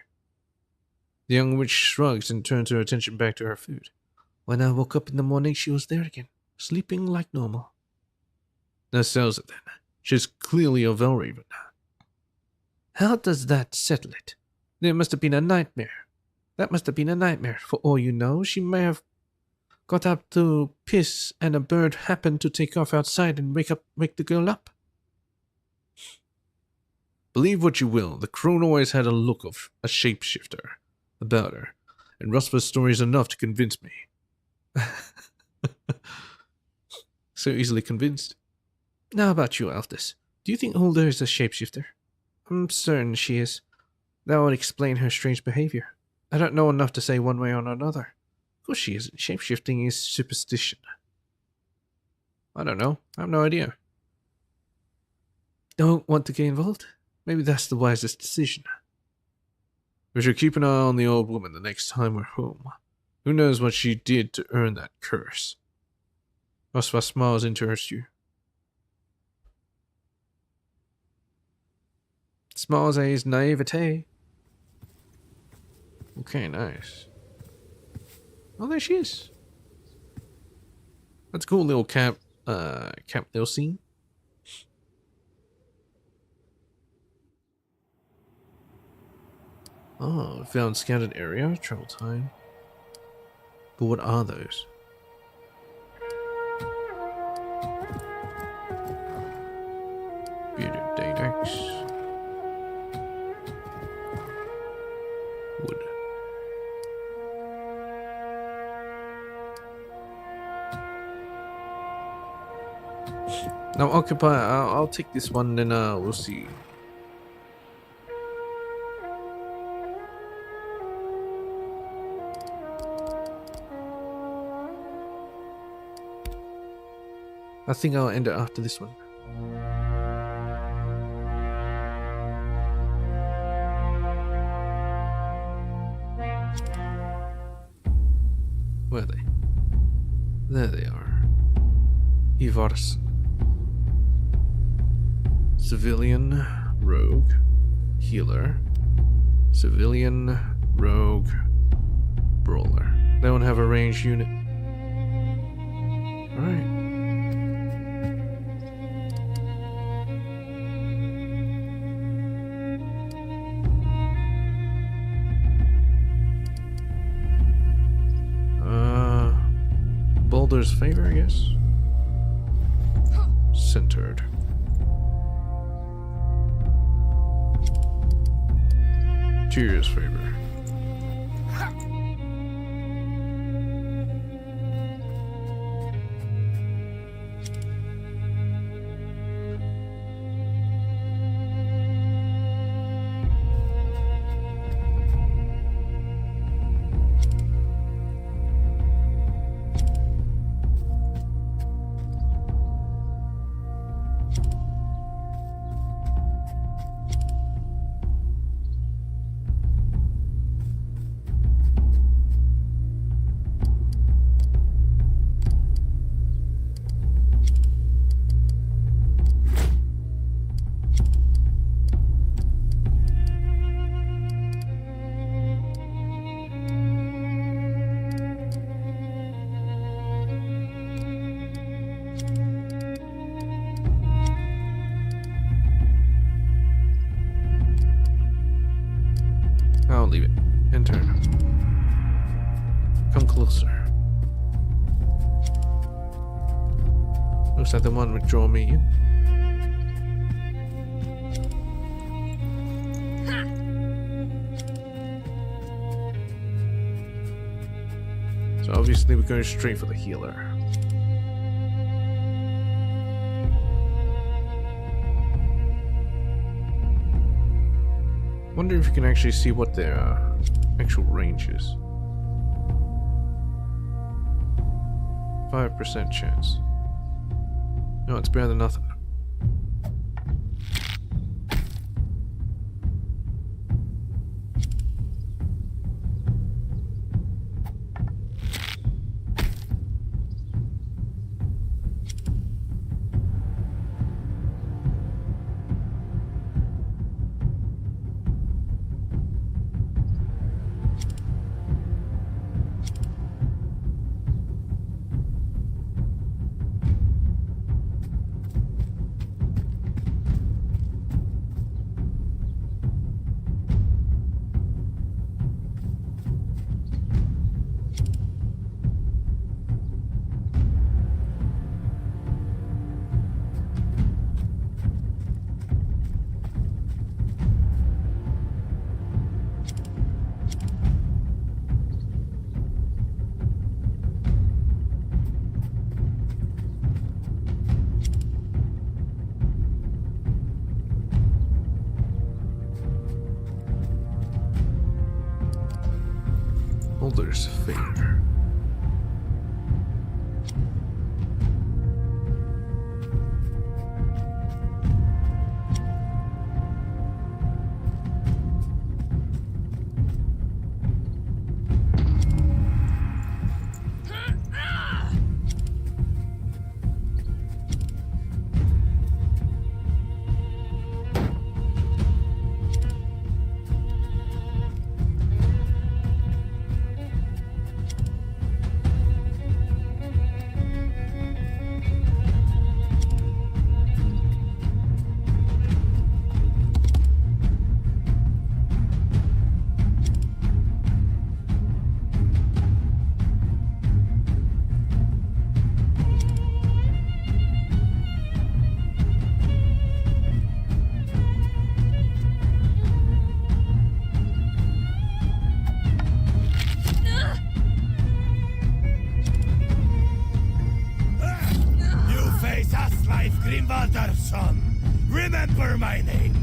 The young witch shrugs and turns her attention back to her food. When I woke up in the morning, she was there again, sleeping like normal. That sells it then. She's clearly a Velraven. How does that settle it? There must have been a nightmare. That must have been a nightmare. For all you know, she may have got up to piss and a bird happened to take off outside and wake the girl up. Believe what you will, the crone always had a look of a shapeshifter about her, and Rusva's story is enough to convince me. So easily convinced. Now about you, Althus. Do you think Hulda is a shapeshifter? I'm certain she is. That would explain her strange behavior. I don't know enough to say one way or another. Of course she isn't. Shapeshifting is superstition. I don't know. I have no idea. Don't want to get involved? Maybe that's the wisest decision. We should keep an eye on the old woman the next time we're home. Who knows what she did to earn that curse? Rosva smiles into her stew. Smiles at his naivete. Okay, nice. Oh, there she is. That's a cool little camp little scene. Oh, found scouted area, travel time. But what are those? Bearded Dadex. Wood. Now occupy, I'll take this one, then we'll see. I think I'll end it after this one. Where are they? There they are. Ivarson. Civilian, rogue, healer, civilian, rogue, brawler. They don't have a ranged unit. Alright. Boulder's favor, I guess. Centered. Tyr's favor. I'll leave it. And turn. Come closer. Looks like the one would draw me in. So obviously we're going straight for the healer. Wonder if you can actually see what their actual range is. 5% chance. No, it's better than nothing. Beholder's favor. You face us like Grimvaldar's son. Remember my name.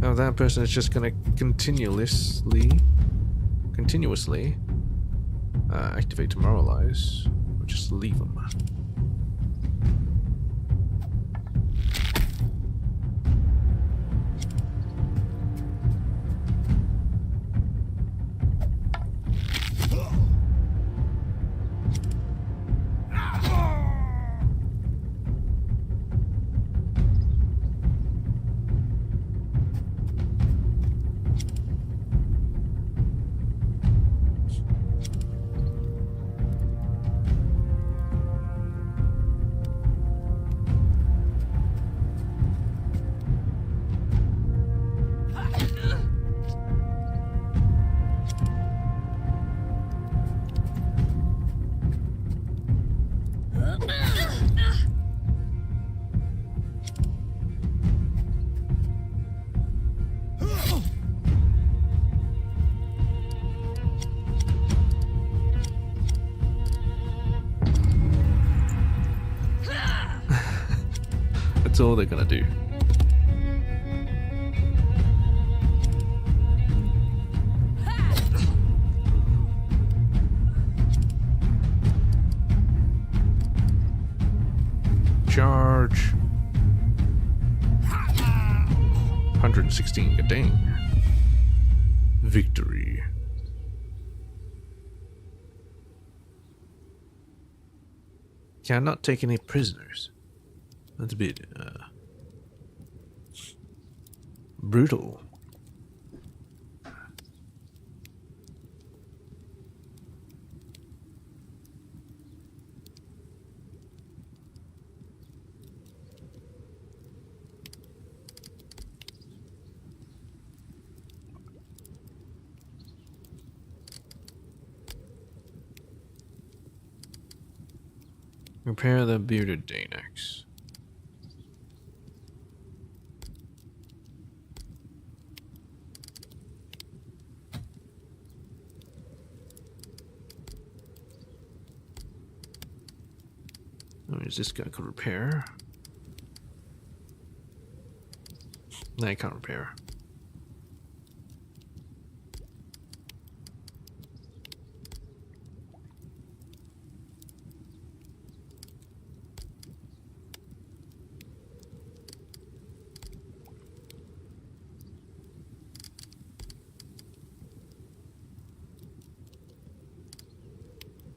Now that person is just gonna continuously activate Demoralize, or just leave them. That's all they're gonna do. Charge. 116, good dang. Victory. Cannot take any prisoners. That's a bit brutal. Repair the bearded Danex. Is this guy could repair? No, I can't repair.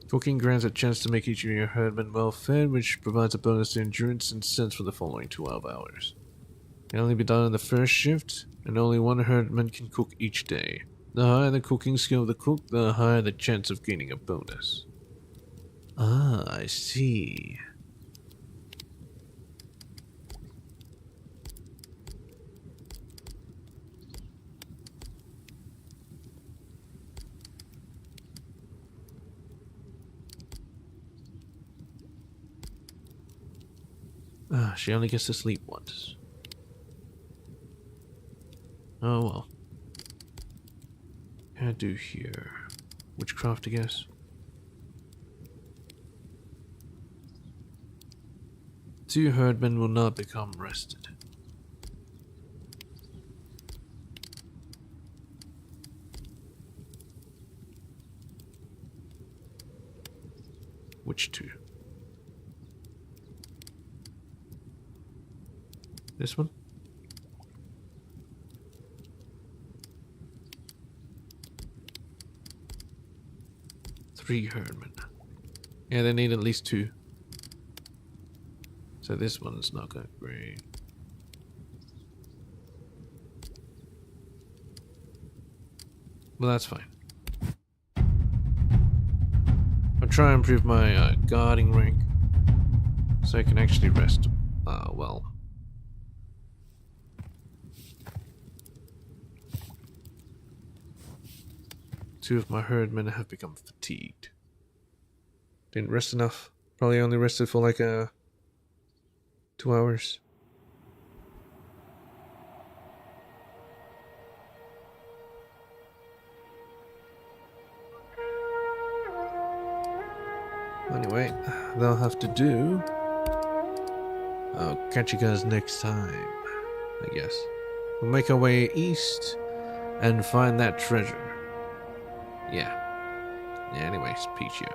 Cooking grants a chance to make each of your herdmen well fed, which provides a bonus to endurance and sense for the following 12 hours. It can only be done in the first shift, and only one herdman can cook each day. The higher the cooking skill of the cook, the higher the chance of gaining a bonus. Ah, I see. Ah, she only gets to sleep once. Oh well. What can I do here? Witchcraft, I guess. Two herdmen will not become rested. Which two? This one? Three herdmen. Yeah, they need at least two. So this one's not going great. Well, that's fine. I'll try and improve my guarding rank so I can actually rest well. Two of my herdmen have become fatigued. Didn't rest enough. Probably only rested for like 2 hours. Anyway, that'll have to do. I'll catch you guys next time, I guess. We'll make our way east and find that treasure. Yeah. Anyways, peace here.